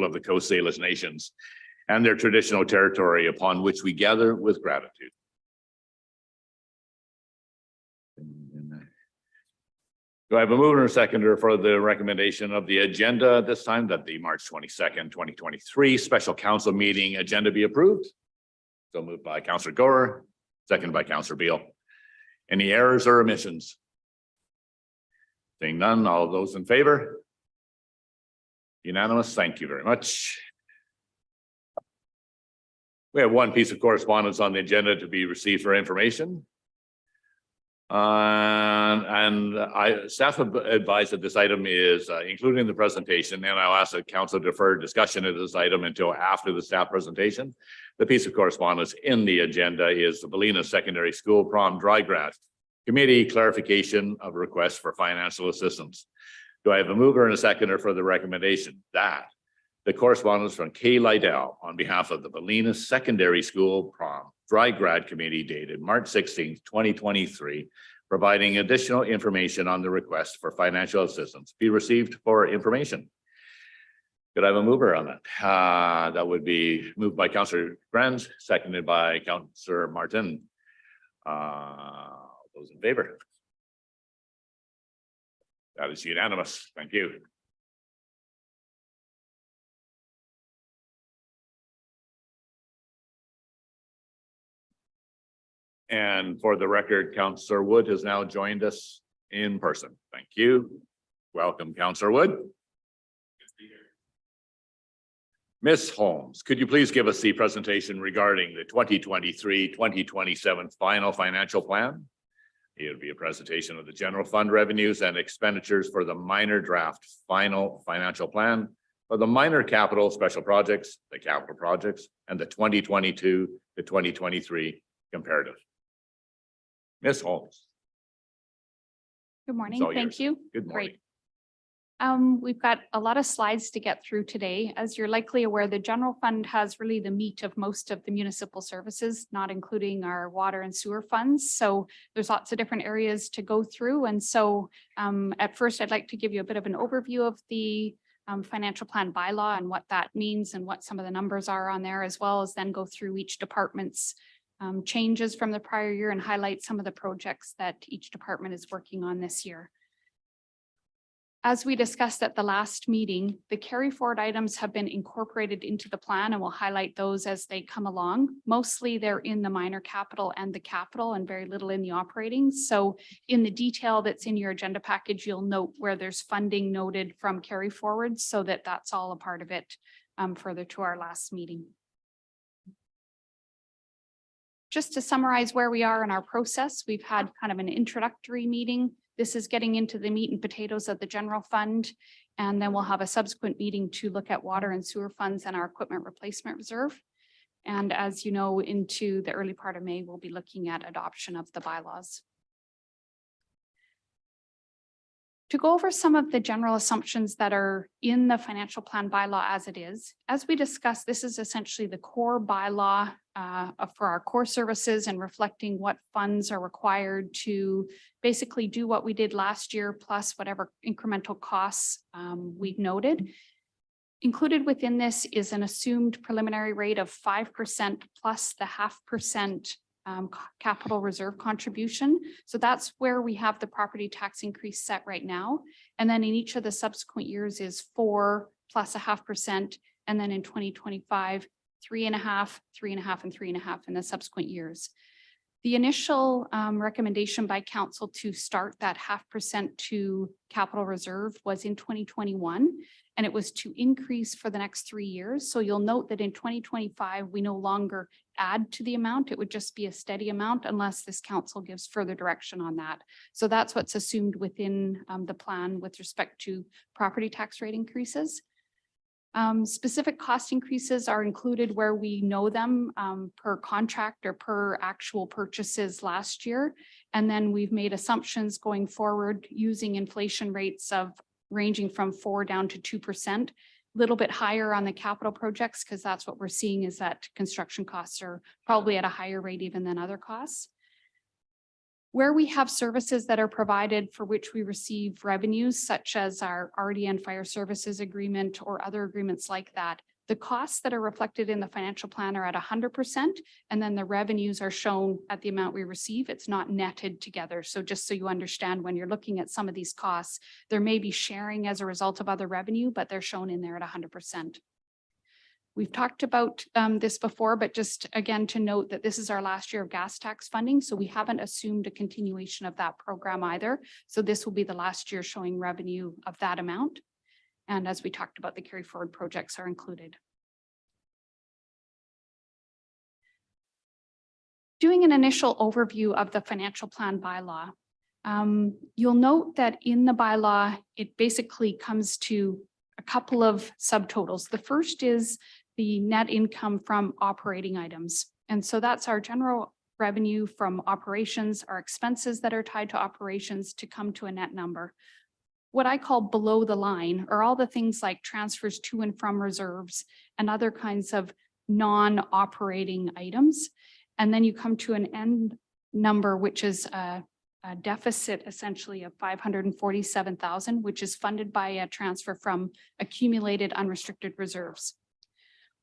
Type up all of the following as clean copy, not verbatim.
of the Coast Salish nations and their traditional territory, upon which we gather with gratitude. Do I have a mover and a seconder for the recommendation of the agenda this time, that the March 22nd, 2023 special council meeting agenda be approved? So moved by Councillor Gore, second by Councillor Beal. Any errors or omissions? Seeing none, all those in favor? Unanimous. Thank you very much. We have one piece of correspondence on the agenda to be received for information. Staff advised that this item is included in the presentation, and I'll ask the council to defer discussion of this item until after the staff presentation. The piece of correspondence in the agenda is the Ballenas Secondary School Prom Dry Grad Committee clarification of request for financial assistance. Do I have a mover and a seconder for the recommendation that the correspondence from Kay Lydell on behalf of the Ballenas Secondary School Prom Dry Grad Committee dated March 16th, 2023, providing additional information on the request for financial assistance be received for information? Could I have a mover on that? That would be moved by Councillor Grant, seconded by Councillor Martin. Those in favor? That is unanimous. Thank you. And for the record, Councillor Wood has now joined us in person. Thank you. Welcome, Councillor Wood. Ms. Holmes, could you please give us the presentation regarding the 2023-2027 final financial plan? It would be a presentation of the general fund revenues and expenditures for the minor draft final financial plan for the minor capital special projects, the capital projects, and the 2022 to 2023 comparative. Ms. Holmes. Good morning. Thank you. Good morning. Great. We've got a lot of slides to get through today. As you're likely aware, the general fund has really the meat of most of the municipal services, not including our water and sewer funds. So there's lots of different areas to go through. And so at first, I'd like to give you a bit of an overview of the financial plan bylaw and what that means and what some of the numbers are on there, as well as then go through each department's changes from the prior year and highlight some of the projects that each department is working on this year. As we discussed at the last meeting, the carry forward items have been incorporated into the plan, and we'll highlight those as they come along. Mostly they're in the minor capital and the capital and very little in the operating. So in the detail that's in your agenda package, you'll note where there's funding noted from carry forward, so that that's all a part of it further to our last meeting. Just to summarize where we are in our process, we've had kind of an introductory meeting. This is getting into the meat and potatoes of the general fund. And then we'll have a subsequent meeting to look at water and sewer funds and our equipment replacement reserve. And as you know, into the early part of May, we'll be looking at adoption of the bylaws. To go over some of the general assumptions that are in the financial plan bylaw as it is, as we discussed, this is essentially the core bylaw for our core services and reflecting what funds are required to basically do what we did last year, plus whatever incremental costs we've noted. Included within this is an assumed preliminary rate of 5% plus the 0.5% capital reserve contribution. So that's where we have the property tax increase set right now. And then in each of the subsequent years is 4 plus 0.5%. And then in 2025, 3.5, 3.5, and 3.5 in the subsequent years. The initial recommendation by council to start that 0.5% to capital reserve was in 2021, and it was to increase for the next 3 years. So you'll note that in 2025, we no longer add to the amount. It would just be a steady amount unless this council gives further direction on that. So that's what's assumed within the plan with respect to property tax rate increases. Specific cost increases are included where we know them per contract or per actual purchases last year. And then we've made assumptions going forward using inflation rates of ranging from 4 down to 2%, a little bit higher on the capital projects, because that's what we're seeing is that construction costs are probably at a higher rate even than other costs. Where we have services that are provided for which we receive revenues, such as our RDN Fire Services Agreement or other agreements like that, the costs that are reflected in the financial plan are at 100%, and then the revenues are shown at the amount we receive. It's not netted together. So just so you understand, when you're looking at some of these costs, there may be sharing as a result of other revenue, but they're shown in there at 100%. We've talked about this before, but just again to note that this is our last year of gas tax funding, so we haven't assumed a continuation of that program either. So this will be the last year showing revenue of that amount. And as we talked about, the carry forward projects are included. Doing an initial overview of the financial plan bylaw. You'll note that in the bylaw, it basically comes to a couple of subtotals. The first is the net income from operating items. And so that's our general revenue from operations, our expenses that are tied to operations to come to a net number. What I call below the line are all the things like transfers to and from reserves and other kinds of non-operating items. And then you come to an end number, which is a deficit essentially of 547,000, which is funded by a transfer from accumulated unrestricted reserves.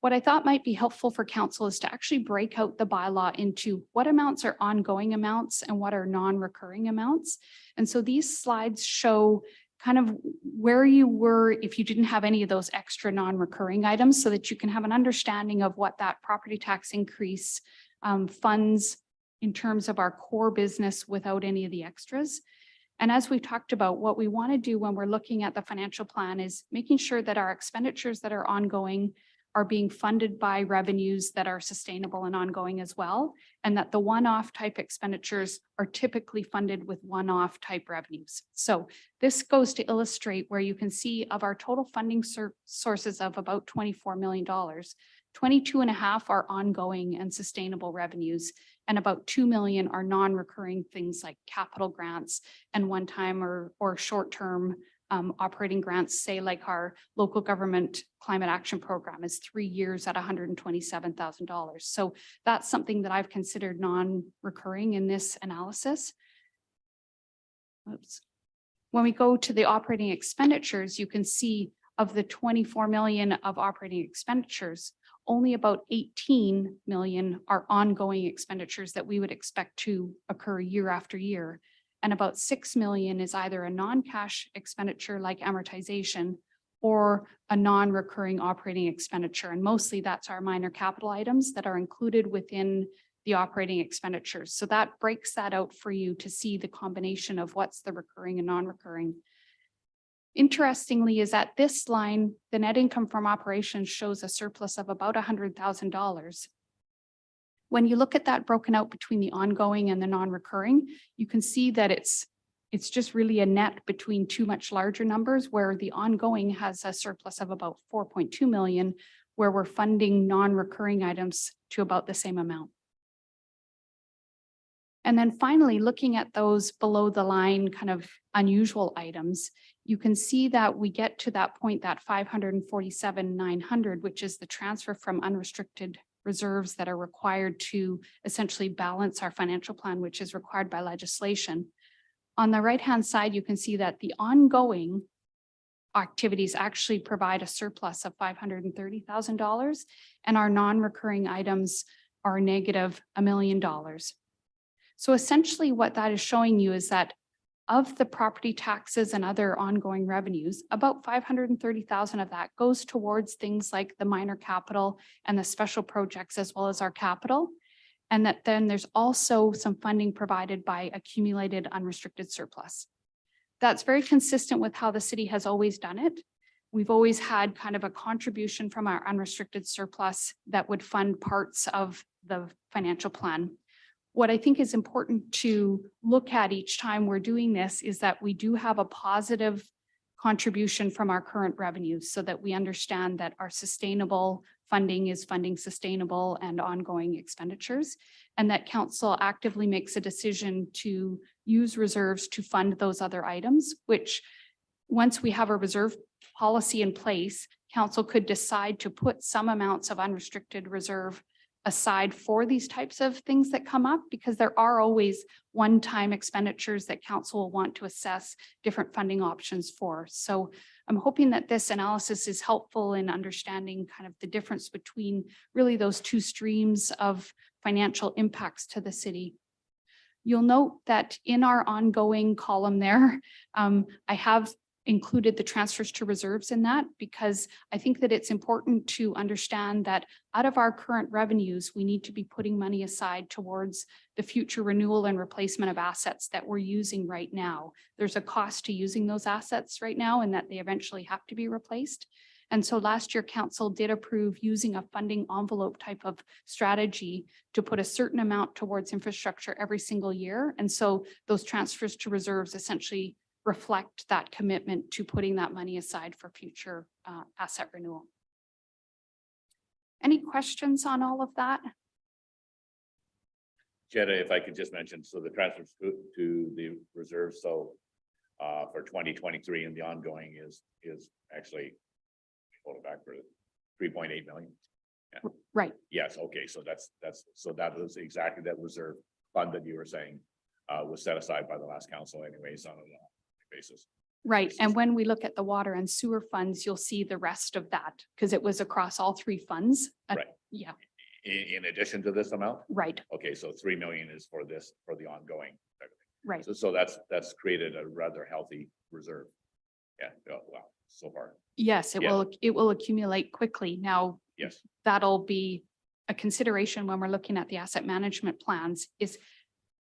What I thought might be helpful for council is to actually break out the bylaw into what amounts are ongoing amounts and what are non-recurring amounts. And so these slides show kind of where you were if you didn't have any of those extra non-recurring items, so that you can have an understanding of what that property tax increase funds in terms of our core business without any of the extras. And as we talked about, what we want to do when we're looking at the financial plan is making sure that our expenditures that are ongoing are being funded by revenues that are sustainable and ongoing as well, and that the one-off type expenditures are typically funded with one-off type revenues. So this goes to illustrate where you can see of our total funding sources of about $24 million, 22.5 are ongoing and sustainable revenues, and about 2 million are non-recurring things like capital grants and one-time or short-term operating grants, say like our local government climate action program is 3 years at $127,000. So that's something that I've considered non-recurring in this analysis. Oops. When we go to the operating expenditures, you can see of the 24 million of operating expenditures, only about 18 million are ongoing expenditures that we would expect to occur year after year. And about 6 million is either a non-cash expenditure like amortization or a non-recurring operating expenditure. And mostly that's our minor capital items that are included within the operating expenditures. So that breaks that out for you to see the combination of what's the recurring and non-recurring. Interestingly, is at this line, the net income from operations shows a surplus of about $100,000. When you look at that broken out between the ongoing and the non-recurring, you can see that it's just really a net between two much larger numbers, where the ongoing has a surplus of about 4.2 million, where we're funding non-recurring items to about the same amount. And then finally, looking at those below the line kind of unusual items, you can see that we get to that point, that 547,900, which is the transfer from unrestricted reserves that are required to essentially balance our financial plan, which is required by legislation. On the right-hand side, you can see that the ongoing activities actually provide a surplus of $530,000, and our non-recurring items are negative $1 million. So essentially what that is showing you is that of the property taxes and other ongoing revenues, about 530,000 of that goes towards things like the minor capital and the special projects, as well as our capital. And that then there's also some funding provided by accumulated unrestricted surplus. That's very consistent with how the city has always done it. We've always had kind of a contribution from our unrestricted surplus that would fund parts of the financial plan. What I think is important to look at each time we're doing this is that we do have a positive contribution from our current revenues, so that we understand that our sustainable funding is funding sustainable and ongoing expenditures, and that council actively makes a decision to use reserves to fund those other items, which once we have a reserve policy in place, council could decide to put some amounts of unrestricted reserve aside for these types of things that come up, because there are always one-time expenditures that council will want to assess different funding options for. So I'm hoping that this analysis is helpful in understanding kind of the difference between really those two streams of financial impacts to the city. You'll note that in our ongoing column there, I have included the transfers to reserves in that, because I think that it's important to understand that out of our current revenues, we need to be putting money aside towards the future renewal and replacement of assets that we're using right now. There's a cost to using those assets right now, and that they eventually have to be replaced. And so last year, council did approve using a funding envelope type of strategy to put a certain amount towards infrastructure every single year. And so those transfers to reserves essentially reflect that commitment to putting that money aside for future asset renewal. Any questions on all of that? Jenna, if I could just mention, so the transfers to the reserve, so for 2023 and the ongoing is actually, hold it back for 3.8 million. Yeah. Right. Yes. Okay. So that was exactly that reserve fund that you were saying was set aside by the last council anyways on a basis. Right. And when we look at the water and sewer funds, you'll see the rest of that because it was across all three funds. Right. Yeah. In addition to this amount? Right. Okay. So 3 million is for this, for the ongoing. Right. So that's created a rather healthy reserve. Yeah. Well, so far. Yes, it will accumulate quickly. Now, yes, that'll be a consideration when we're looking at the asset management plans, is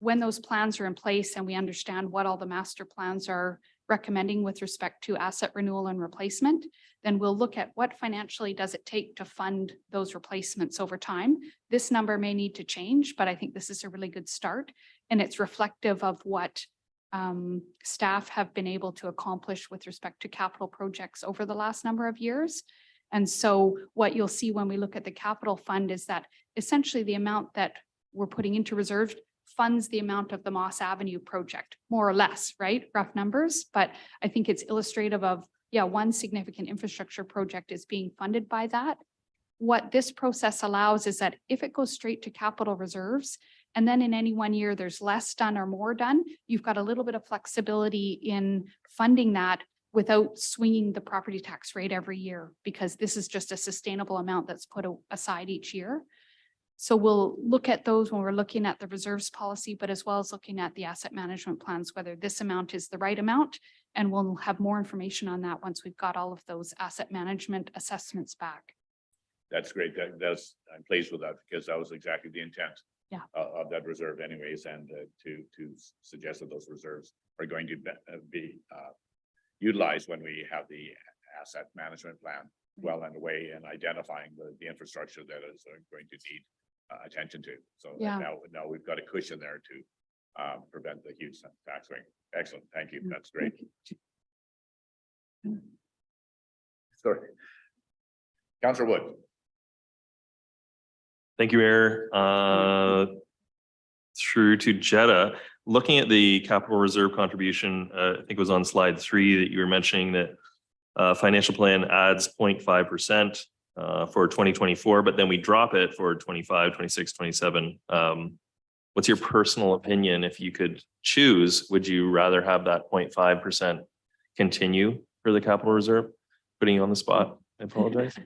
when those plans are in place and we understand what all the master plans are recommending with respect to asset renewal and replacement, then we'll look at what financially does it take to fund those replacements over time. This number may need to change, but I think this is a really good start, and it's reflective of what staff have been able to accomplish with respect to capital projects over the last number of years. And so what you'll see when we look at the capital fund is that essentially the amount that we're putting into reserve funds the amount of the Moss Avenue project, more or less, right? Rough numbers, but I think it's illustrative of, yeah, one significant infrastructure project is being funded by that. What this process allows is that if it goes straight to capital reserves, and then in any one year there's less done or more done, you've got a little bit of flexibility in funding that without swinging the property tax rate every year, because this is just a sustainable amount that's put aside each year. So we'll look at those when we're looking at the reserves policy, but as well as looking at the asset management plans, whether this amount is the right amount. And we'll have more information on that once we've got all of those asset management assessments back. That's great. I'm pleased with that, because that was exactly the intent of that reserve anyways, and to suggest that those reserves are going to be utilized when we have the asset management plan well underway and identifying the infrastructure that is going to need attention to. So now we've got a cushion there to prevent the huge tax rate. Excellent. Thank you. That's great. Sorry. Councillor Wood. Thank you, Mayor. Through to Jetta, looking at the capital reserve contribution, I think it was on slide 3 that you were mentioning that financial plan adds 0.5% for 2024, but then we drop it for 25, 26, 27. What's your personal opinion? If you could choose, would you rather have that 0.5% continue for the capital reserve? Putting you on the spot, I apologize.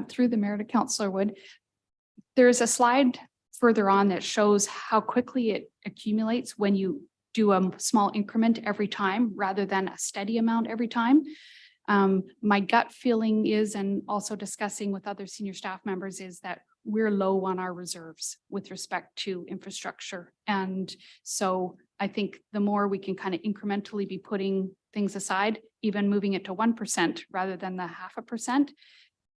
Through the mayor to Councillor Wood, there's a slide further on that shows how quickly it accumulates when you do a small increment every time rather than a steady amount every time. My gut feeling is, and also discussing with other senior staff members, is that we're low on our reserves with respect to infrastructure. And so I think the more we can kind of incrementally be putting things aside, even moving it to 1% rather than the 0.5%,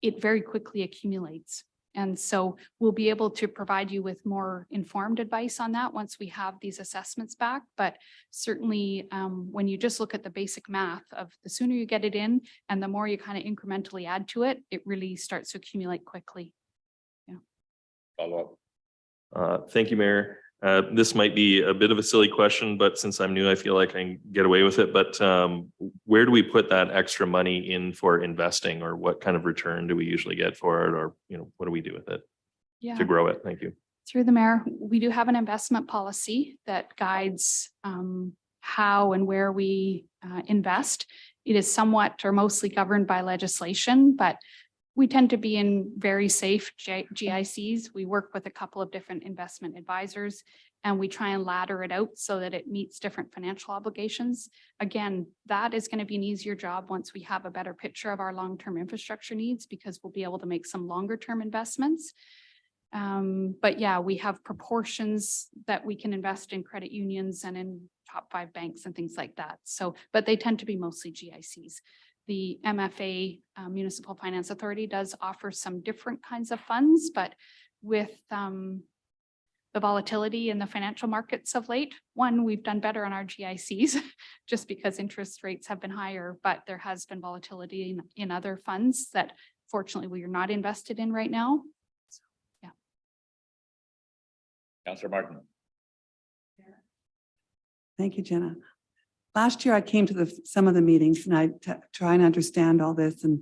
it very quickly accumulates. And so we'll be able to provide you with more informed advice on that once we have these assessments back. But certainly when you just look at the basic math of the sooner you get it in and the more you kind of incrementally add to it, it really starts to accumulate quickly. Yeah. Follow up. Thank you, Mayor. This might be a bit of a silly question, but since I'm new, I feel like I can get away with it. But where do we put that extra money in for investing, or what kind of return do we usually get for it? Or, what do we do with it? Yeah. to grow it. Thank you. Through the mayor, we do have an investment policy that guides how and where we invest. It is somewhat or mostly governed by legislation, but we tend to be in very safe GICs. We work with a couple of different investment advisors and we try and ladder it out so that it meets different financial obligations. Again, that is going to be an easier job once we have a better picture of our long-term infrastructure needs because we'll be able to make some longer-term investments. But yeah, we have proportions that we can invest in credit unions and in top 5 banks and things like that. So, but they tend to be mostly GICs. The MFA, Municipal Finance Authority, does offer some different kinds of funds, but with the volatility in the financial markets of late, one, we've done better on our GICs just because interest rates have been higher, but there has been volatility in other funds that fortunately we are not invested in right now. So, yeah. Councillor Martin. Thank you, Jenna. Last year, I came to some of the meetings and I try and understand all this and,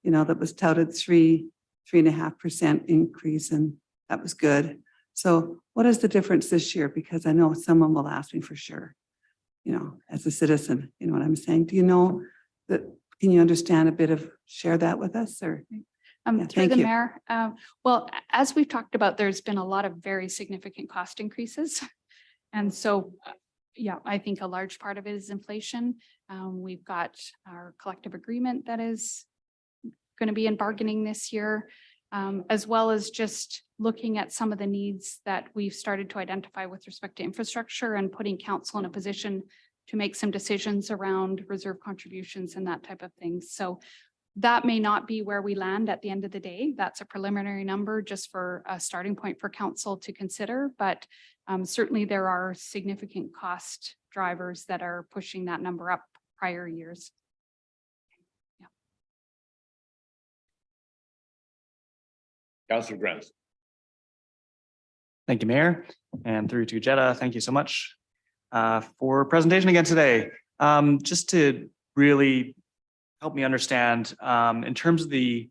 you know, that was touted 3.5% increase and that was good. So what is the difference this year? Because I know someone will ask me for sure, you know, as a citizen, you know what I'm saying? Do you know that, can you understand a bit of, share that with us or? Through the mayor. Well, as we've talked about, there's been a lot of very significant cost increases. And so yeah, I think a large part of it is inflation. We've got our collective agreement that is going to be in bargaining this year, as well as just looking at some of the needs that we've started to identify with respect to infrastructure and putting council in a position to make some decisions around reserve contributions and that type of thing. So that may not be where we land at the end of the day. That's a preliminary number just for a starting point for council to consider, but certainly there are significant cost drivers that are pushing that number up prior years. Yeah. Councillor Grant. Thank you, Mayor, and through to Jetta. Thank you so much for presentation again today. Just to really help me understand, in terms of the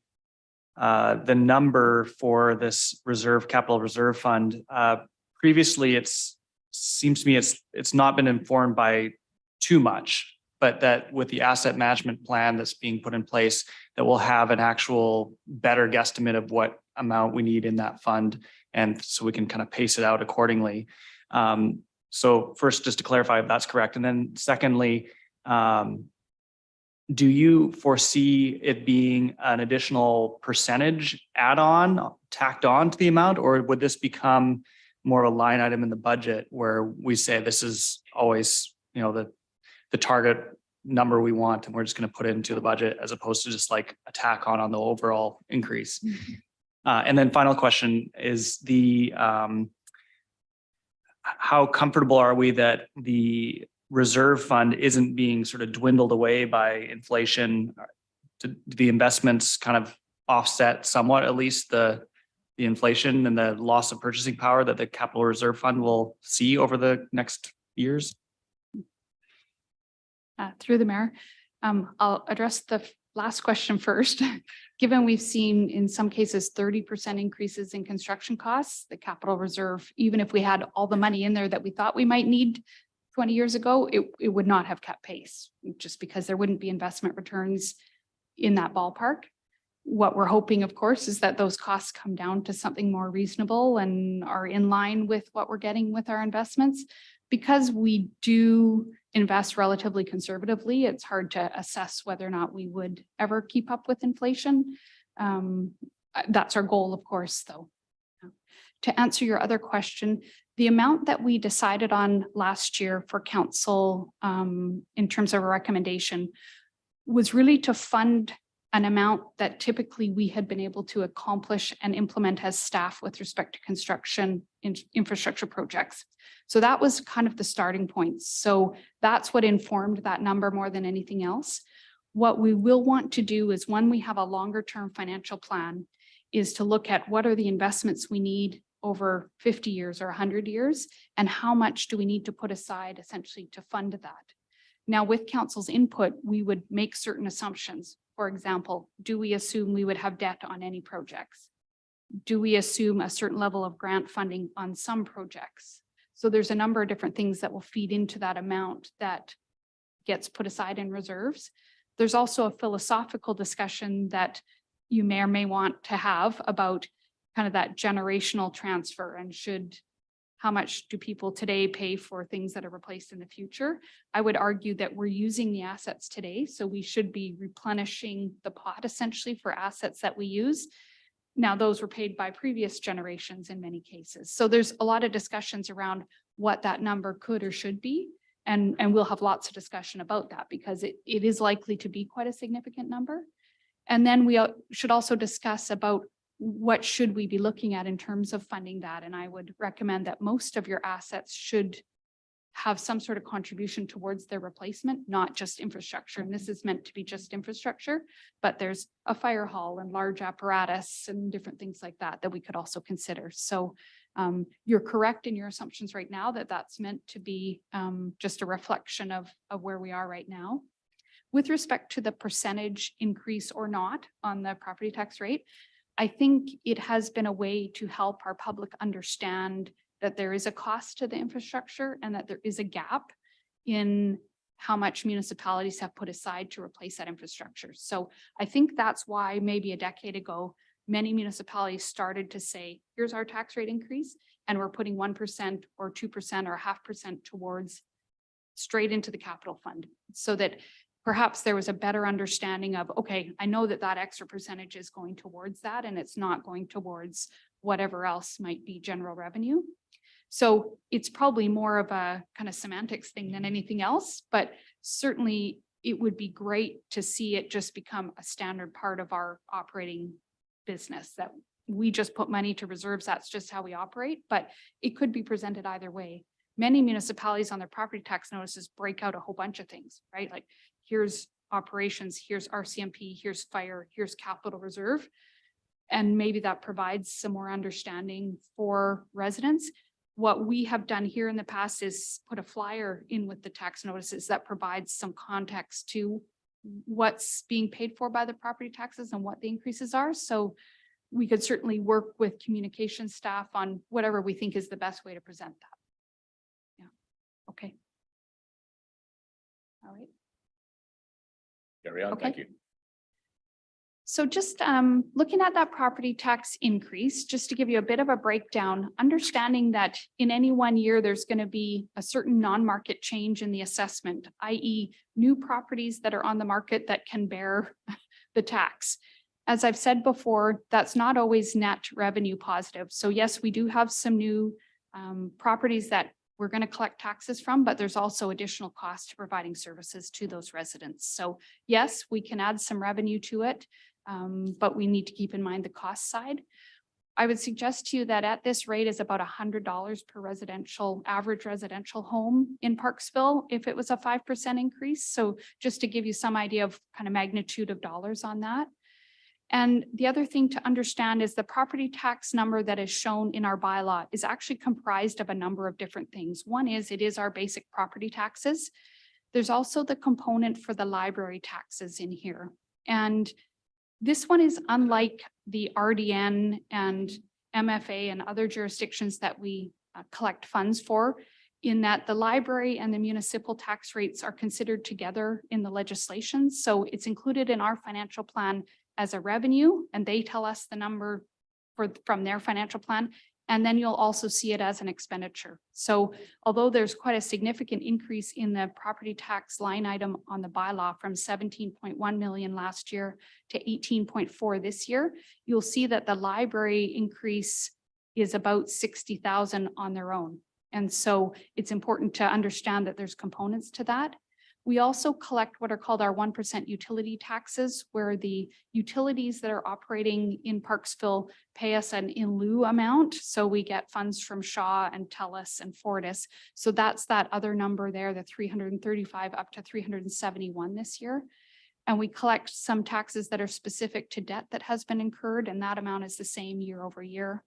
number for this capital reserve fund, previously seems to me it's not been informed by too much, but that with the asset management plan that's being put in place, that we'll have an actual better guesstimate of what amount we need in that fund, and so we can kind of pace it out accordingly. So first, just to clarify if that's correct, and then secondly, do you foresee it being an additional percentage add-on tacked on to the amount, or would this become more of a line item in the budget where we say this is always, you know, the target number we want and we're just going to put it into the budget as opposed to just like a tack on the overall increase? Mm-hmm. And then final question is how comfortable are we that the reserve fund isn't being sort of dwindled away by inflation? Do the investments kind of offset somewhat, at least the inflation and the loss of purchasing power that the capital reserve fund will see over the next years? Through the mayor, I'll address the last question first. Given we've seen in some cases 30% increases in construction costs, the capital reserve, even if we had all the money in there that we thought we might need 20 years ago, it would not have kept pace just because there wouldn't be investment returns in that ballpark. What we're hoping, of course, is that those costs come down to something more reasonable and are in line with what we're getting with our investments. Because we do invest relatively conservatively, it's hard to assess whether or not we would ever keep up with inflation. That's our goal, of course, though. To answer your other question, the amount that we decided on last year for council in terms of a recommendation was really to fund an amount that typically we had been able to accomplish and implement as staff with respect to construction infrastructure projects. So that was kind of the starting point. So that's what informed that number more than anything else. What we will want to do is when we have a longer term financial plan is to look at what are the investments we need over 50 years or 100 years, and how much do we need to put aside essentially to fund that. Now, with council's input, we would make certain assumptions. For example, do we assume we would have debt on any projects? do we assume a certain level of grant funding on some projects? So there's a number of different things that will feed into that amount that gets put aside in reserves. There's also a philosophical discussion that you may or may want to have about kind of that generational transfer and how much do people today pay for things that are replaced in the future? I would argue that we're using the assets today, so we should be replenishing the pot essentially for assets that we use. Now, those were paid by previous generations in many cases. So there's a lot of discussions around what that number could or should be. And we'll have lots of discussion about that because it is likely to be quite a significant number. And then we should also discuss about what should we be looking at in terms of funding that. And I would recommend that most of your assets should have some sort of contribution towards their replacement, not just infrastructure. And this is meant to be just infrastructure, but there's a fire hall and large apparatus and different things like that that we could also consider. So you're correct in your assumptions right now that that's meant to be just a reflection of where we are right now. With respect to the percentage increase or not on the property tax rate, I think it has been a way to help our public understand that there is a cost to the infrastructure and that there is a gap in how much municipalities have put aside to replace that infrastructure. So I think that's why maybe a decade ago, many municipalities started to say, here's our tax rate increase, and we're putting 1% or 2% or 0.5% towards straight into the capital fund, so that perhaps there was a better understanding of, okay, I know that that extra percentage is going towards that and it's not going towards whatever else might be general revenue. So it's probably more of a kind of semantics thing than anything else, but certainly it would be great to see it just become a standard part of our operating business, that we just put money to reserves. That's just how we operate, but it could be presented either way. Many municipalities on their property tax notices break out a whole bunch of things, right? Like here's operations, here's RCMP, here's fire, here's capital reserve. And maybe that provides some more understanding for residents. What we have done here in the past is put a flyer in with the tax notices that provides some context to what's being paid for by the property taxes and what the increases are. So we could certainly work with communication staff on whatever we think is the best way to present that. Yeah. Okay. All right. Carry on. Okay. Thank you. So just looking at that property tax increase, just to give you a bit of a breakdown, understanding that in any 1 year, there's going to be a certain non-market change in the assessment, i.e. new properties that are on the market that can bear the tax. As I've said before, that's not always net revenue positive. So yes, we do have some new properties that we're going to collect taxes from, but there's also additional cost to providing services to those residents. So yes, we can add some revenue to it, but we need to keep in mind the cost side. I would suggest to you that at this rate is about $100 per average residential home in Parksville if it was a 5% increase. So just to give you some idea of kind of magnitude of dollars on that. And the other thing to understand is the property tax number that is shown in our bylaw is actually comprised of a number of different things. One is it is our basic property taxes. There's also the component for the library taxes in here. And this one is unlike the RDN and MFA and other jurisdictions that we collect funds for, in that the library and the municipal tax rates are considered together in the legislation. So it's included in our financial plan as a revenue, and they tell us the number from their financial plan. And then you'll also see it as an expenditure. So although there's quite a significant increase in the property tax line item on the bylaw from 17.1 million last year to 18.4 this year, you'll see that the library increase is about 60,000 on their own. And so it's important to understand that there's components to that. We also collect what are called our 1% utility taxes, where the utilities that are operating in Parksville pay us an in lieu amount. So we get funds from Shaw and TELUS and Fortis. So that's that other number there, the 335 up to 371 this year. And we collect some taxes that are specific to debt that has been incurred, and that amount is the same year over year.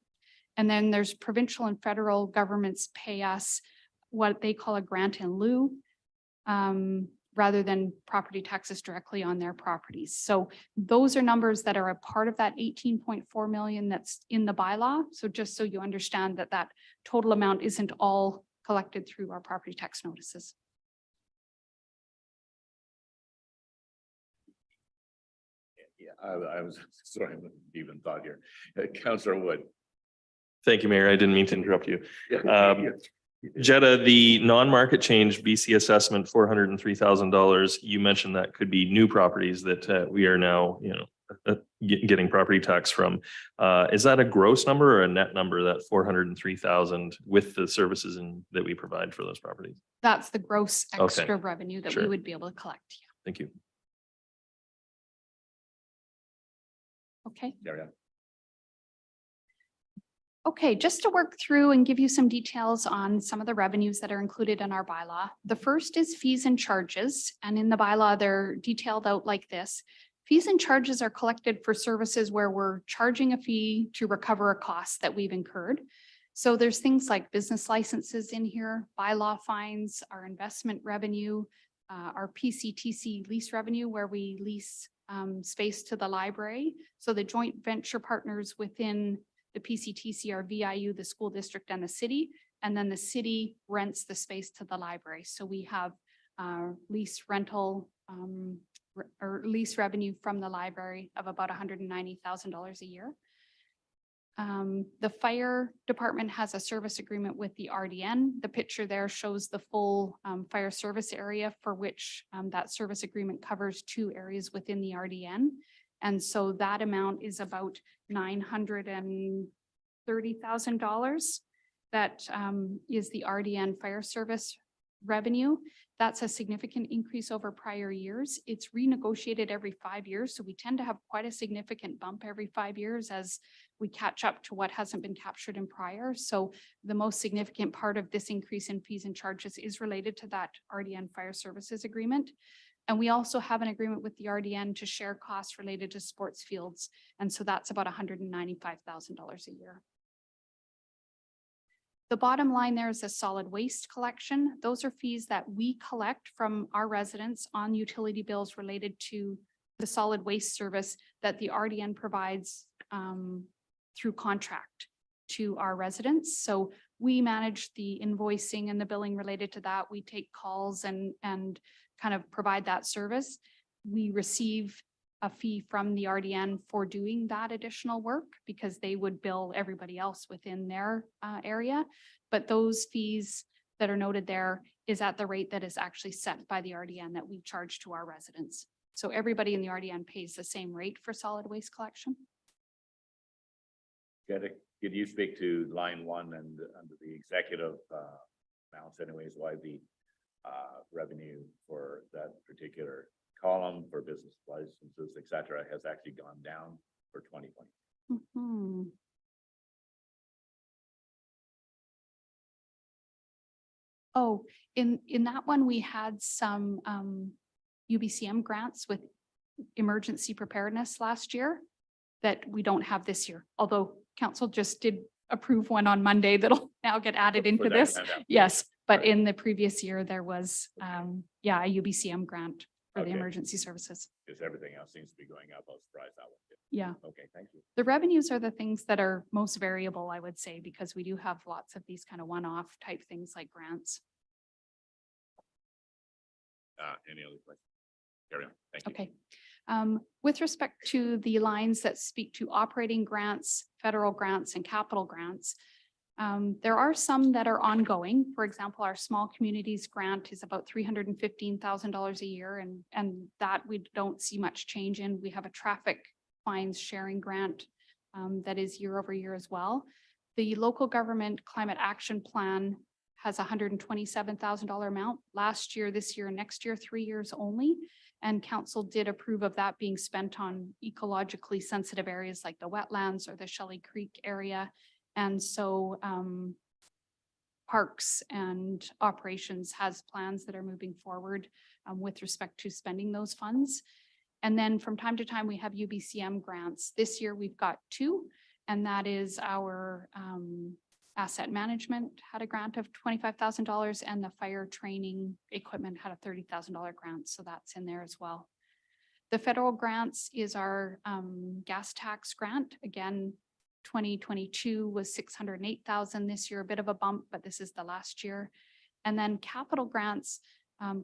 And then there's provincial and federal governments pay us what they call a grant in lieu. rather than property taxes directly on their properties. So those are numbers that are a part of that 18.4 million that's in the bylaw. So just so you understand that that total amount isn't all collected through our property tax notices. Yeah, I was sorry, I even thought here. Councillor Wood. Thank you, Mayor. I didn't mean to interrupt you. Yeah. Jetta, the non-market change BC assessment, $403,000. You mentioned that could be new properties that we are now, getting property tax from. Is that a gross number or a net number, that 403,000 with the services that we provide for those properties? That's the gross Okay. extra revenue that we Sure. would be able to collect. Thank you. Okay. Carry on. Okay, just to work through and give you some details on some of the revenues that are included in our bylaw. The first is fees and charges, and in the bylaw, they're detailed out like this. Fees and charges are collected for services where we're charging a fee to recover a cost that we've incurred. So there's things like business licenses in here, bylaw fines, our investment revenue, our PCTC lease revenue where we lease space to the library. So the joint venture partners within the PCTC are VIU, the school district, and the city, and then the city rents the space to the library. So we have lease rental or lease revenue from the library of about $190,000 a year. The fire department has a service agreement with the RDN. The picture there shows the full fire service area for which that service agreement covers 2 areas within the RDN. And so that amount is about $930,000. That is the RDN fire service revenue. That's a significant increase over prior years. It's renegotiated every 5 years. So we tend to have quite a significant bump every 5 years as we catch up to what hasn't been captured in prior. So the most significant part of this increase in fees and charges is related to that RDN fire services agreement. And we also have an agreement with the RDN to share costs related to sports fields. And so that's about $195,000 a year. The bottom line there is a solid waste collection. Those are fees that we collect from our residents on utility bills related to the solid waste service that the RDN provides through contract to our residents. So we manage the invoicing and the billing related to that. We take calls and kind of provide that service. We receive a fee from the RDN for doing that additional work because they would bill everybody else within their area. But those fees that are noted there is at the rate that is actually set by the RDN that we charge to our residents. So everybody in the RDN pays the same rate for solid waste collection. Could you speak to line 1 and under the executive amounts anyways, why the revenue for that particular column for business licenses, et cetera, has actually gone down for 2020? Mm-hmm. Oh, in that one, we had some UBCM grants with emergency preparedness last year that we don't have this year, although council just did approve one on Monday that'll now get added into For that this. kind of- Yes, but Right. in the previous year, there was, a UBCM grant for the Okay. emergency services. Because everything else seems to be going up. I was surprised that one did. Yeah, Okay, thank you. the revenues are the things that are most variable, I would say, because we do have lots of these kind of one-off type things like grants. Any other questions? Carry on. Thank you. Okay. With respect to the lines that speak to operating grants, federal grants, and capital grants, there are some that are ongoing. For example, our small communities grant is about $315,000 a year, and that we don't see much change in. We have a traffic fines sharing grant that is year over year as well. The local government climate action plan has a $127,000 amount last year, this year, and next year, 3 years only. And council did approve of that being spent on ecologically sensitive areas like the wetlands or the Shelley Creek area. And so parks and operations has plans that are moving forward with respect to spending those funds. And then from time to time, we have UBCM grants. This year we've got 2, and that is our Asset management had a grant of $25,000 and the fire training equipment had a $30,000 grant. So that's in there as well. The federal grants is our gas tax grant. Again, 2022 was 608,000. This year, a bit of a bump, but this is the last year. And then capital grants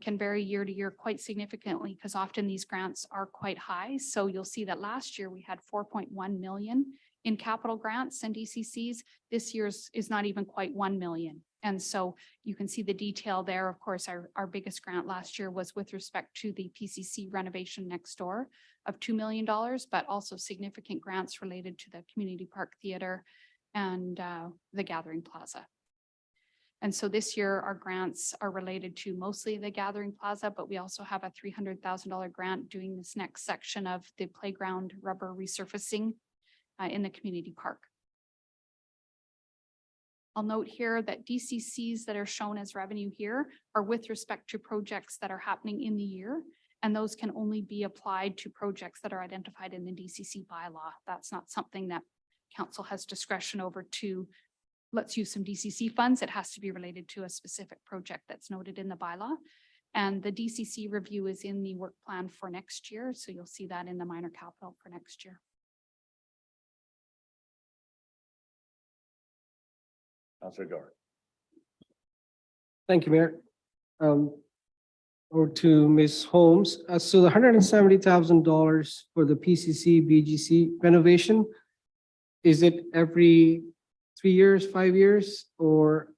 can vary year to year quite significantly because often these grants are quite high. So you'll see that last year we had 4.1 million in capital grants and DCCs. This year's is not even quite 1 million. And so you can see the detail there. Of course, our biggest grant last year was with respect to the PCC renovation next door of $2 million, but also significant grants related to the Community Park Theater and the Gathering Plaza. And so this year our grants are related to mostly the Gathering Plaza, but we also have a $300,000 grant doing this next section of the playground rubber resurfacing in the community park. I'll note here that DCCs that are shown as revenue here are with respect to projects that are happening in the year, and those can only be applied to projects that are identified in the DCC bylaw. That's not something that council has discretion over to, let's use some DCC funds. It has to be related to a specific project that's noted in the bylaw. And the DCC review is in the work plan for next year. So you'll see that in the minor capital for next year. Councilor Gore. Thank you, Mayor. Or to Ms. Holmes. So the $170,000 for the PCC BGC renovation, is it every 3 years, 5 years, or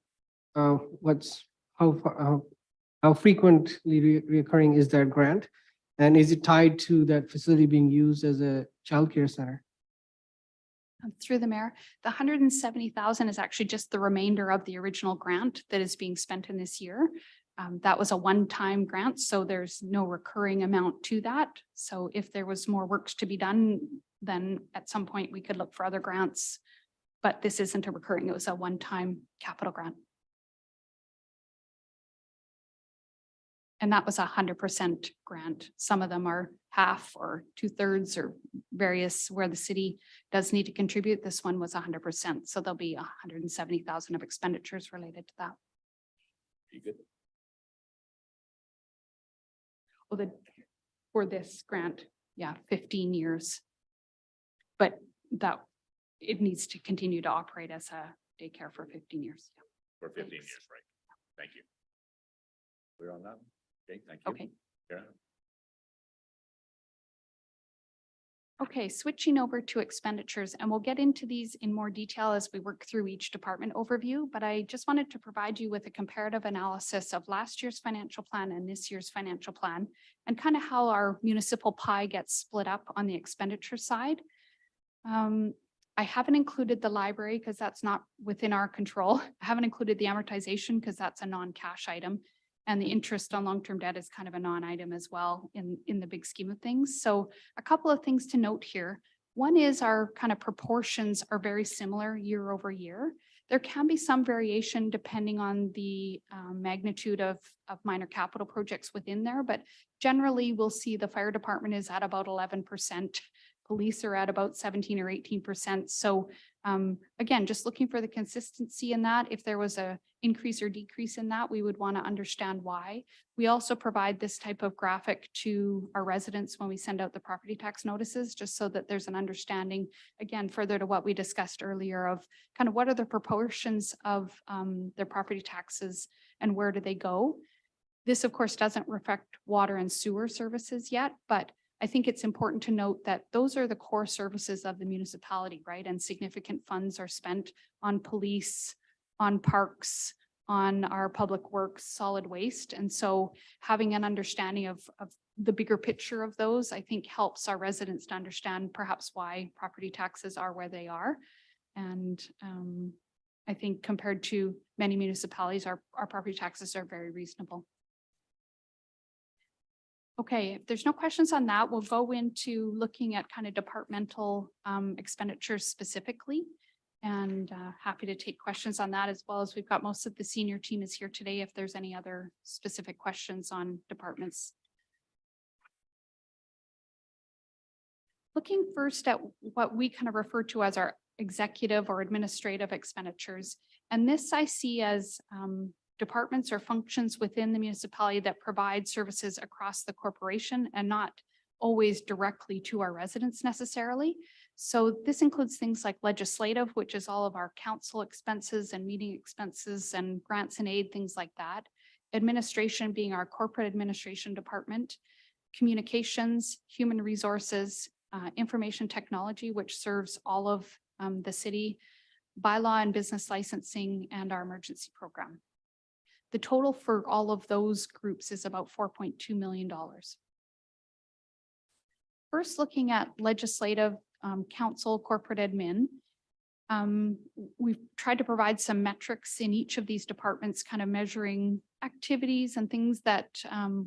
how frequently recurring is that grant? And is it tied to that facility being used as a childcare center? Through the mayor, the 170,000 is actually just the remainder of the original grant that is being spent in this year. That was a one-time grant, so there's no recurring amount to that. So if there was more works to be done, then at some point we could look for other grants. But this isn't a recurring, it was a one-time capital grant. And that was 100% grant. Some of them are half or 2/3 or various where the city does need to contribute. This one was 100%. So there'll be 170,000 of expenditures related to that. You good? Well, for this grant, yeah, 15 years. But that it needs to continue to operate as a daycare for 15 years. For 15 Thanks. years, right? Thank you. We're on that. Okay, thank you. Okay. Yeah. Okay, switching over to expenditures, and we'll get into these in more detail as we work through each department overview, but I just wanted to provide you with a comparative analysis of last year's financial plan and this year's financial plan, and kind of how our municipal pie gets split up on the expenditure side. I haven't included the library because that's not within our control. I haven't included the amortization because that's a non-cash item. And the interest on long-term debt is kind of a non-item as well in the big scheme of things. So a couple of things to note here. One is our kind of proportions are very similar year over year. There can be some variation depending on the magnitude of minor capital projects within there, but generally we'll see the fire department is at about 11%. Police are at about 17 or 18%. So again, just looking for the consistency in that. If there was a increase or decrease in that, we would want to understand why. We also provide this type of graphic to our residents when we send out the property tax notices, just so that there's an understanding, again, further to what we discussed earlier of kind of what are the proportions of their property taxes and where do they go. This, of course, doesn't reflect water and sewer services yet, but I think it's important to note that those are the core services of the municipality, right? And significant funds are spent on police, on parks, on our public works, solid waste. And so having an understanding of the bigger picture of those, I think helps our residents to understand perhaps why property taxes are where they are. And I think compared to many municipalities, our property taxes are very reasonable. Okay, if there's no questions on that, we'll go into looking at kind of departmental expenditures specifically. And happy to take questions on that, as well as we've got most of the senior team is here today if there's any other specific questions on departments. Looking first at what we kind of refer to as our executive or administrative expenditures. And this I see as departments or functions within the municipality that provide services across the corporation and not always directly to our residents necessarily. So this includes things like legislative, which is all of our council expenses and meeting expenses and grants and aid, things like that. Administration being our corporate administration department, communications, human resources, information technology, which serves all of the city, bylaw and business licensing, and our emergency program. The total for all of those groups is about $4.2 million. First, looking at legislative, council, corporate admin, we've tried to provide some metrics in each of these departments, kind of measuring activities and things that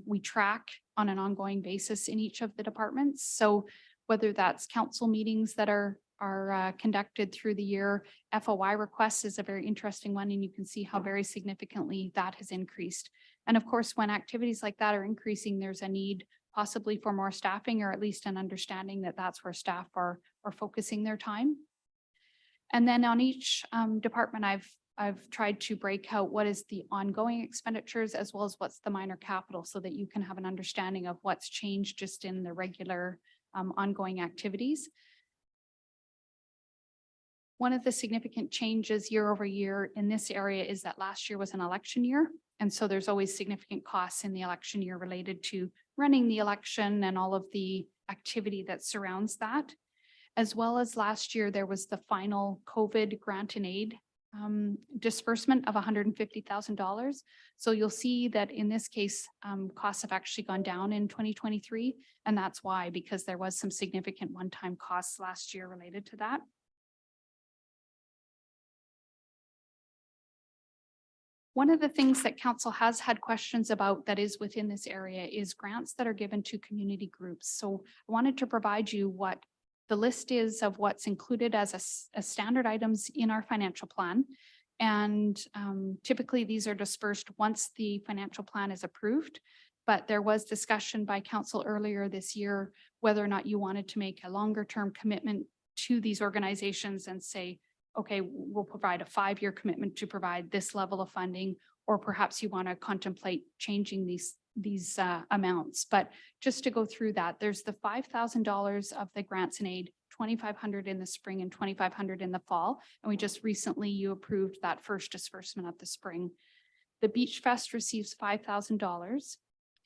we track on an ongoing basis in each of the departments. So whether that's council meetings that are conducted through the year, FOI requests is a very interesting one, and you can see how very significantly that has increased. And of course, when activities like that are increasing, there's a need possibly for more staffing, or at least an understanding that that's where staff are focusing their time. And then on each department, I've tried to break out what is the ongoing expenditures as well as what's the minor capital, so that you can have an understanding of what's changed just in the regular ongoing activities. One of the significant changes year over year in this area is that last year was an election year. And so there's always significant costs in the election year related to running the election and all of the activity that surrounds that. As well as last year, there was the final COVID grant and aid disbursement of $150,000. So you'll see that in this case, costs have actually gone down in 2023. And that's why, because there was some significant one-time costs last year related to that. One of the things that council has had questions about that is within this area is grants that are given to community groups. So I wanted to provide you what the list is of what's included as standard items in our financial plan. And typically these are dispersed once the financial plan is approved. But there was discussion by council earlier this year whether or not you wanted to make a longer term commitment to these organizations and say, okay, we'll provide a 5-year commitment to provide this level of funding, or perhaps you want to contemplate changing these amounts. But just to go through that, there's the $5,000 of the grants and aid, $2,500 in the spring and $2,500 in the fall. And we just recently, you approved that first disbursement of the spring. The Beach Fest receives $5,000.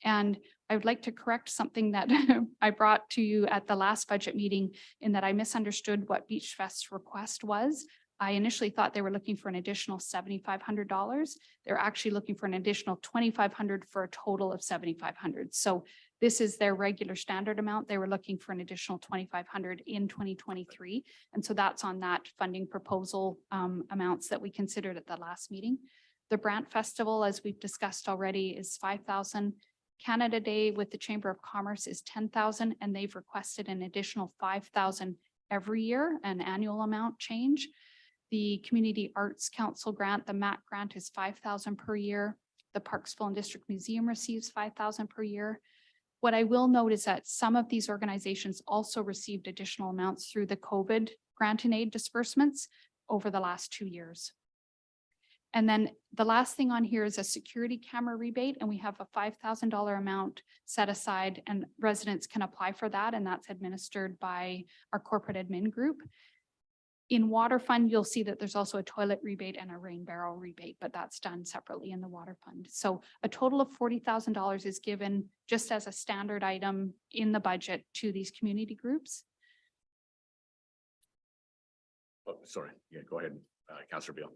And I would like to correct something that I brought to you at the last budget meeting, in that I misunderstood what Beach Fest's request was. I initially thought they were looking for an additional $7,500. They're actually looking for an additional $2,500 for a total of $7,500. So this is their regular standard amount. They were looking for an additional $2,500 in 2023. And so that's on that funding proposal amounts that we considered at the last meeting. The Brant Festival, as we've discussed already, is $5,000. Canada Day with the Chamber of Commerce is $10,000, and they've requested an additional $5,000 every year, an annual amount change. The Community Arts Council grant, the MAC grant, is $5,000 per year. The Parksville and District Museum receives $5,000 per year. What I will note is that some of these organizations also received additional amounts through the COVID grant and aid disbursements over the last 2 years. And then the last thing on here is a security camera rebate, and we have a $5,000 amount set aside, and residents can apply for that, and that's administered by our corporate admin group. In water fund, you'll see that there's also a toilet rebate and a rain barrel rebate, but that's done separately in the water fund. So a total of $40,000 is given just as a standard item in the budget to these community groups. Oh, sorry. Yeah, go ahead, Councillor Beal.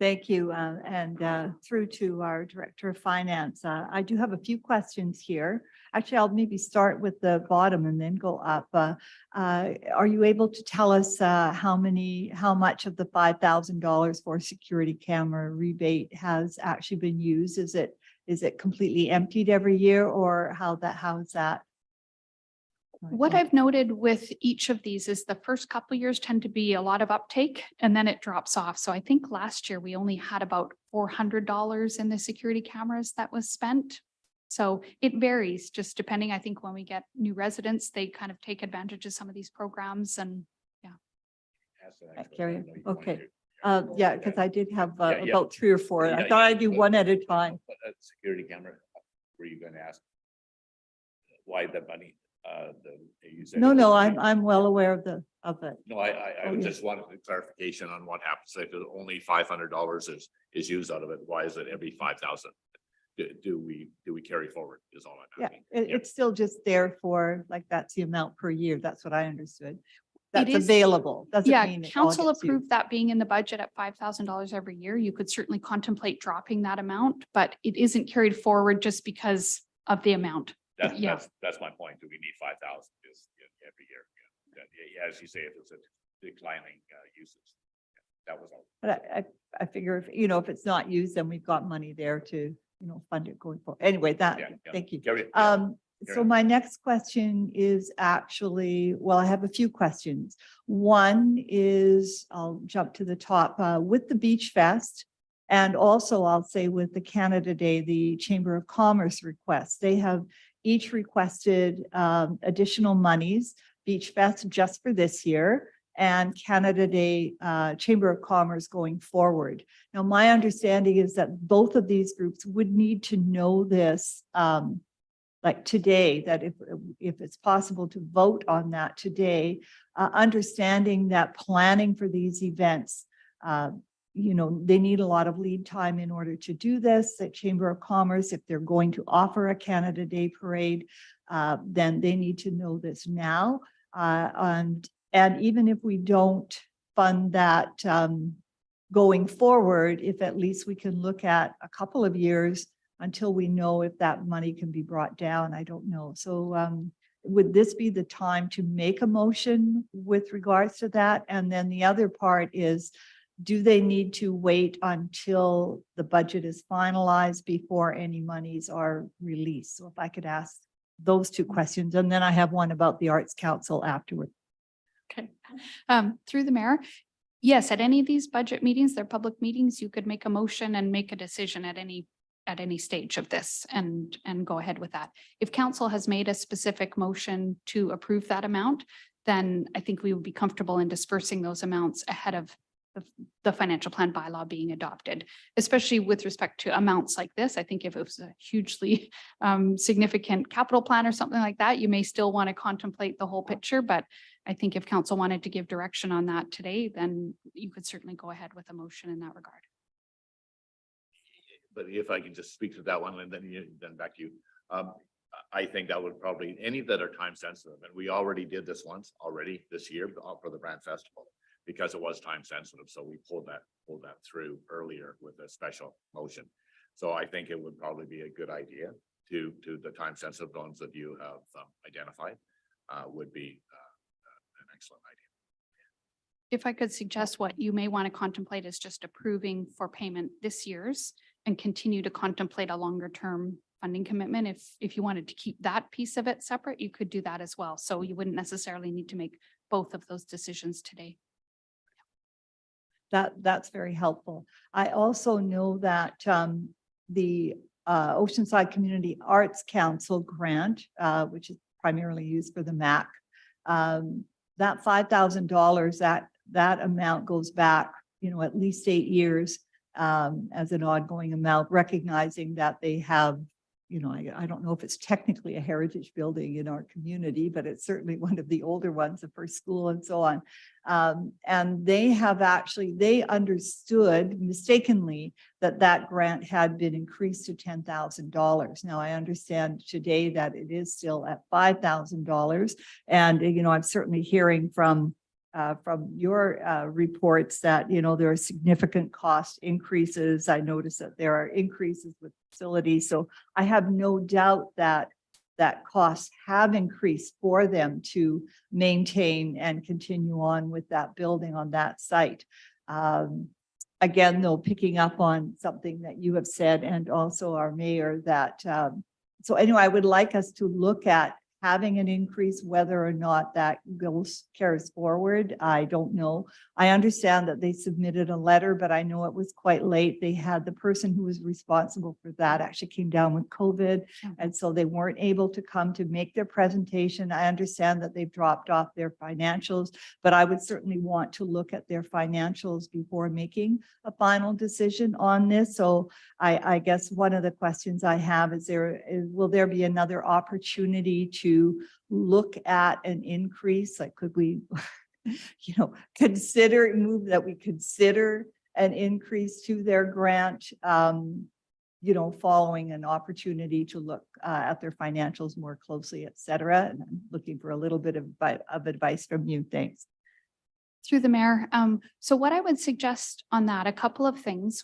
Thank you. And through to our Director of Finance. I do have a few questions here. Actually, I'll maybe start with the bottom and then go up. Are you able to tell us how much of the $5,000 for security camera rebate has actually been used? Is it completely emptied every year, or how is that? What I've noted with each of these is the first couple of years tend to be a lot of uptake, and then it drops off. So I think last year we only had about $400 in the security cameras that was spent. So it varies just depending. I think when we get new residents, they kind of take advantage of some of these programs, and yeah. Carry on. Okay. Yeah, because I did have Yeah, yeah. about 3 or 4. I Yeah, thought yeah, I'd do but- one at a time. But a security camera, were you gonna ask? Why the money, you said. No, it no, was- I'm well aware of it. No, I Oh, yeah. just wanted clarification on what happens if only $500 is used out of it. Why is it every 5,000? Do we carry forward is all I'm Yeah, asking. it's still just there for, like, that's the amount per year. That's what I understood. That's is- available. Doesn't Yeah, mean it all council gets used. approved that being in the budget at $5,000 every year. You could certainly contemplate dropping that amount, but it isn't carried forward just because of the amount. Yeah. That's my point. Do we need 5,000 every year? Yeah, as you say, if it's a declining uses. That was all. But I figure if, if it's not used, then we've got money there to, fund it going forward. Anyway, Yeah, yeah. thank you. Carry it. So Karen. my next question is actually, well, I have a few questions. One is, I'll jump to the top, with the Beach Fest. And also I'll say with the Canada Day, the Chamber of Commerce requests, they have each requested additional monies, Beach Fest just for this year, and Canada Day Chamber of Commerce going forward. Now, my understanding is that both of these groups would need to know this like today, that if it's possible to vote on that today, understanding that planning for these events, they need a lot of lead time in order to do this. At Chamber of Commerce, if they're going to offer a Canada Day parade, then they need to know this now. And even if we don't fund that going forward, if at least we can look at a couple of years until we know if that money can be brought down, I don't know. So would this be the time to make a motion with regards to that? And then the other part is, do they need to wait until the budget is finalized before any monies are released? So if I could ask those two questions, and then I have one about the Arts Council afterward. Okay. Through the mayor, yes, at any of these budget meetings, they're public meetings, you could make a motion and make a decision at any stage of this and go ahead with that. If council has made a specific motion to approve that amount, then I think we would be comfortable in dispersing those amounts ahead of the financial plan bylaw being adopted, especially with respect to amounts like this. I think if it was a hugely significant capital plan or something like that, you may still want to contemplate the whole picture. But I think if council wanted to give direction on that today, then you could certainly go ahead with a motion in that regard. But if I can just speak to that one and then back to you. I think that would probably, any that are time sensitive, and we already did this once already this year for the Brand Festival, because it was time sensitive. So we pulled that through earlier with a special motion. So I think it would probably be a good idea to the time sensitive ones that you have identified would be an excellent idea. If I could suggest, what you may want to contemplate is just approving for payment this year's and continue to contemplate a longer term funding commitment. If you wanted to keep that piece of it separate, you could do that as well. So you wouldn't necessarily need to make both of those decisions today. That's very helpful. I also know that the Oceanside Community Arts Council grant, which is primarily used for the MAC, that $5,000, that amount goes back, at least 8 years as an ongoing amount, recognizing that they have, I don't know if it's technically a heritage building in our community, but it's certainly one of the older ones, the first school and so on. And they understood mistakenly that grant had been increased to $10,000. Now I understand today that it is still at $5,000. And, I'm certainly hearing from your reports that, there are significant cost increases. I noticed that there are increases with facilities. So I have no doubt that costs have increased for them to maintain and continue on with that building on that site. Again, though, picking up on something that you have said and also our mayor that, so anyway, I would like us to look at having an increase. Whether or not that carries forward, I don't know. I understand that they submitted a letter, but I know it was quite late. They had the person who was responsible for that actually came down with COVID. And so they weren't able to come to make their presentation. I understand that they've dropped off their financials, but I would certainly want to look at their financials before making a final decision on this. So I guess one of the questions I have is will there be another opportunity to look at an increase? Like, could we, consider an increase to their grant, following an opportunity to look at their financials more closely, et cetera. And I'm looking for a little bit of advice from you. Thanks. Through the mayor. So what I would suggest on that, a couple of things.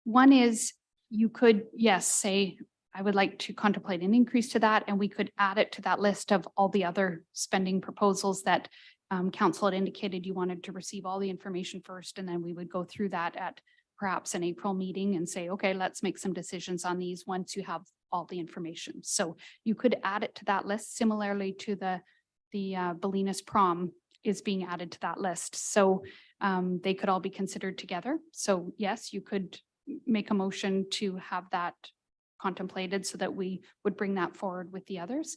One is you could, yes, say, I would like to contemplate an increase to that, and we could add it to that list of all the other spending proposals that council had indicated you wanted to receive all the information first, and then we would go through that at perhaps an April meeting and say, okay, let's make some decisions on these once you have all the information. So you could add it to that list, similarly to the Ballenas Prom is being added to that list. So they could all be considered together. So yes, you could make a motion to have that contemplated so that we would bring that forward with the others.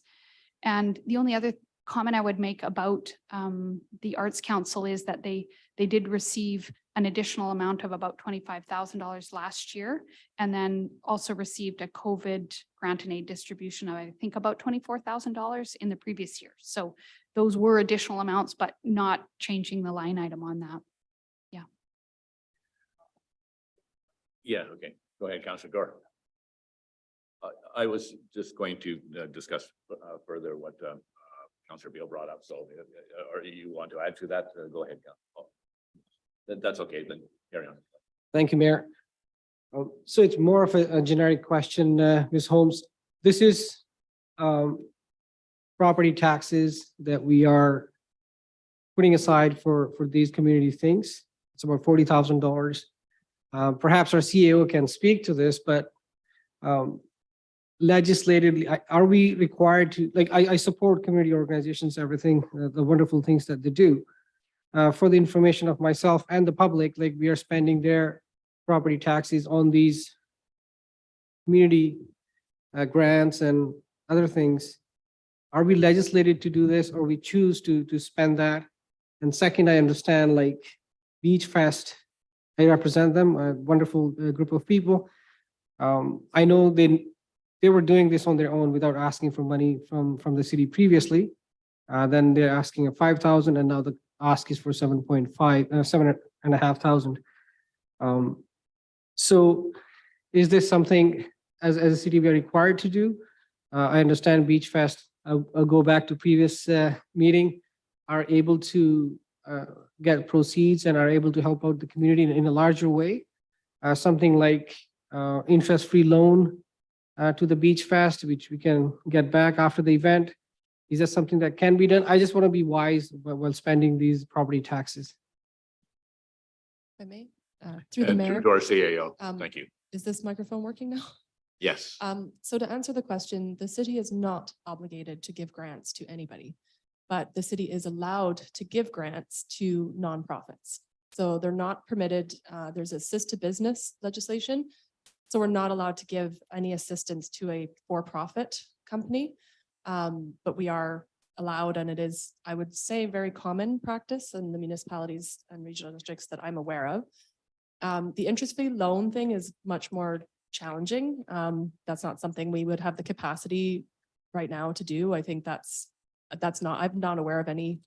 And the only other comment I would make about the Arts Council is that they did receive an additional amount of about $25,000 last year, and then also received a COVID grant and aid distribution of, I think, about $24,000 in the previous year. So those were additional amounts, but not changing the line item on that. Yeah, okay. Go ahead, Councillor Gore. I was just going to discuss further what Councillor Beal brought up. So or you want to add to that? Go ahead. That's okay, then carry on. Thank you, Mayor. So it's more of a generic question, Ms. Holmes. This is property taxes that we are putting aside for these community things. It's about $40,000. Perhaps our CEO can speak to this, but legislatively, are we required to, like, I support community organizations, everything, the wonderful things that they do. For the information of myself and the public, like, we are spending their property taxes on these community grants and other things. Are we legislated to do this, or we choose to spend that? And second, I understand, like, Beach Fest, I represent them, a wonderful group of people. I know they were doing this on their own without asking for money from the city previously. Then they're asking a $5,000, and now the ask is for $7,500. So is this something as a city we are required to do? I understand Beach Fest, I'll go back to previous meeting, are able to get proceeds and are able to help out the community in a larger way. Something like interest-free loan to the Beach Fest, which we can get back after the event. Is that something that can be done? I just want to be wise while spending these property taxes. If I may, through the mayor. To our CAO. Thank you. Is this microphone working now? Yes. So to answer the question, the city is not obligated to give grants to anybody, but the city is allowed to give grants to nonprofits. So they're not permitted. There's assist to business legislation. So we're not allowed to give any assistance to a for-profit company. But we are allowed, and it is, I would say, very common practice in the municipalities and regional districts that I'm aware of. The interest-free loan thing is much more challenging. That's not something we would have the capacity right now to do. I think that's not, I'm not aware of any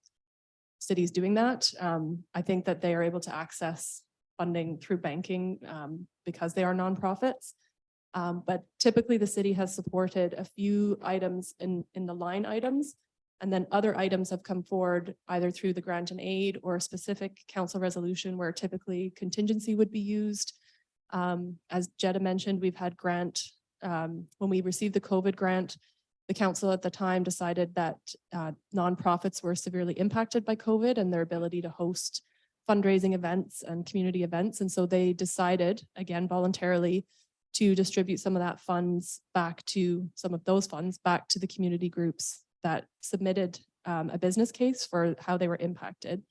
cities doing that. I think that they are able to access funding through banking because they are nonprofits. But typically the city has supported a few items in the line items, and then other items have come forward either through the grant and aid or a specific council resolution where typically contingency would be used. As Jetta mentioned, we've had grant, when we received the COVID grant, the council at the time decided that nonprofits were severely impacted by COVID and their ability to host fundraising events and community events. And so they decided, again, voluntarily, to distribute some of that funds back to some of those funds back to the community groups that submitted a business case for how they were impacted.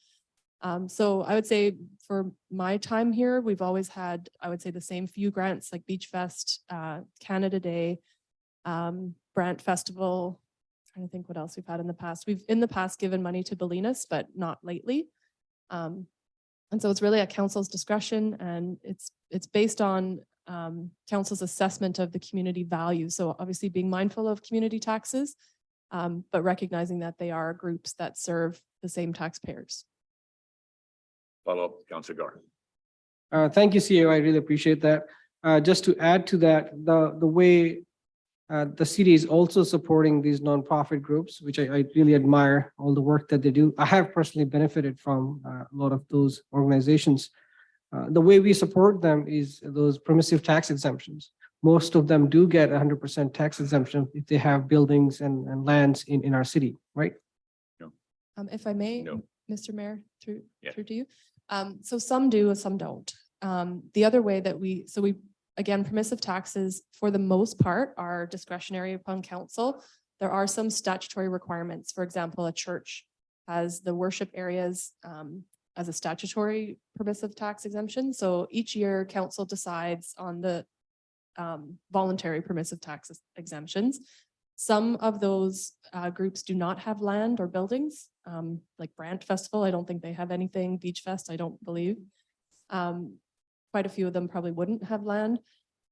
So I would say for my time here, we've always had, I would say, the same few grants like Beach Fest, Canada Day, Brant Festival. Trying to think what else we've had in the past. We've in the past given money to Ballenas, but not lately. And so it's really at council's discretion, and it's based on council's assessment of the community value. So obviously being mindful of community taxes, but recognizing that they are groups that serve the same taxpayers. Follow up, Councillor Gore. Thank you, CEO. I really appreciate that. Just to add to that, the way the city is also supporting these nonprofit groups, which I really admire all the work that they do. I have personally benefited from a lot of those organizations. The way we support them is those permissive tax exemptions. Most of them do get 100% tax exemption if they have buildings and lands in our city, right? If I may, No. Mr. Mayor, through Yeah. to you. So some do and some don't. The other way that again, permissive taxes, for the most part, are discretionary upon council. There are some statutory requirements. For example, a church has the worship areas as a statutory permissive tax exemption. So each year, council decides on the voluntary permissive tax exemptions. Some of those groups do not have land or buildings, like Brant Festival. I don't think they have anything. Beach Fest, I don't believe. Quite a few of them probably wouldn't have land.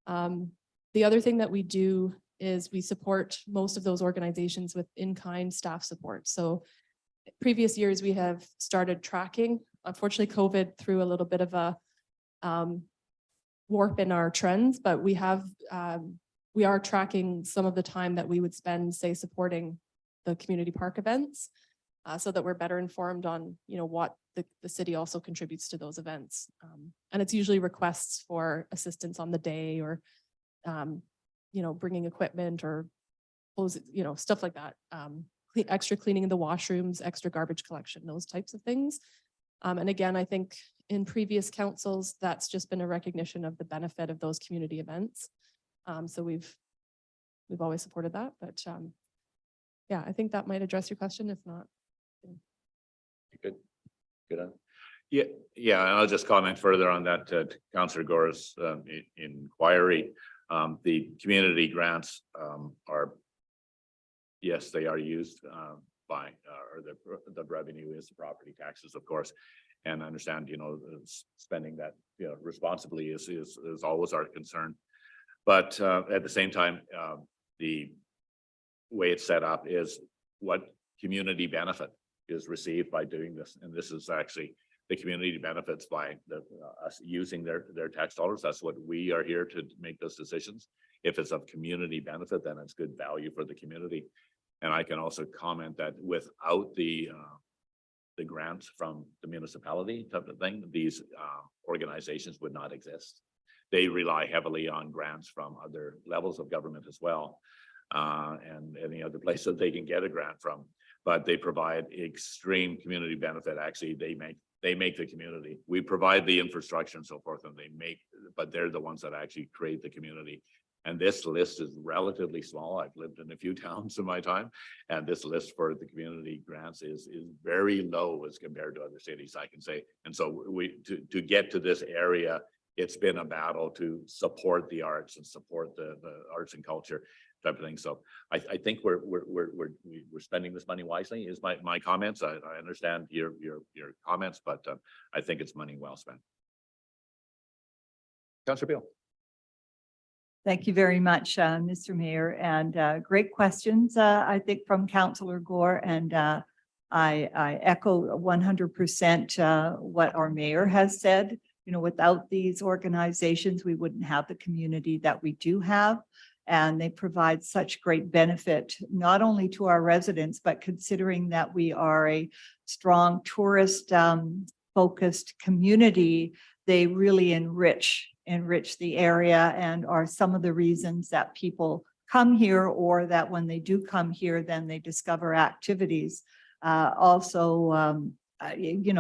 The other thing that we do is we support most of those organizations with in-kind staff support. So previous years we have started tracking. Unfortunately, COVID threw a little bit of a warp in our trends, but we are tracking some of the time that we would spend, say, supporting the community park events, so that we're better informed on, what the city also contributes to those events. And it's usually requests for assistance on the day, or, bringing equipment, or stuff like that. Extra cleaning of the washrooms, extra garbage collection, those types of things. And again, I think in previous councils, that's just been a recognition of the benefit of those community events. So we've always supported that, but yeah, I think that might address your question. If not. Good. Yeah, and I'll just comment further on that, Councillor Gore's inquiry. The community grants are, yes, they are used by, or the revenue is the property taxes, of course. And I understand, spending that, responsibly is always our concern. But at the same time, the way it's set up is what community benefit is received by doing this. And this is actually the community benefits by us using their tax dollars. That's what we are here to make those decisions. If it's of community benefit, then it's good value for the community. And I can also comment that without the grants from the municipality type of thing, these organizations would not exist. They rely heavily on grants from other levels of government as well, and any other place that they can get a grant from. But they provide extreme community benefit. Actually, they make the community. We provide the infrastructure and so forth, and but they're the ones that actually create the community. And this list is relatively small. I've lived in a few towns in my time, and this list for the community grants is very low as compared to other cities, I can say. And so to get to this area, it's been a battle to support the arts and support the arts and culture type of thing. So I think we're spending this money wisely is my comments. I understand your comments, but I think it's money well spent. Councillor Beale. Thank you very much, Mr. Mayor, and great questions, I think, from Councillor Gore. And I echo 100% what our mayor has said. Without these organizations, we wouldn't have the community that we do have. And they provide such great benefit, not only to our residents, but considering that we are a strong tourist focused community, they really enrich the area and are some of the reasons that people come here, or that when they do come here, then they discover activities.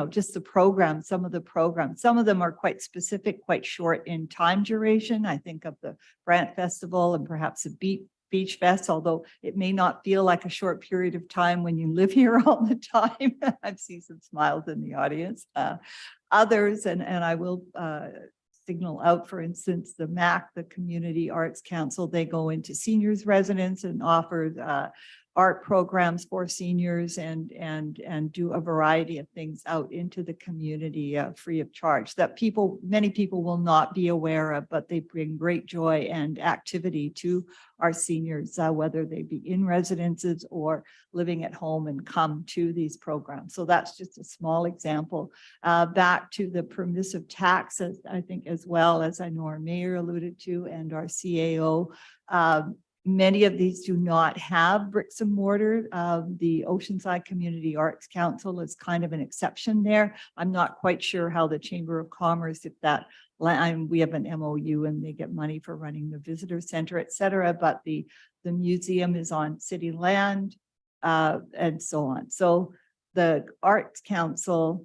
Just the program, some of them are quite specific, quite short in time duration. I think of the Brant Festival and perhaps the Beach Fest, although it may not feel like a short period of time when you live here all the time. I've seen some smiles in the audience. Others, and I will signal out, for instance, the MAC, the Community Arts Council, they go into seniors' residence and offer art programs for seniors and do a variety of things out into the community free of charge that many people will not be aware of, but they bring great joy and activity to our seniors, whether they be in residences or living at home and come to these programs. So that's just a small example. Back to the permissive taxes, I think, as well, as I know our mayor alluded to and our CAO. Many of these do not have bricks and mortar. The Oceanside Community Arts Council is kind of an exception there. I'm not quite sure how the Chamber of Commerce, if that, we have an MOU and they get money for running the visitor center, et cetera, but the museum is on city land and so on. So the Arts Council,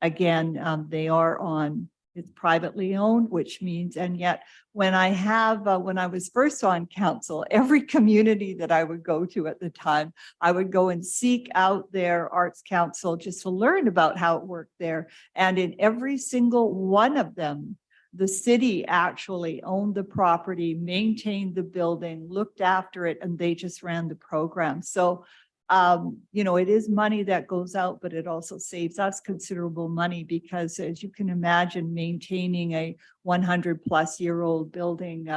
again, they are on, it's privately owned, which means, and yet when I was first on council, every community that I would go to at the time, I would go and seek out their arts council just to learn about how it worked there. And in every single one of them, the city actually owned the property, maintained the building, looked after it, and they just ran the program. So it is money that goes out, but it also saves us considerable money because, as you can imagine, maintaining a 100-plus-year-old building,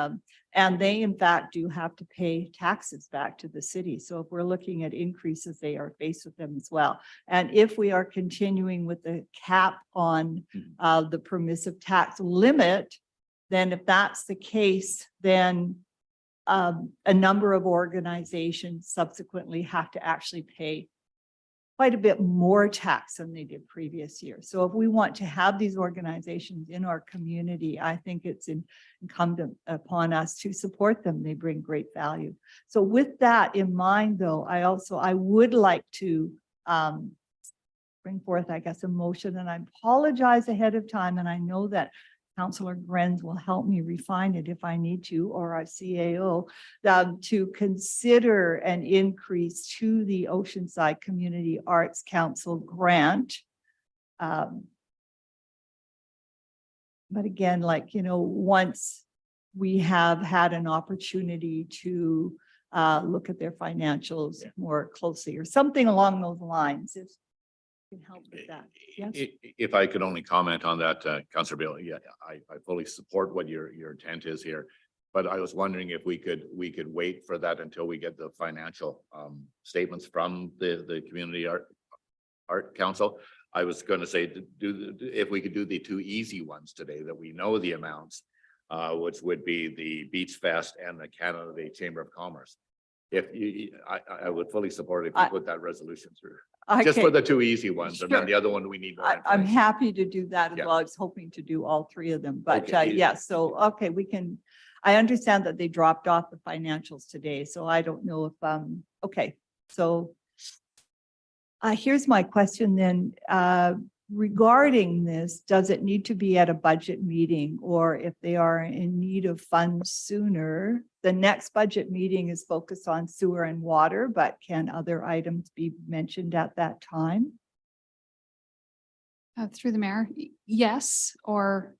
and they in fact do have to pay taxes back to the city. So if we're looking at increases, they are faced with them as well. And if we are continuing with the cap on the permissive tax limit, then if that's the case, then a number of organizations subsequently have to actually pay quite a bit more tax than they did previous years. So if we want to have these organizations in our community, I think it's incumbent upon us to support them. They bring great value. So with that in mind, though, I would like to bring forth, I guess, a motion, and I apologize ahead of time. And I know that Councillor Grenz will help me refine it if I need to, or our CAO, to consider an increase to the Oceanside Community Arts Council grant. But again, once we have had an opportunity to look at their financials more closely or something along those lines, if you can help with that. Yes. If I could only comment on that, Councillor Bill, yeah, I fully support what your intent is here. But I was wondering if we could wait for that until we get the financial statements from the Community Art Council. I was going to say, if we could do the two easy ones today that we know the amounts, which would be the Beach Fest and the Canada Day Chamber of Commerce. I would fully support it if you put that resolution through. Just for the two easy ones, and then the other one we need more I'm information. happy to do that as Yeah. well. I was hoping to do all three of them, but Okay. yeah, so, okay, we can, I understand that they dropped off the financials today, so I don't know if, okay, so here's my question then. Regarding this, does it need to be at a budget meeting, or if they are in need of funds sooner? The next budget meeting is focused on sewer and water, but can other items be mentioned at that time? Through the mayor, yes, or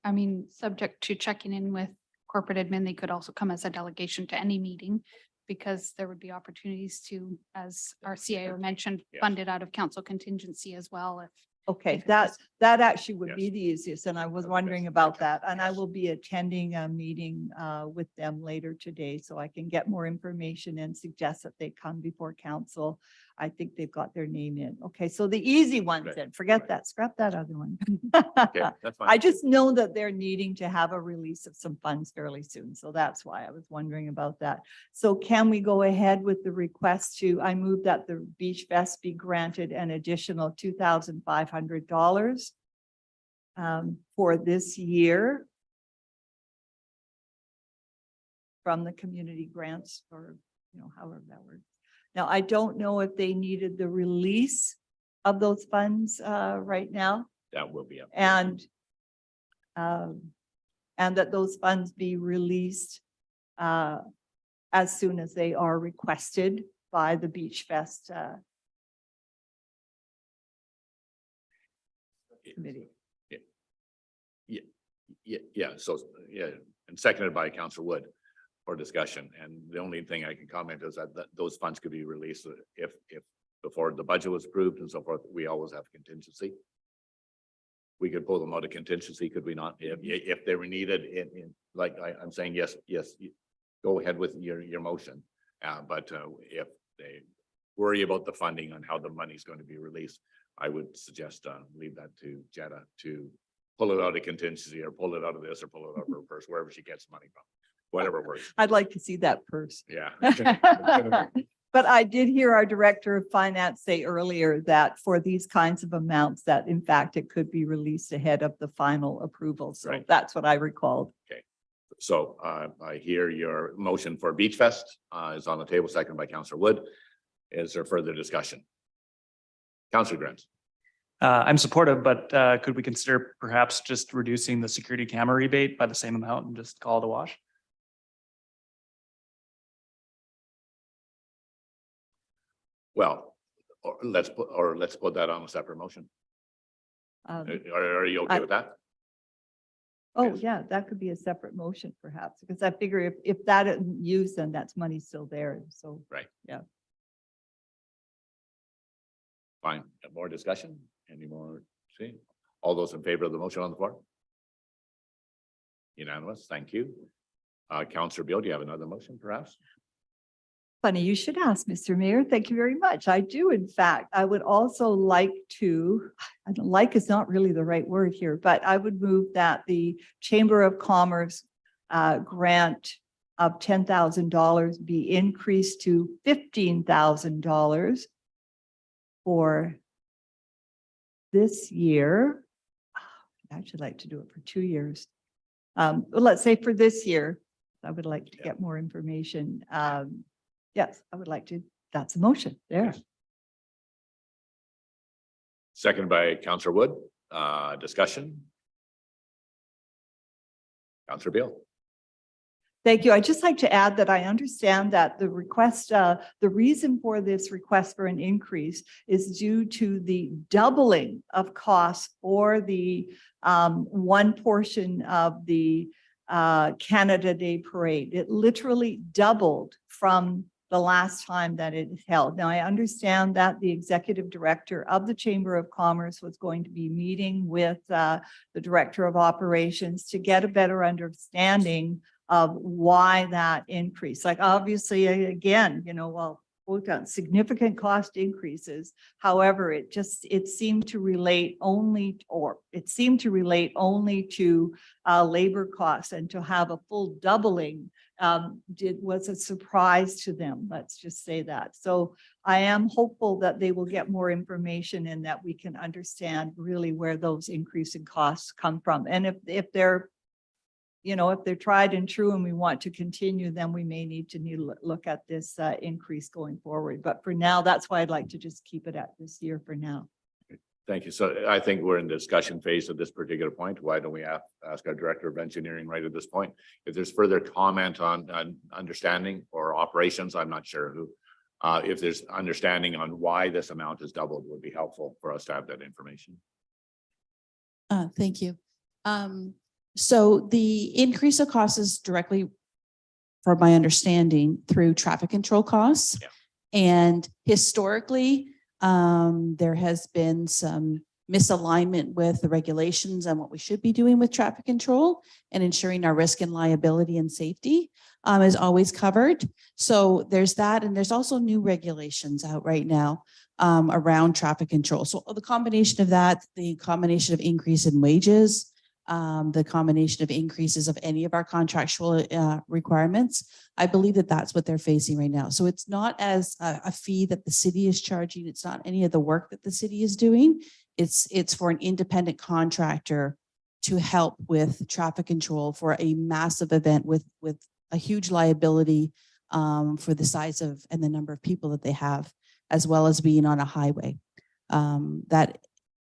subject to checking in with corporate admin, they could also come as a delegation to any meeting, because there would be opportunities to, as our CAO mentioned, Yes. fund it out of council contingency as well. If Okay, If it was- that actually would Yes. be the easiest, and I was That's wondering best. about that. And I Yes. will be attending a meeting with them later today, so I can get more information and suggest that they come before council. I think they've got their name in. Okay, so the easy ones Right, then, forget right. that, scrap that other one. Okay, that's fine. I just know that they're needing to have a release of some funds fairly soon, so that's why I was wondering about that. So can we go ahead with the request I move that the Beach Fest be granted an additional $2,500 for this year from the community grants, or, however that works. Now, I don't know if they needed the release of those funds right now. That will be up. And that those funds be released as soon as they are requested by the Beach Fest committee. Yeah, so, yeah, and seconded by Councillor Wood for discussion. And the only thing I can comment is that those funds could be released if before the budget was approved and so forth. We always have contingency. We could pull them out of contingency, could we not? If they were needed like I'm saying, yes, go ahead with your motion. But if they worry about the funding on how the money is going to be released, I would suggest leave that to Jetta to pull it out of contingency or pull it out of this or pull it out of her purse, wherever she gets money from, whatever works. I'd like to see that purse. Yeah. But I did hear our Director of Finance say earlier that for these kinds of amounts, that in fact, it could be released ahead of the final approval. So Right. that's what I recalled. So I hear your motion for Beach Fest is on the table, second by Councillor Wood. Is there further discussion? Councillor Grant. I'm supportive, but could we consider perhaps just reducing the security camera rebate by the same amount and just call it a wash? Well, or let's put that on a separate motion. Um, Are you okay with that? Oh, Yes. yeah, that could be a separate motion perhaps, because I figure if that isn't used, then that's money still there. So. Right. Yeah. Fine. More discussion? Any more? See, all those in favor of the motion on the floor? Unanimous. Thank you. Councillor Beal, do you have another motion perhaps? Funny, you should ask, Mr. Mayor. Thank you very much. I do, in fact. I would also like to, I don't like is not really the right word here, but I would move that the Chamber of Commerce grant of $10,000 be increased to $15,000 for this year. I'd actually like to do it for 2 years. But let's say for this year, I would like to get more information. Yes, I would like to. That's a motion there. Yes. Second by Councillor Wood. Discussion. Councillor Beal. Thank you. I'd just like to add that I understand that the request, the reason for this request for an increase is due to the doubling of costs for the one portion of the Canada Day Parade. It literally doubled from the last time that it held. Now, I understand that the executive director of the Chamber of Commerce was going to be meeting with the director of operations to get a better understanding of why that increase. Like obviously, again, well, we've got significant cost increases. However, it seemed to relate only to labor costs, and to have a full doubling was a surprise to them. Let's just say that. So I am hopeful that they will get more information and that we can understand really where those increasing costs come from. And if they're tried and true and we want to continue, then we may need to look at this increase going forward. But for now, that's why I'd like to just keep it at this year for now. Thank you. So I think we're in the discussion phase at this particular point. Why don't we ask our Director of Engineering right at this point? If there's further comment on understanding or operations, I'm not sure who. If there's understanding on why this amount is doubled, would be helpful for us to have that information. Thank you. So the increase of costs is directly, from my understanding, through traffic control costs. Yeah. And historically, there has been some misalignment with the regulations on what we should be doing with traffic control, and ensuring our risk and liability and safety is always covered. So there's that. And there's also new regulations out right now around traffic control. So the combination of that, the combination of increase in wages, the combination of increases of any of our contractual requirements, I believe that that's what they're facing right now. So it's not as a fee that the city is charging. It's not any of the work that the city is doing. It's for an independent contractor to help with traffic control for a massive event with a huge liability for the size of and the number of people that they have, as well as being on a highway. That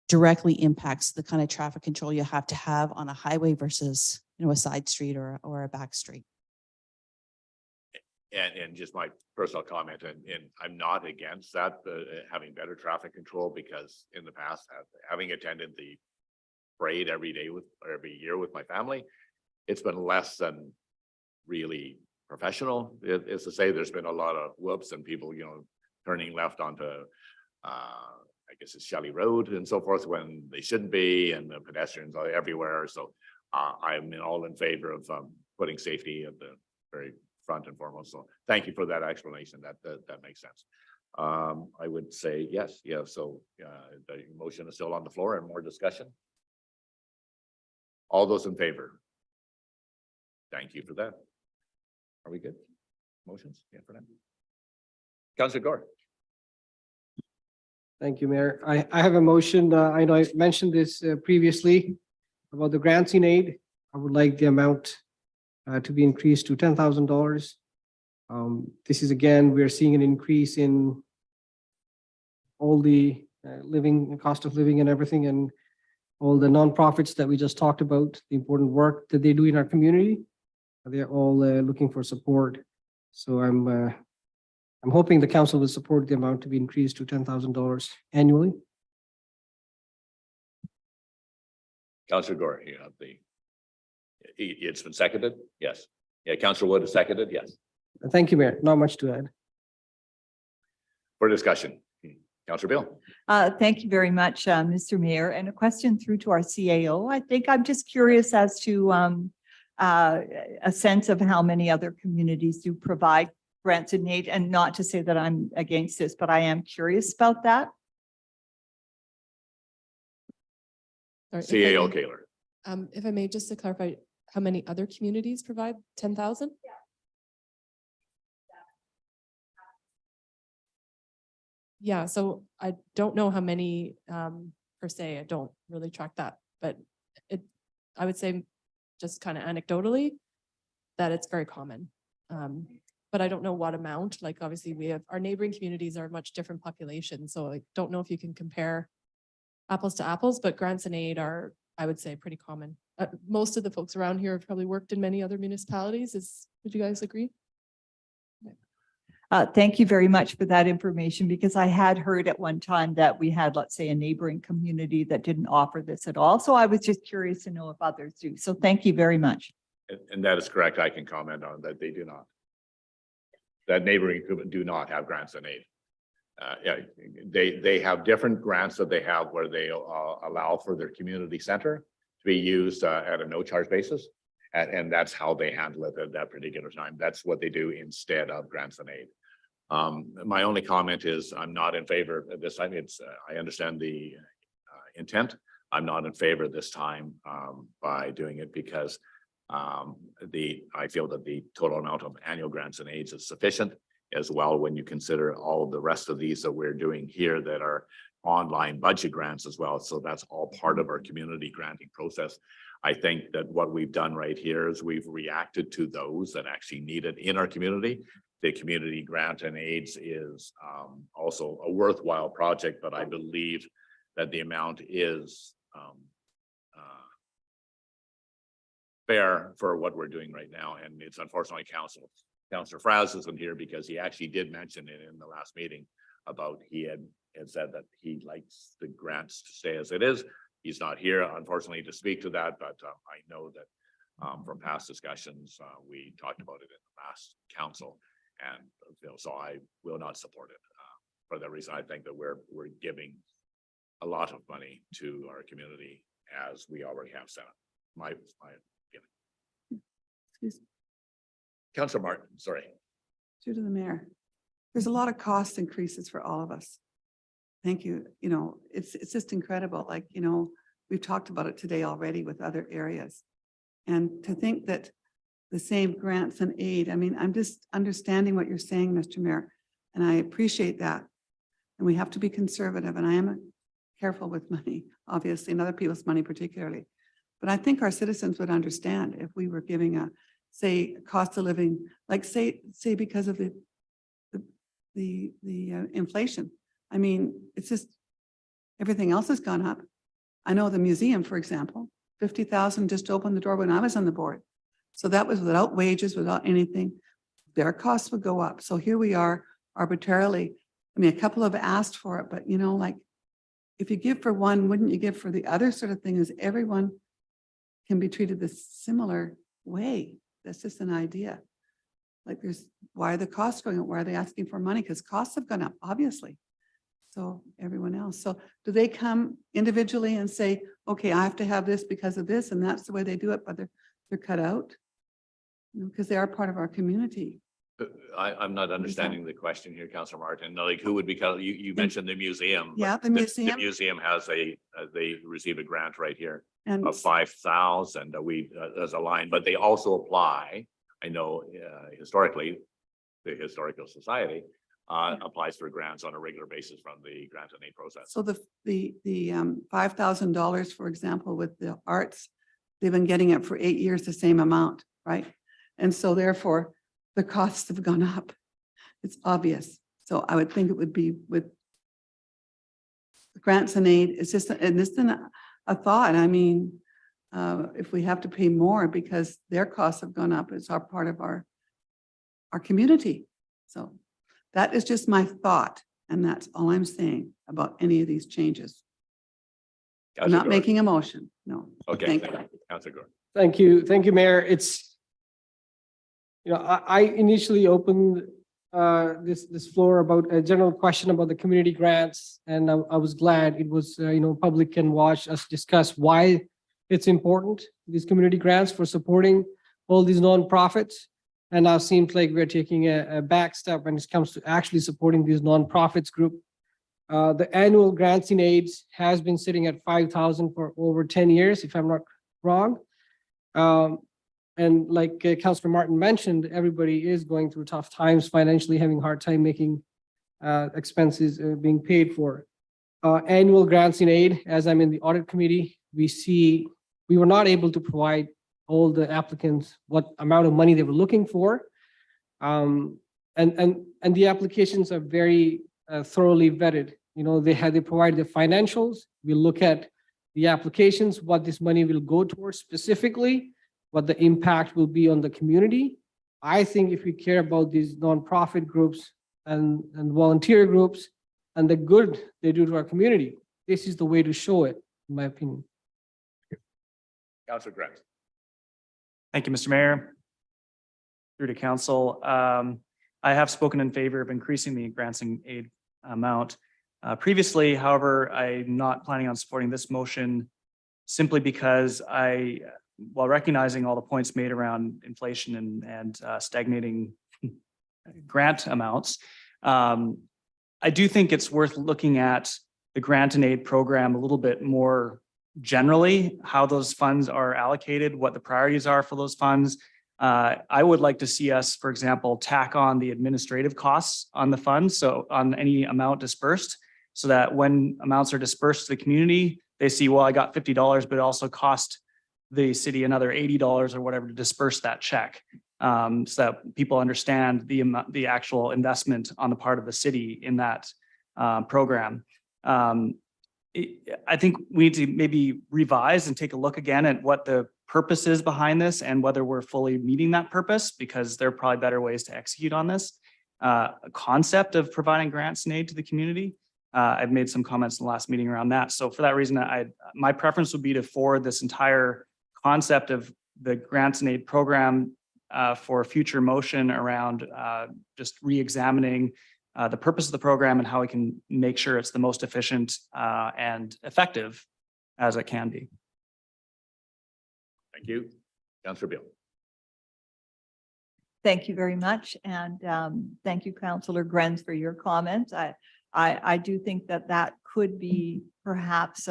directly impacts the kind of traffic control you have to have on a highway versus, a side street or a back street. and just my personal comment, and I'm not against that, having better traffic control, because in the past, having attended the parade every year with my family, it's been less than really professional. It is to say there's been a lot of whoops and people, turning left onto, I guess it's Shelley Road and so forth when they shouldn't be, and the pedestrians are everywhere. So I'm all in favor of putting safety at the very front and foremost. So thank you for that explanation. That makes sense. I would say yes. Yeah. So the motion is still on the floor and more discussion. All those in favor? Thank you for that. Are we good? Motions? Yeah, for now. Councillor Gore. Thank you, Mayor. I have a motion. I know I mentioned this previously about the grants in aid. I would like the amount to be increased to $10,000. This is again, we're seeing an increase in all the cost of living and everything, and all the nonprofits that we just talked about, the important work that they do in our community. They're all looking for support. So I'm hoping the council will support the amount to be increased to $10,000 annually. Councillor Gore, you have it's been seconded? Yes. Yeah, Councillor Wood has seconded? Yes. Thank you, Mayor. Not much to add. For discussion, Councillor Bill. Thank you very much, Mr. Mayor. And a question through to our CAO. I think I'm just curious as to a sense of how many other communities do provide grants and aid, and not to say that I'm against this, but I am curious about that. Sorry, CAO Kaler. If I may, just to clarify, how many other communities provide 10,000? Yeah, so I don't know how many per se. I don't really track that, but I would say just kind of anecdotally that it's very common. But I don't know what amount. Like obviously we have our neighboring communities are much different populations, so I don't know if you can compare apples to apples, but grants and aid are, I would say, pretty common. Most of the folks around here have probably worked in many other municipalities. Would you guys agree? Thank you very much for that information, because I had heard at one time that we had, let's say, a neighboring community that didn't offer this at all. So I was just curious to know if others do. So thank you very much. And that is correct. I can comment on that. They do not. That neighboring group do not have grants and aid. Yeah, they have different grants that they have where they allow for their community center to be used at a no charge basis. And that's how they handle it at that particular time. That's what they do instead of grants and aid. My only comment is I'm not in favor of this time. I understand the intent. I'm not in favor this time by doing it because I feel that the total amount of annual grants and aids is sufficient as well when you consider all of the rest of these that we're doing here that are online budget grants as well. So that's all part of our community granting process. I think that what we've done right here is we've reacted to those that actually need it in our community. The community grant and aids is also a worthwhile project, but I believe that the amount is fair for what we're doing right now. And it's unfortunately Councillor Fraz isn't here because he actually did mention it in the last meeting about he had said that he likes the grants to stay as it is. He's not here, unfortunately, to speak to that, but I know that from past discussions, we talked about it in the last council, and so I will not support it. For that reason, I think that we're giving a lot of money to our community as we already have set up. My Excuse me. Councillor Martin, sorry. Through to the mayor. There's a lot of cost increases for all of us. Thank you. You know, it's just incredible. Like, you know, we've talked about it today already with other areas. And to think that the same grants and aid, I mean, I'm just understanding what you're saying, Mr. Mayor, and I appreciate that. And we have to be conservative, and I am careful with money, obviously, and other people's money particularly. But I think our citizens would understand if we were giving a, say, cost of living, like say because of the inflation. I mean, it's just, everything else has gone up. I know the museum, for example, 50,000 just opened the door when I was on the board. So that was without wages, without anything. their costs would go up. So here we are arbitrarily. I mean, a couple have asked for it, but you know, like, if you give for one, wouldn't you give for the other sort of thing? Is everyone can be treated this similar way? That's just an idea. Like why are the costs going up? Why are they asking for money? Because costs have gone up, obviously. So everyone else. So do they come individually and say, okay, I have to have this because of this, and that's the way they do it, but they're cut out? Because they are part of our community. I'm not understanding the question here, Councillor Martin. Like, who would be, you mentioned the museum. but Yeah, the The museum. museum has they receive a grant right here And of 5,000 as a line, but they also apply. I know historically, the Historical Society applies for grants on a regular basis from the grant and aid process. so the $5,000, for example, with the arts, they've been getting it for 8 years, the same amount, right? And so therefore, the costs have gone up. It's obvious. So I would think it would be with grants and aid. It's just, and this is a thought. I mean, if we have to pay more because their costs have gone up, it's our part of our community. So that is just my thought. And that's all I'm saying about any of these changes. I'm Councillor not Gordon. making a motion. No. Okay, Thank thank you. you. Councillor Gordon. Thank you, Mayor. It's, you know, I initially opened this floor about a general question about the community grants, and I was glad it was, you know, public can watch us discuss why it's important, these community grants for supporting all these nonprofits. And now it seems like we're taking a back step when it comes to actually supporting these nonprofits group. The annual grants in aids has been sitting at 5,000 for over 10 years, if I'm not wrong. And like Councillor Martin mentioned, everybody is going through tough times, financially having a hard time making expenses being paid for. Annual grants in aid, as I'm in the audit committee, we were not able to provide all the applicants what amount of money they were looking for. And the applications are very thoroughly vetted. You know, they provide the financials. We look at the applications, what this money will go towards specifically, what the impact will be on the community. I think if we care about these nonprofit groups and volunteer groups and the good they do to our community, this is the way to show it, in my opinion. Councillor Grant. Thank you, Mr. Mayor. Through to council. I have spoken in favor of increasing the grants and aid amount. Previously, however, I'm not planning on supporting this motion simply because while recognizing all the points made around inflation and stagnating grant amounts, I do think it's worth looking at the grant and aid program a little bit more generally, how those funds are allocated, what the priorities are for those funds. I would like to see us, for example, tack on the administrative costs on the funds, so on any amount dispersed, so that when amounts are dispersed to the community, they see, well, I got $50, but it also cost the city another $80 or whatever to disperse that check, so that people understand the actual investment on the part of the city in that program. I think we need to maybe revise and take a look again at what the purpose is behind this and whether we're fully meeting that purpose, because there are probably better ways to execute on this concept of providing grants and aid to the community. I've made some comments in the last meeting around that. So for that reason, my preference would be to forward this entire concept of the grants and aid program for future motion around just re-examining the purpose of the program and how we can make sure it's the most efficient and effective as it can be. Thank you. Councillor Beal. Thank you very much. And thank you, Councillor Grenz, for your comments. I do think that could be perhaps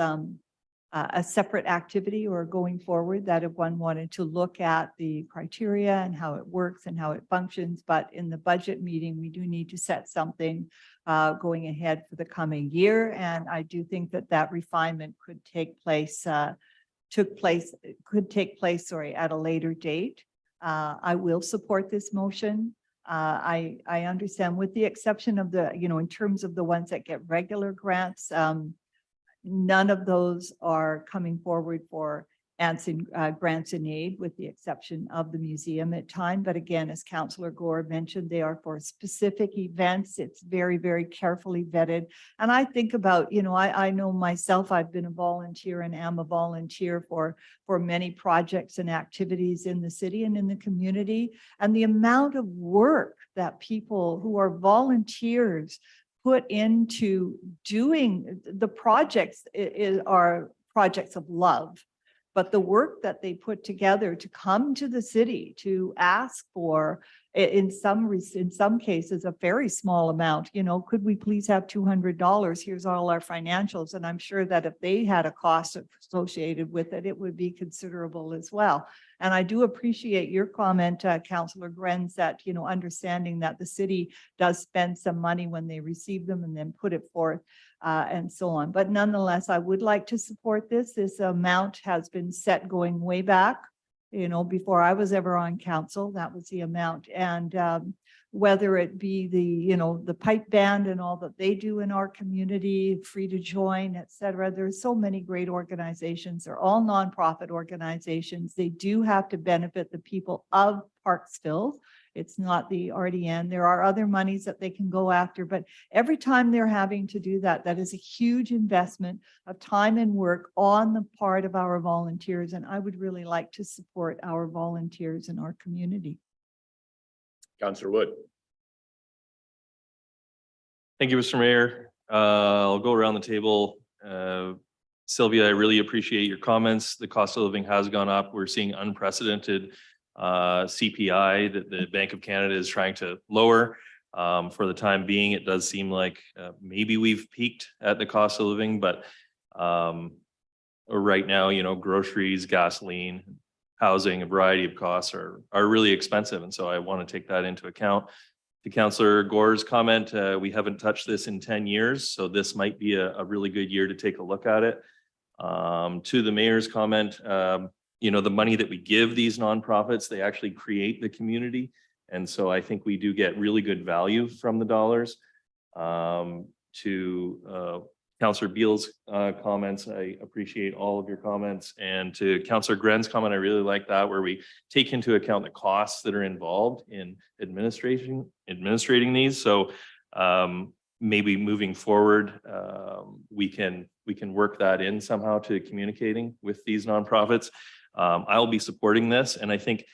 a separate activity or going forward, that if one wanted to look at the criteria and how it works and how it functions. But in the budget meeting, we do need to set something going ahead for the coming year. And I do think that refinement could take place, at a later date. I will support this motion. I understand, with the exception of in terms of the ones that get regular grants, none of those are coming forward for grants in aid, with the exception of the museum at time. But again, as Councillor Gore mentioned, they are for specific events. It's very, very carefully vetted. And I think about, I know myself, I've been a volunteer and am a volunteer for many projects and activities in the city and in the community. And the amount of work that people who are volunteers put into doing the projects are projects of love. But the work that they put together to come to the city to ask for, in some cases, a very small amount, could we please have $200? Here's all our financials. And I'm sure that if they had a cost associated with it, it would be considerable as well. And I do appreciate your comment, Councillor Grenz, that, understanding that the city does spend some money when they receive them and then put it forth and so on. But nonetheless, I would like to support this. This amount has been set going way back, before I was ever on council, that was the amount. And whether it be the pipe band and all that they do in our community, free to join, et cetera. There's so many great organizations. They're all nonprofit organizations. They do have to benefit the people of Parksville. It's not the RDN. There are other monies that they can go after, but every time they're having to do that, that is a huge investment of time and work on the part of our volunteers. And I would really like to support our volunteers in our community. Councillor Wood. Thank you, Mr. Mayor. I'll go around the table. Sylvia, I really appreciate your comments. The cost of living has gone up. We're seeing unprecedented CPI that the Bank of Canada is trying to lower. For the time being, it does seem like maybe we've peaked at the cost of living, but right now, groceries, gasoline, housing, a variety of costs are really expensive. And so I want to take that into account. To Councillor Gore's comment, we haven't touched this in 10 years, so this might be a really good year to take a look at it. To the mayor's comment, the money that we give these nonprofits, they actually create the community. And so I think we do get really good value from the dollars. To Councillor Beal's comments, I appreciate all of your comments. And to Councillor Gren's comment, I really like that, where we take into account the costs that are involved in administrating these. So maybe moving forward, we can work that in somehow to communicating with these nonprofits. I'll be supporting this. And I think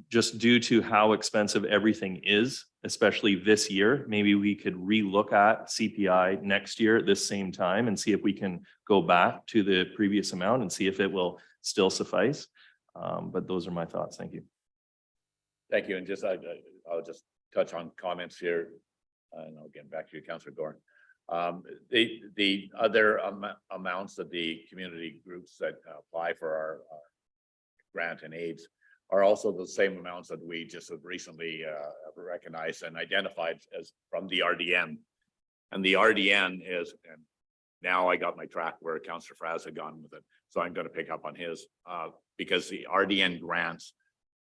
just due to how expensive everything is, especially this year, maybe we could relook at CPI next year at this same time and see if we can go back to the previous amount and see if it will still suffice. But those are my thoughts. Thank you. Thank you. And just I'll just touch on comments here. And I'll get back to you, Councillor Gore. The other amounts that the community groups that apply for our grant and aids are also the same amounts that we just have recently recognized and identified as from the RDN. And the RDN is, and now I got my track where Councillor Fraz had gone with it. So I'm going to pick up on his because the RDN grants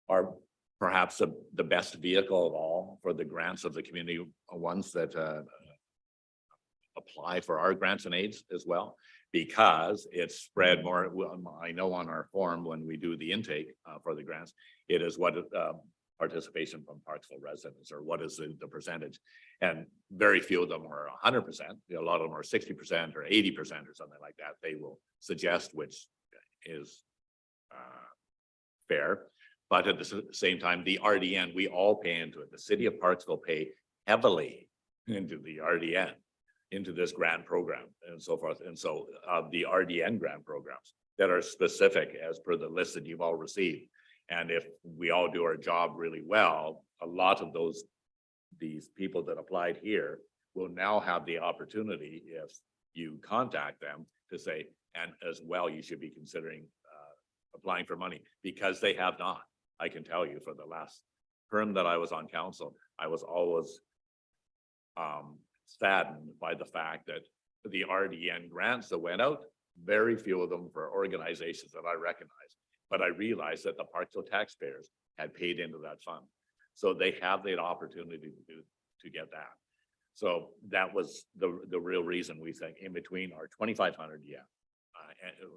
are perhaps the best vehicle of all for the grants of the community ones that apply for our grants and aids as well, because it's spread more. I know on our form when we do the intake for the grants, it is what participation from Parksville residents, or what is the percentage, and very few of them are 100%. A lot of them are 60% or 80% or something like that. They will suggest, which is fair, but at the same time, the RDN, we all pay into it. The city of Parksville pay heavily into the RDN, into this grant program and so forth. And so the RDN grant programs that are specific as per the list that you've all received. And if we all do our job really well, a lot of these people that applied here will now have the opportunity, if you contact them, to say, and as well, you should be considering applying for money, because they have not. I can tell you, for the last term that I was on council, I was always saddened by the fact that the RDN grants that went out, very few of them for organizations that I recognize, but I realized that the Parksville taxpayers had paid into that fund. So they have the opportunity to get that. So that was the real reason we think in between our 2,500, yeah,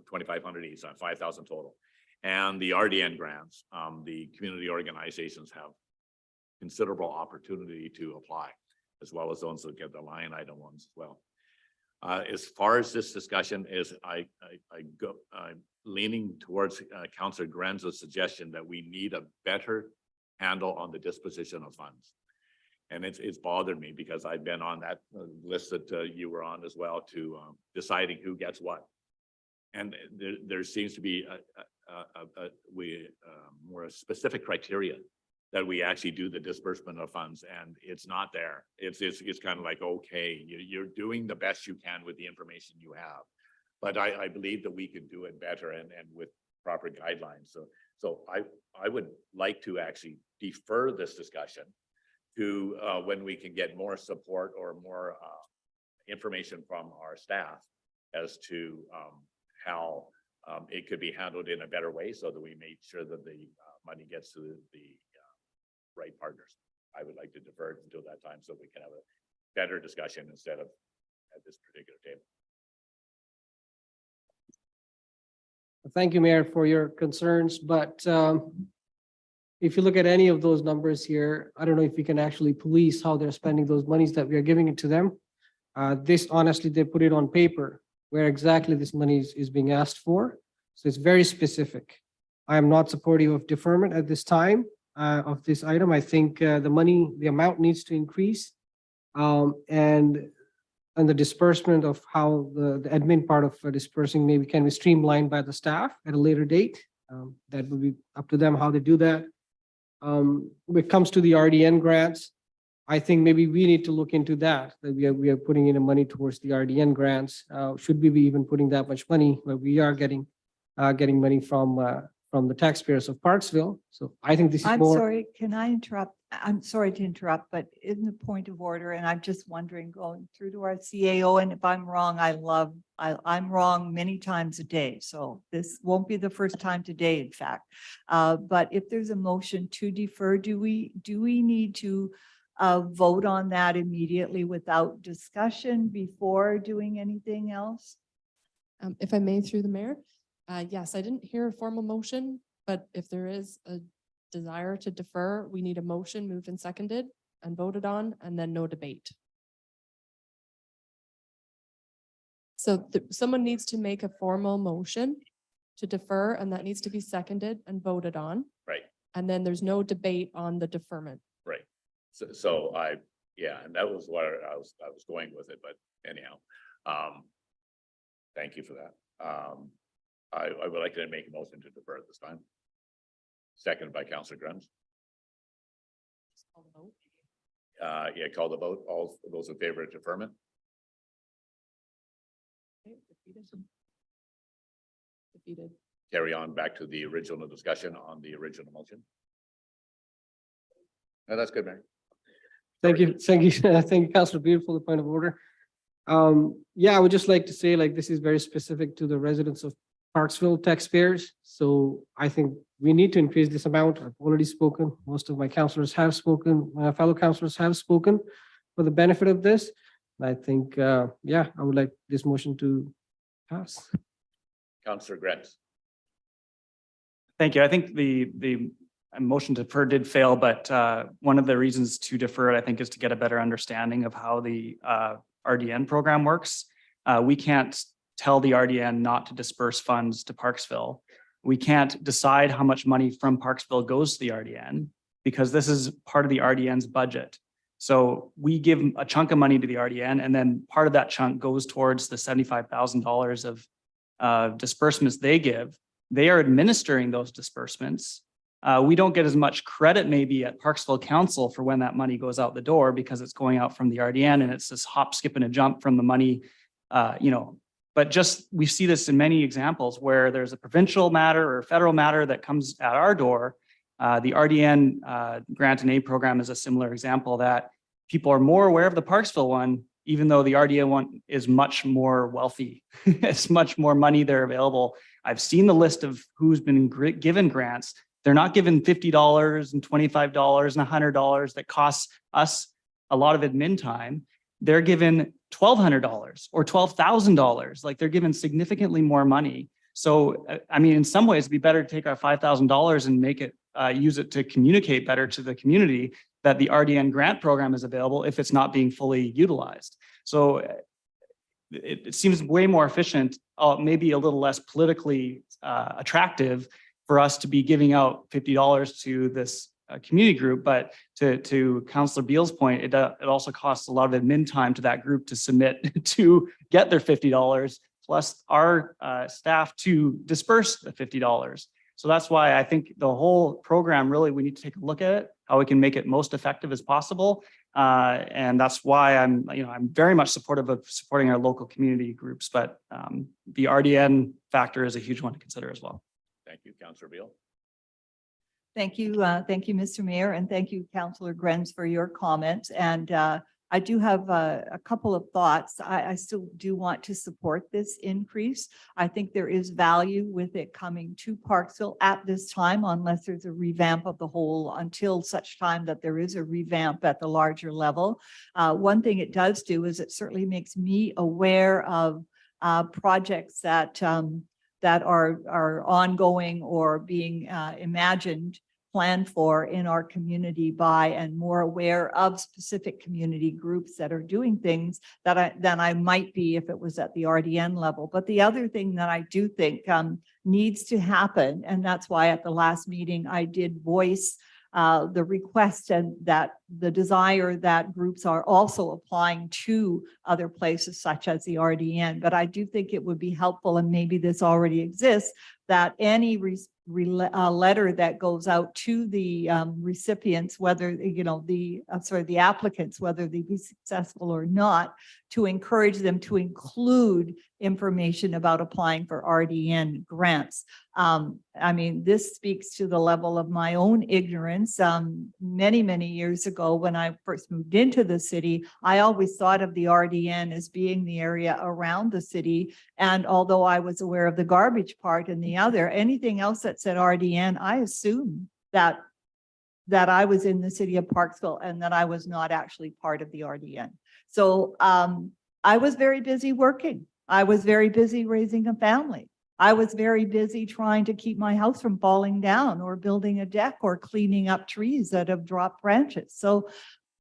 2,500 each, 5,000 total. And the RDN grants, the community organizations have considerable opportunity to apply, as well as those that get the line item ones as well. As far as this discussion is, I'm leaning towards Councillor Grenza's suggestion that we need a better handle on the disposition of funds. And it's bothered me because I've been on that list that you were on as well, to deciding who gets what. And there seems to be more specific criteria that we actually do the disbursement of funds, and it's not there. It's kind of like, okay, you're doing the best you can with the information you have. But I believe that we could do it better and with proper guidelines. So I would like to actually defer this discussion to when we can get more support or more information from our staff as to how it could be handled in a better way, so that we make sure that the money gets to the right partners. I would like to defer it until that time so we can have a better discussion instead of at this particular table. Thank you, Mayor, for your concerns, but if you look at any of those numbers here, I don't know if we can actually police how they're spending those monies that we are giving it to them. This honestly, they put it on paper where exactly this money is being asked for. So it's very specific. I am not supportive of deferment at this time of this item. I think the amount needs to increase. And the disbursement of how the admin part of dispersing maybe can be streamlined by the staff at a later date. That will be up to them how they do that. When it comes to the RDN grants, I think maybe we need to look into that we are putting in money towards the RDN grants. Should we be even putting that much money where we are getting money from the taxpayers of Parksville? So I think this is I'm more. sorry, can I interrupt? I'm sorry to interrupt, but in the point of order, and I'm just wondering, going through to our CAO, and if I'm wrong, I'm wrong many times a day. So this won't be the first time today, in fact. But if there's a motion to defer, do we need to vote on that immediately without discussion before doing anything else? If I may, through the mayor, yes, I didn't hear a formal motion, but if there is a desire to defer, we need a motion moved and seconded and voted on, and then no debate. So someone needs to make a formal motion to defer, and that needs to be seconded and voted on. Right. And then there's no debate on the deferment. Right. And that was where I was going with it, but anyhow, thank you for that. I would like to make a motion to defer at this time. Seconded by Councillor Grimes. Call the vote. Yeah, call the vote. All those in favor of deferment? Okay, defeated. Carry on back to the original discussion on the original motion. No, that's good, Mary. Thank you, thank you, Councillor Beard, for the point of order. Yeah, I would just like to say, like, this is very specific to the residents of Parksville taxpayers. So I think we need to increase this amount. I've already spoken. Most of my councillors have spoken. My fellow councillors have spoken for the benefit of this. I think, yeah, I would like this motion to pass. Councillor Grimes. Thank you. I think the motion to defer did fail, but one of the reasons to defer it, I think, is to get a better understanding of how the RDN program works. We can't tell the RDN not to disperse funds to Parksville. We can't decide how much money from Parksville goes to the RDN because this is part of the RDN's budget. So we give a chunk of money to the RDN, and then part of that chunk goes towards the $75,000 of disbursements they give. They are administering those disbursements. We don't get as much credit maybe at Parksville Council for when that money goes out the door because it's going out from the RDN and it's this hop, skip, and a jump from the money, but just we see this in many examples where there's a provincial matter or federal matter that comes at our door. The RDN grant and aid program is a similar example that people are more aware of the Parksville one, even though the RDN one is much more wealthy. It's much more money there available. I've seen the list of who's been given grants. They're not given $50 and $25 and $100 that costs us a lot of admin time. They're given $1,200 or $12,000. Like they're given significantly more money. So, I mean, in some ways, it'd be better to take our $5,000 and make it, use it to communicate better to the community that the RDN grant program is available if it's not being fully utilized. So it seems way more efficient, maybe a little less politically attractive for us to be giving out $50 to this community group, but to Councillor Beal's point, it also costs a lot of admin time to that group to submit to get their $50, plus our staff to disperse the $50. So that's why I think the whole program, really, we need to take a look at it, how we can make it most effective as possible. And that's why I'm very much supportive of supporting our local community groups, but the RDN factor is a huge one to consider as well. Thank you, Councillor Beal. Thank you, Mr. Mayor, and thank you, Councillor Grenz, for your comments. And I do have a couple of thoughts. I still do want to support this increase. I think there is value with it coming to Parksville at this time, unless there's a revamp of the whole, until such time that there is a revamp at the larger level. One thing it does do is it certainly makes me aware of projects that are ongoing or being imagined, planned for in our community by, and more aware of specific community groups that are doing things than I might be if it was at the RDN level. But the other thing that I do think needs to happen, and that's why at the last meeting I did voice the request and that the desire that groups are also applying to other places such as the RDN. But I do think it would be helpful, and maybe this already exists, that any letter that goes out to the recipients, whether, the applicants, whether they be successful or not, to encourage them to include information about applying for RDN grants. I mean, this speaks to the level of my own ignorance. Many, many years ago, when I first moved into the city, I always thought of the RDN as being the area around the city. And although I was aware of the garbage part and the other, anything else that said RDN, I assumed that I was in the city of Parksville and that I was not actually part of the RDN. So I was very busy working. I was very busy raising a family. I was very busy trying to keep my house from falling down, or building a deck, or cleaning up trees that have dropped branches. So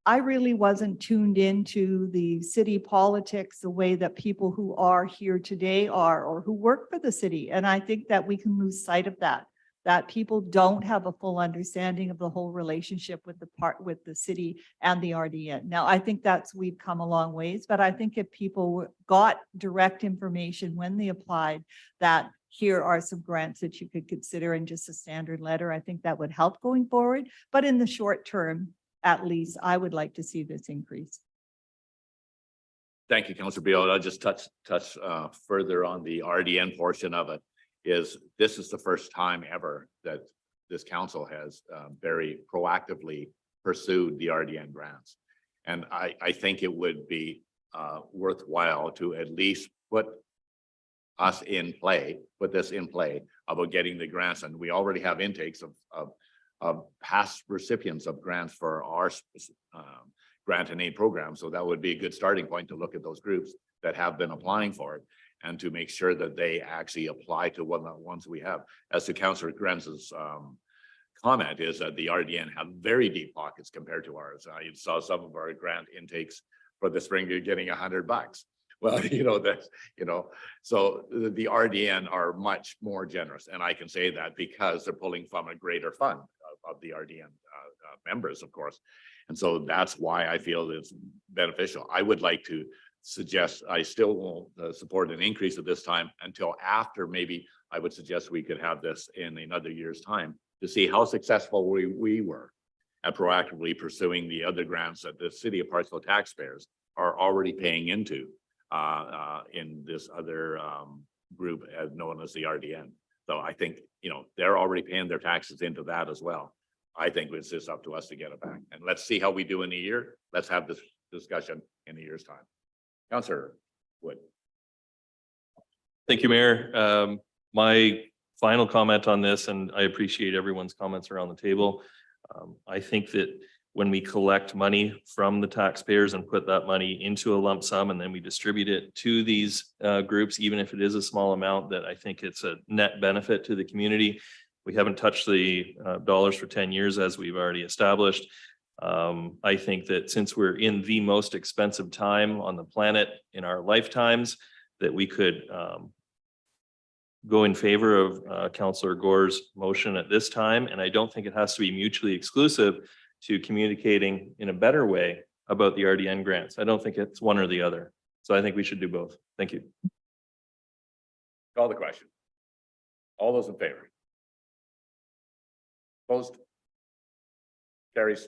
I really wasn't tuned into the city politics the way that people who are here today are, or who work for the city. And I think that we can lose sight of that people don't have a full understanding of the whole relationship with the city and the RDN. Now, I think we've come a long ways, but I think if people got direct information when they applied that here are some grants that you could consider in just a standard letter, I think that would help going forward. But in the short term, at least, I would like to see this increase. Thank you, Councillor Beal. I'll just touch further on the RDN portion of it. This is the first time ever that this council has very proactively pursued the RDN grants. And I think it would be worthwhile to at least put this in play about getting the grants. And we already have intakes of past recipients of grants for our grant and aid program. So that would be a good starting point to look at those groups that have been applying for it, and to make sure that they actually apply to one of the ones we have. As to Councillor Grenz's comment, is that the RDN have very deep pockets compared to ours. You saw some of our grant intakes for the spring, you're getting $100. Well, so the RDN are much more generous. And I can say that because they're pulling from a greater fund of the RDN members, of course. And so that's why I feel it's beneficial. I would like to suggest, I still won't support an increase at this time until after, maybe I would suggest we could have this in another year's time to see how successful we were at proactively pursuing the other grants that the city of Parksville taxpayers are already paying into in this other group as known as the RDN. So I think, they're already paying their taxes into that as well. I think it's just up to us to get it back, and let's see how we do in a year. Let's have this discussion in a year's time. Councillor Wood. Thank you, Mayor. My final comment on this, and I appreciate everyone's comments around the table. I think that when we collect money from the taxpayers and put that money into a lump sum and then we distribute it to these groups, even if it is a small amount, that I think it's a net benefit to the community. We haven't touched the dollars for 10 years, as we've already established. I think that since we're in the most expensive time on the planet in our lifetimes, that we could go in favor of Councillor Gore's motion at this time. And I don't think it has to be mutually exclusive to communicating in a better way about the RDN grants. I don't think it's one or the other. So I think we should do both. Thank you. Call the question. All those in favor? Opposed? Carries.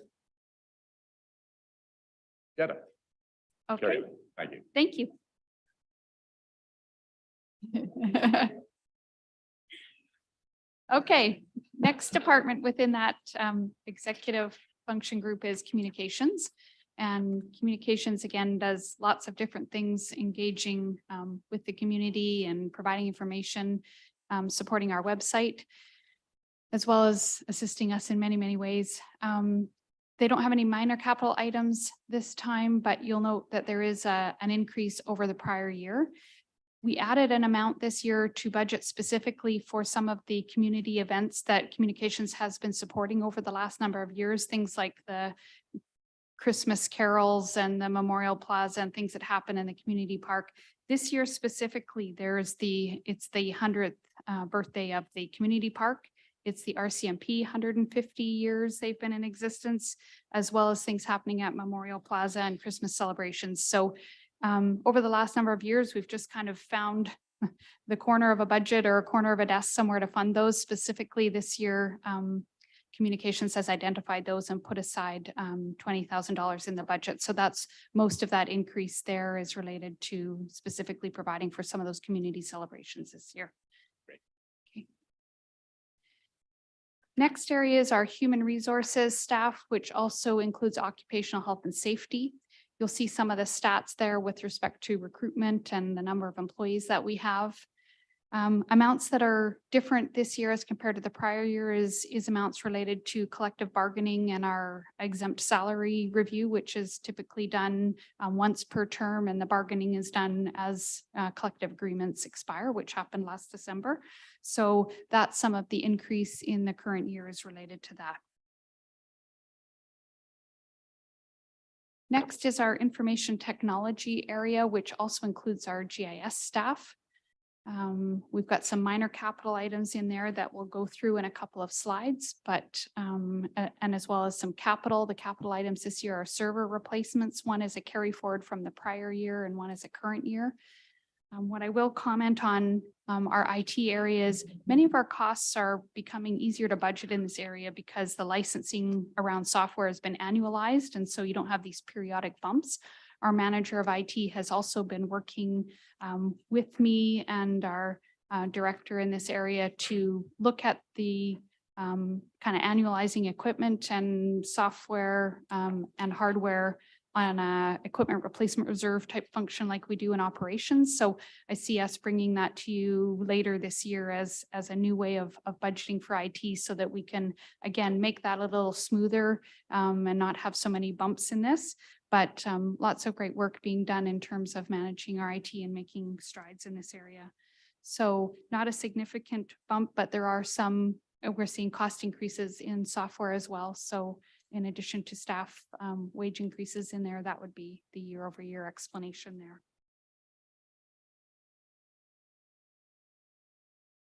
Jetta. Okay, Carry. Thank you. thank you. Okay, next department within that executive function group is communications. And communications, again, does lots of different things, engaging with the community and providing information, supporting our website, as well as assisting us in many, many ways. They don't have any minor capital items this time, but you'll note that there is an increase over the prior year. We added an amount this year to budget specifically for some of the community events that communications has been supporting over the last number of years, things like the Christmas carols and the Memorial Plaza and things that happen in the community park. This year specifically, it's the 100th birthday of the community park. It's the RCMP 150 years they've been in existence, as well as things happening at Memorial Plaza and Christmas celebrations. So over the last number of years, we've just kind of found the corner of a budget or a corner of a desk somewhere to fund those. Specifically this year, communications has identified those and put aside $20,000 in the budget. So that's most of that increase there is related to specifically providing for some of those community celebrations this year. Great. Okay. Next area is our human resources staff, which also includes occupational health and safety. You'll see some of the stats there with respect to recruitment and the number of employees that we have. Amounts that are different this year as compared to the prior year is amounts related to collective bargaining and our exempt salary review, which is typically done once per term, and the bargaining is done as collective agreements expire, which happened last December. So that's some of the increase in the current year is related to that. Next is our information technology area, which also includes our GIS staff. We've got some minor capital items in there that we'll go through in a couple of slides, but and as well as some capital. The capital items this year are server replacements. One is a carry forward from the prior year and one is a current year. What I will comment on our IT areas, many of our costs are becoming easier to budget in this area because the licensing around software has been annualized, and so you don't have these periodic bumps. Our manager of IT has also been working with me and our director in this area to look at the kind of annualizing equipment and software and hardware on a equipment replacement reserve type function like we do in operations. So I see us bringing that to you later this year as a new way of budgeting for IT so that we can, again, make that a little smoother and not have so many bumps in this. But lots of great work being done in terms of managing our IT and making strides in this area. So not a significant bump, but there are some, we're seeing cost increases in software as well. So in addition to staff wage increases in there, that would be the year-over-year explanation there.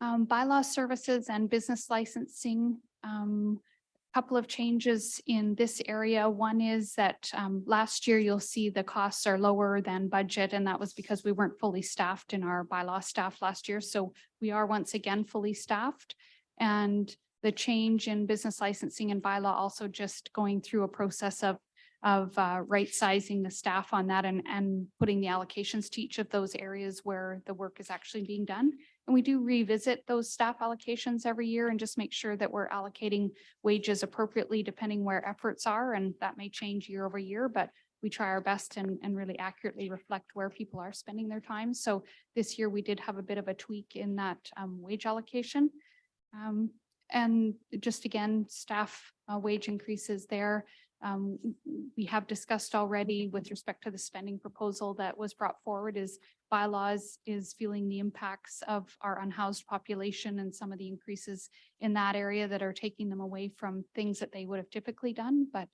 Bylaw services and business licensing. Couple of changes in this area. One is that last year you'll see the costs are lower than budget, and that was because we weren't fully staffed in our bylaw staff last year. So we are once again fully staffed, and the change in business licensing and bylaw also just going through a process of right sizing the staff on that and putting the allocations to each of those areas where the work is actually being done. And we do revisit those staff allocations every year and just make sure that we're allocating wages appropriately depending where efforts are. And that may change year over year, but we try our best and really accurately reflect where people are spending their time. So this year we did have a bit of a tweak in that wage allocation. And just again, staff wage increases there. We have discussed already with respect to the spending proposal that was brought forward is bylaws is feeling the impacts of our unhoused population and some of the increases in that area that are taking them away from things that they would have typically done. But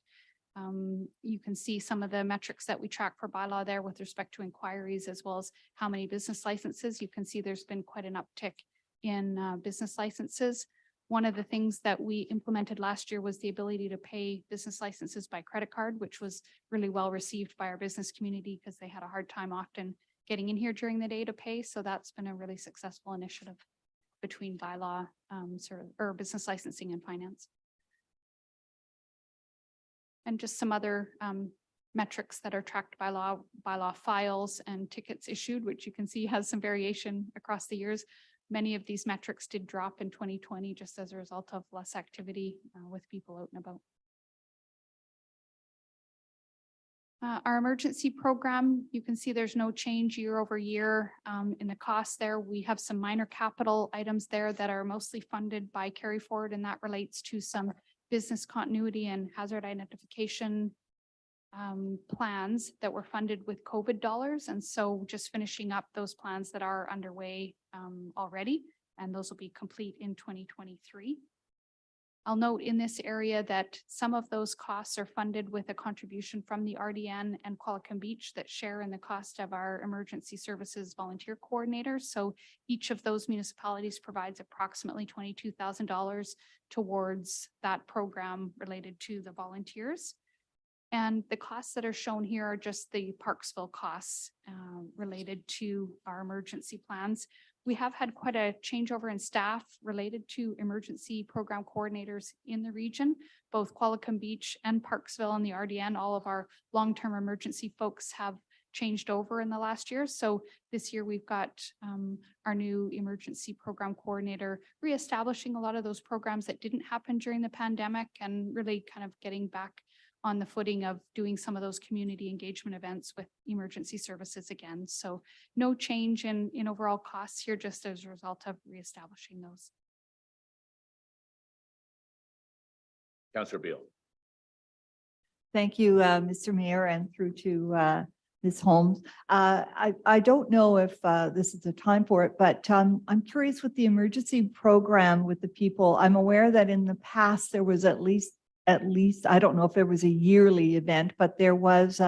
you can see some of the metrics that we track for bylaw there with respect to inquiries as well as how many business licenses. You can see there's been quite an uptick in business licenses. One of the things that we implemented last year was the ability to pay business licenses by credit card, which was really well received by our business community because they had a hard time often getting in here during the day to pay. So that's been a really successful initiative between bylaw or business licensing and finance. And just some other metrics that are tracked by bylaw files and tickets issued, which you can see has some variation across the years. Many of these metrics did drop in 2020 just as a result of less activity with people out and about. Our emergency program, you can see there's no change year over year in the cost there. We have some minor capital items there that are mostly funded by carry forward, and that relates to some business continuity and hazard identification plans that were funded with COVID dollars. And so just finishing up those plans that are underway already, and those will be complete in 2023. I'll note in this area that some of those costs are funded with a contribution from the RDN and Qualicum Beach that share in the cost of our emergency services volunteer coordinators. So each of those municipalities provides approximately $22,000 towards that program related to the volunteers. And the costs that are shown here are just the Parksville costs related to our emergency plans. We have had quite a changeover in staff related to emergency program coordinators in the region, both Qualicum Beach and Parksville and the RDN. All of our long-term emergency folks have changed over in the last year. So this year we've got our new emergency program coordinator reestablishing a lot of those programs that didn't happen during the pandemic and really kind of getting back on the footing of doing some of those community engagement events with emergency services again. So no change in overall costs here, just as a result of reestablishing those. Councillor Beal. Thank you, Mr. Mayor, and through to Ms. Holmes. I don't know if this is the time for it, but I'm curious with the emergency program with the people. I'm aware that in the past there was at least, I don't know if there was a yearly event, but there was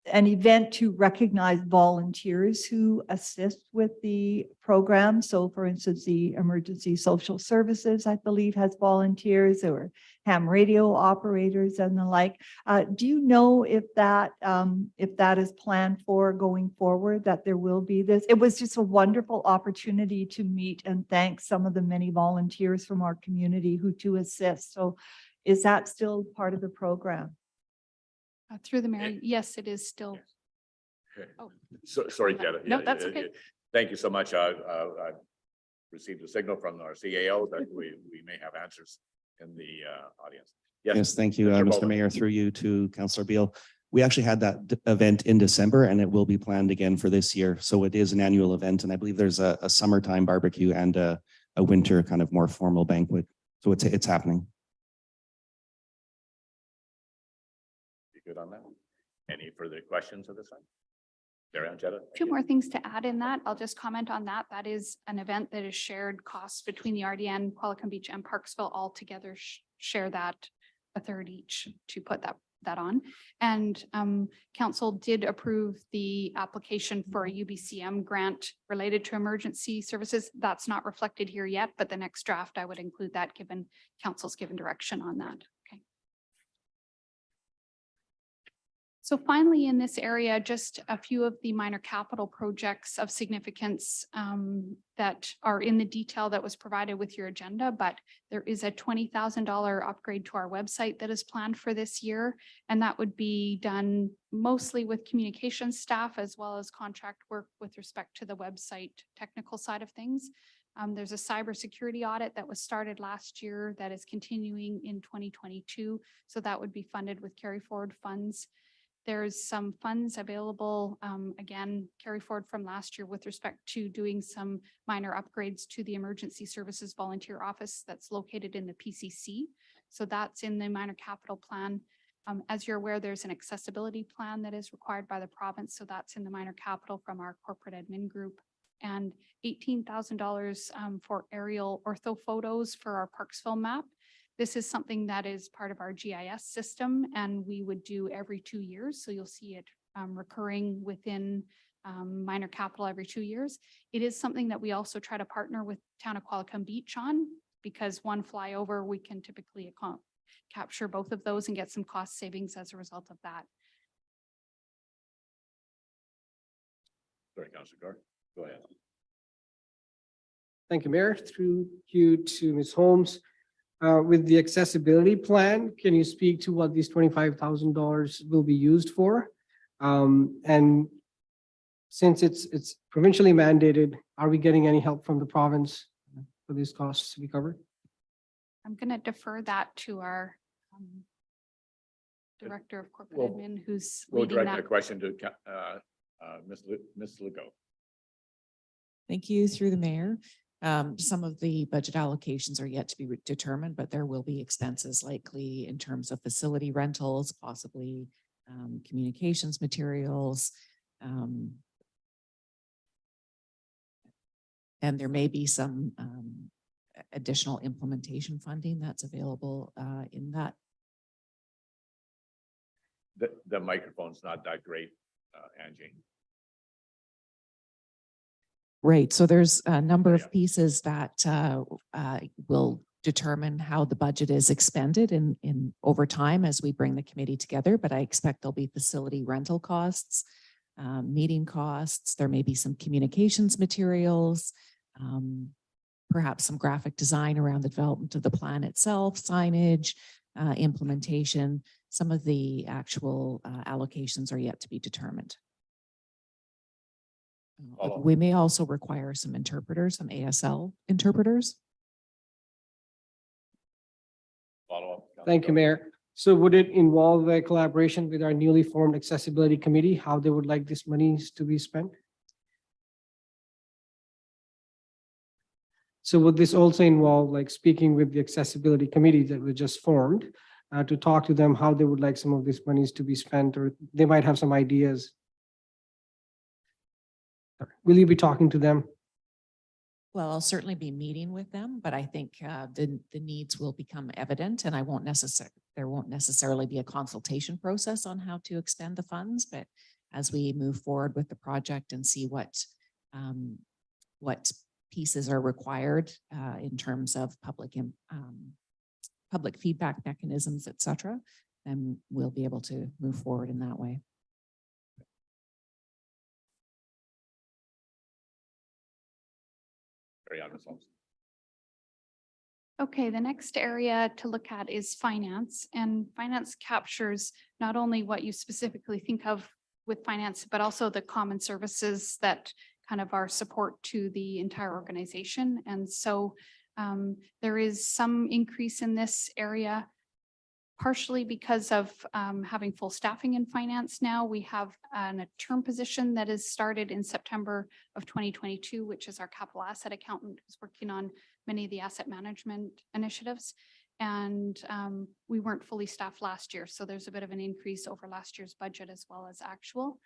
an event to recognize volunteers who assist with the program. So for instance, the emergency social services, I believe, has volunteers, or ham radio operators and the like. Do you know if that is planned for going forward, that there will be this? It was just a wonderful opportunity to meet and thank some of the many volunteers from our community who do assist. So is that still part of the program? Through the mayor, yes, it is still. Oh. So, sorry, Jetta. No, that's okay. Thank you so much. I received a signal from our CAO that we may have answers in the audience. Yes, thank you, Mr. Mr. Bowman. Mayor, through you to Councillor Beal. We actually had that event in December, and it will be planned again for this year. So it is an annual event, and I believe there's a summertime barbecue and a winter kind of more formal banquet. So it's happening. Good on that. Any further questions of this one? There, Jetta. Two more things to add in that. I'll just comment on that. That is an event that is shared costs between the RDN, Qualicum Beach and Parksville all together share that a third each to put that on. And council did approve the application for a UBCM grant related to emergency services. That's not reflected here yet, but the next draft I would include that given council's given direction on that. So finally, in this area, just a few of the minor capital projects of significance that are in the detail that was provided with your agenda, but there is a $20,000 upgrade to our website that is planned for this year. And that would be done mostly with communications staff as well as contract work with respect to the website technical side of things. There's a cybersecurity audit that was started last year that is continuing in 2022. So that would be funded with carry forward funds. There's some funds available, again, carry forward from last year with respect to doing some minor upgrades to the emergency services volunteer office that's located in the PCC. So that's in the minor capital plan. As you're aware, there's an accessibility plan that is required by the province. So that's in the minor capital from our corporate admin group. And $18,000 for aerial ortho photos for our Parksville map. This is something that is part of our GIS system, and we would do every 2 years. So you'll see it recurring within minor capital every 2 years. It is something that we also try to partner with Town of Qualicum Beach on, because one flyover, we can typically capture both of those and get some cost savings as a result of that. Sorry, Councilor Carr, go ahead. Thank you, Mayor. Through you to Ms. Holmes. With the accessibility plan, can you speak to what these $25,000 will be used for? And since it's provincially mandated, are we getting any help from the province for these costs to be covered? I'm going to defer that to our Director of Corporate Well, Admin, who's We'll leading direct that. the question to Ms. Lugo. Thank you, through the mayor. Some of the budget allocations are yet to be determined, but there will be expenses likely in terms of facility rentals, possibly communications materials. And there may be some additional implementation funding that's available in that. The microphone's not that great, Angie. Right, so there's a number Yeah. of pieces that will determine how the budget is expended in over time as we bring the committee together, but I expect there'll be facility rental costs, meeting costs, there may be some communications materials, perhaps some graphic design around the development of the plan itself, signage, implementation. Some of the actual allocations are yet to be determined. We may also require some interpreters, some ASL interpreters. Follow up. Thank you, Mayor. So would it involve a collaboration with our newly formed accessibility committee, how they would like this monies to be spent? So would this also involve like speaking with the accessibility committee that was just formed to talk to them how they would like some of these monies to be spent, or they might have some ideas? Will you be talking to them? Well, I'll certainly be meeting with them, but I think the needs will become evident, and there won't necessarily be a consultation process on how to expend the funds. But as we move forward with the project and see what pieces are required in terms of public feedback mechanisms, et cetera, then we'll be able to move forward in that way. Very on, Ms. Holmes. Okay, the next area to look at is finance, and finance captures not only what you specifically think of with finance, but also the common services that kind of are support to the entire organization. And so there is some increase in this area, partially because of having full staffing in finance now. We have a term position that is started in September of 2022, which is our capital asset accountant who's working on many of the asset management initiatives. And we weren't fully staffed last year, so there's a bit of an increase over last year's budget as well as actual.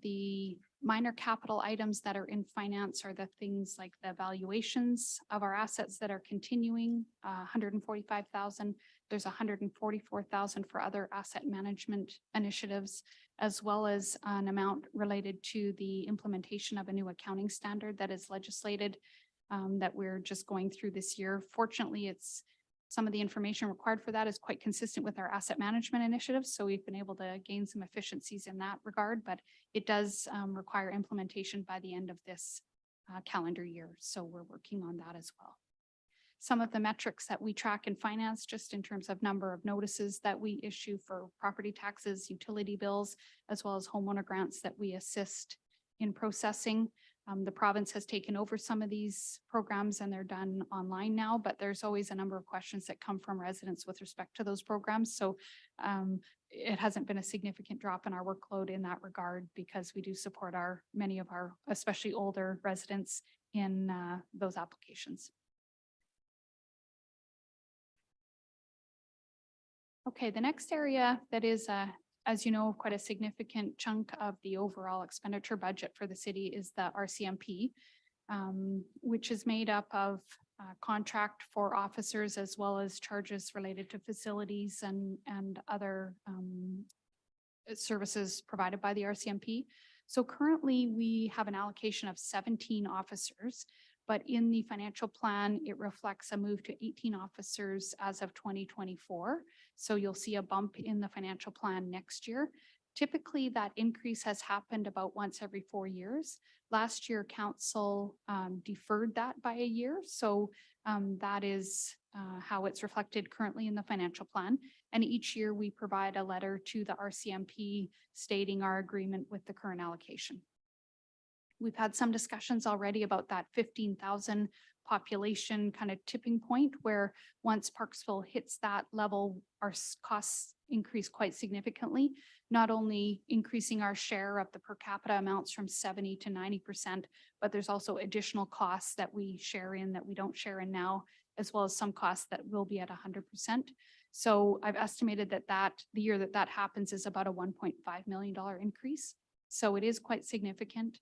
The minor capital items that are in finance are the things like the valuations of our assets that are continuing, 145,000. There's 144,000 for other asset management initiatives, as well as an amount related to the implementation of a new accounting standard that is legislated that we're just going through this year. Fortunately, some of the information required for that is quite consistent with our asset management initiatives. So we've been able to gain some efficiencies in that regard, but it does require implementation by the end of this calendar year. So we're working on that as well. Some of the metrics that we track in finance, just in terms of number of notices that we issue for property taxes, utility bills, as well as homeowner grants that we assist in processing. The province has taken over some of these programs and they're done online now, but there's always a number of questions that come from residents with respect to those programs. So it hasn't been a significant drop in our workload in that regard, because we do support many of our, especially older residents in those applications. Okay, the next area that is, as you know, quite a significant chunk of the overall expenditure budget for the city is the RCMP, which is made up of contract for officers as well as charges related to facilities and other services provided by the RCMP. So currently we have an allocation of 17 officers, but in the financial plan, it reflects a move to 18 officers as of 2024. So you'll see a bump in the financial plan next year. Typically, that increase has happened about once every 4 years. Last year, council deferred that by a year. So that is how it's reflected currently in the financial plan. And each year we provide a letter to the RCMP stating our agreement with the current allocation. We've had some discussions already about that 15,000 population kind of tipping point where once Parksville hits that level, our costs increase quite significantly, not only increasing our share of the per capita amounts from 70 to 90%, but there's also additional costs that we share in that we don't share in now, as well as some costs that will be at 100%. So I've estimated that the year that happens is about a $1.5 million increase. So it is quite significant.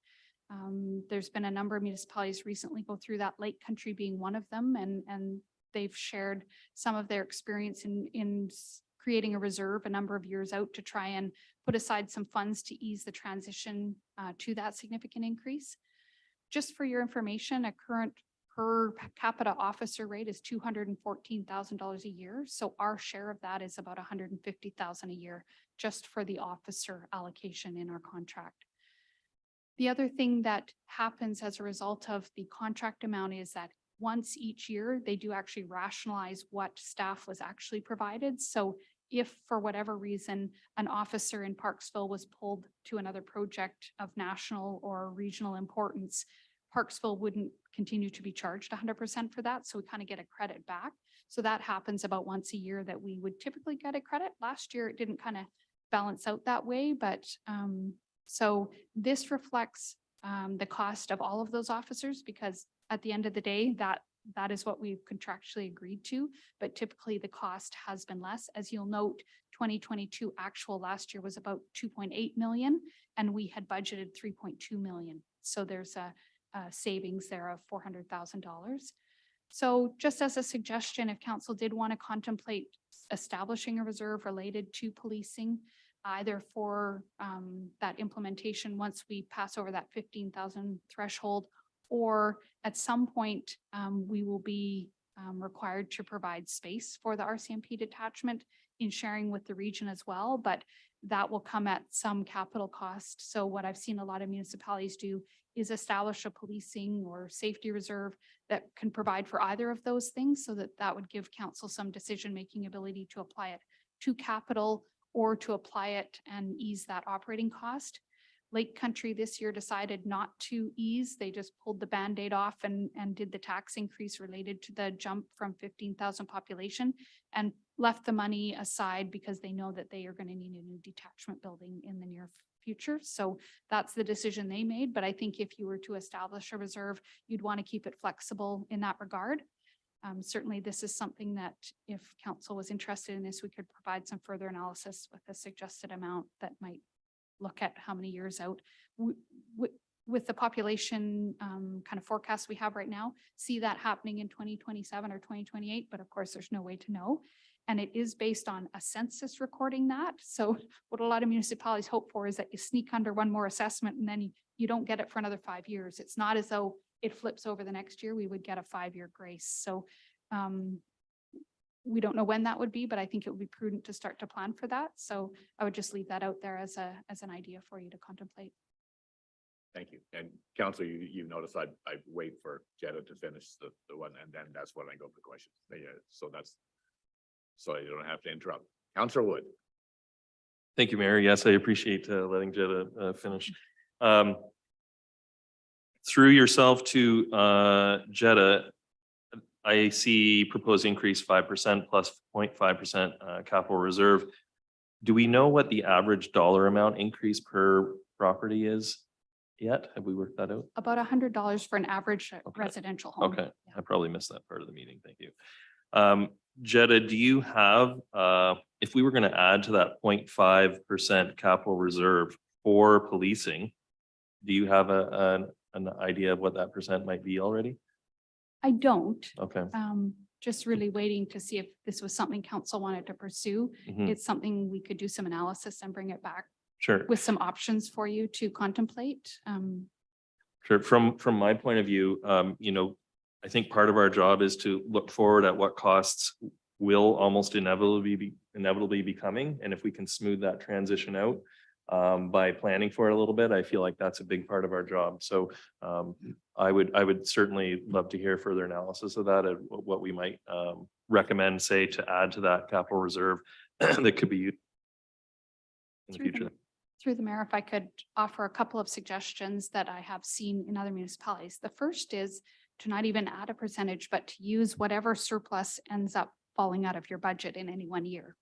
There's been a number of municipalities recently go through that, Lake Country being one of them, and they've shared some of their experience in creating a reserve a number of years out to try and put aside some funds to ease the transition to that significant increase. Just for your information, a current per capita officer rate is $214,000 a year. So our share of that is about $150,000 a year just for the officer allocation in our contract. The other thing that happens as a result of the contract amount is that once each year, they do actually rationalize what staff was actually provided. So if for whatever reason, an officer in Parksville was pulled to another project of national or regional importance, Parksville wouldn't continue to be charged 100% for that. So we kind of get a credit back. So that happens about once a year that we would typically get a credit. Last year, it didn't kind of balance out that way, but so this reflects the cost of all of those officers, because at the end of the day, that is what we've contractually agreed to, but typically the cost has been less. As you'll note, 2022 actual last year was about 2.8 million, and we had budgeted 3.2 million. So there's a savings there of $400,000. So just as a suggestion, if council did want to contemplate establishing a reserve related to policing, either for that implementation once we pass over that 15,000 threshold, or at some point we will be required to provide space for the RCMP detachment in sharing with the region as well, but that will come at some capital cost. So what I've seen a lot of municipalities do is establish a policing or safety reserve that can provide for either of those things, so that would give council some decision-making ability to apply it to capital or to apply it and ease that operating cost. Lake Country this year decided not to ease. They just pulled the Band-Aid off and did the tax increase related to the jump from 15,000 population and left the money aside because they know that they are going to need a new detachment building in the near future. So that's the decision they made. But I think if you were to establish a reserve, you'd want to keep it flexible in that regard. Certainly, this is something that if council was interested in this, we could provide some further analysis with a suggested amount that might look at how many years out. With the population kind of forecast we have right now, see that happening in 2027 or 2028, but of course there's no way to know. And it is based on a census recording that. So what a lot of municipalities hope for is that you sneak under one more assessment and then you don't get it for another 5 years. It's not as though it flips over the next year, we would get a 5-year grace. So we don't know when that would be, but I think it would be prudent to start to plan for that. So I would just leave that out there as an idea for you to contemplate. Thank you. And council, you notice I wait for Jetta to finish the one, and then that's when I go for questions. Yeah, so you don't have to interrupt. Councilor Wood. Thank you, Mayor. Yes, I appreciate letting Jetta finish. Through yourself to Jetta, I see proposed increase 5% plus 0.5% capital reserve. Do we know what the average dollar amount increase per property is yet? Have we worked that out? About $100 for an average residential home. Okay, I probably missed that part of the meeting. Thank you. Jetta, do you have, if we were going to add to that 0.5% capital reserve for policing, do you have an idea of what that percent might be already? I don't. Okay. Just really waiting to see if this was something council wanted to pursue. Mhm. It's something we could do some analysis and bring it back Sure. with some options for you to contemplate. Sure. From my point of view, you know, I think part of our job is to look forward at what costs will almost inevitably be coming. And if we can smooth that transition out by planning for it a little bit, I feel like that's a big part of our job. So I would certainly love to hear further analysis of that and what we might recommend, say, to add to that capital reserve that could be used in the Through the- future. Through the mayor, if I could offer a couple of suggestions that I have seen in other municipalities. The first is to not even add a percentage, but to use whatever surplus ends up falling out of your budget in any one year.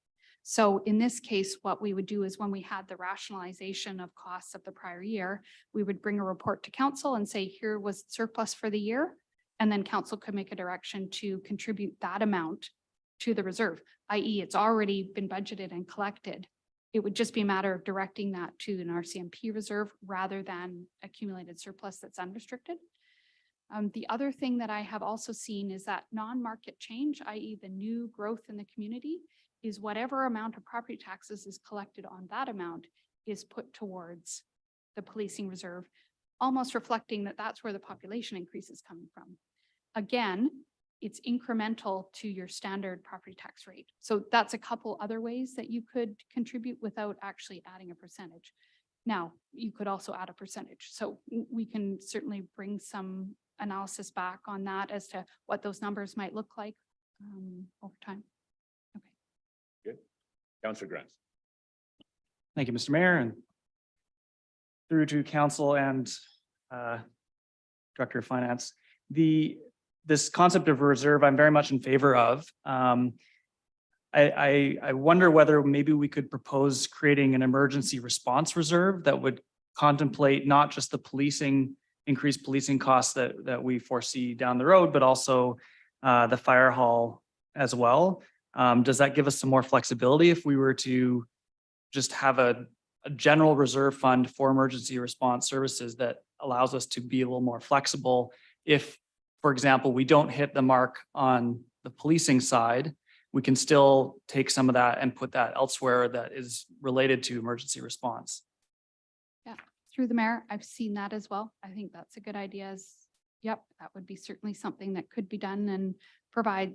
So in this case, what we would do is when we had the rationalization of costs of the prior year, we would bring a report to council and say, here was surplus for the year. And then council could make a direction to contribute that amount to the reserve, i.e. it's already been budgeted and collected. It would just be a matter of directing that to an RCMP reserve rather than accumulated surplus that's unrestricted. The other thing that I have also seen is that non-market change, i.e. the new growth in the community, is whatever amount of property taxes is collected on that amount is put towards the policing reserve, almost reflecting that that's where the population increase is coming from. Again, it's incremental to your standard property tax rate. So that's a couple other ways that you could contribute without actually adding a percentage. Now, you could also add a percentage. So we can certainly bring some analysis back on that as to what those numbers might look like over time. Okay. Good. Councillor Grant. Thank you, Mr. Mayor, and through to council and Director of Finance. This concept of reserve, I'm very much in favor of. I wonder whether maybe we could propose creating an emergency response reserve that would contemplate not just the increased policing costs that we foresee down the road, but also the fire hall as well. Does that give us some more flexibility if we were to just have a general reserve fund for emergency response services that allows us to be a little more flexible if, for example, we don't hit the mark on the policing side, we can still take some of that and put that elsewhere that is related to emergency response. Yeah, through the mayor, I've seen that as well. I think that's a good idea. Yep, that would be certainly something that could be done and provide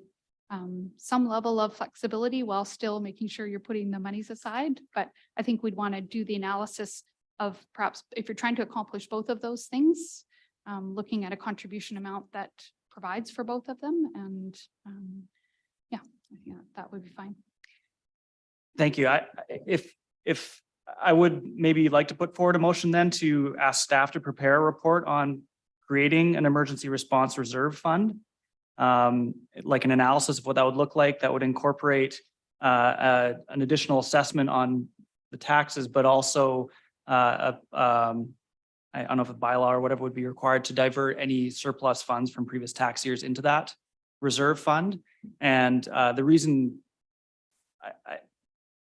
some level of flexibility while still making sure you're putting the monies aside. But I think we'd want to do the analysis of perhaps if you're trying to accomplish both of those things, looking at a contribution amount that provides for both of them. And yeah, I think that would be fine. Thank you. If I would maybe like to put forward a motion then to ask staff to prepare a report on creating an emergency response reserve fund, like an analysis of what that would look like, that would incorporate an additional assessment on the taxes, but also I don't know if a bylaw or whatever would be required to divert any surplus funds from previous tax years into that reserve fund. And the reason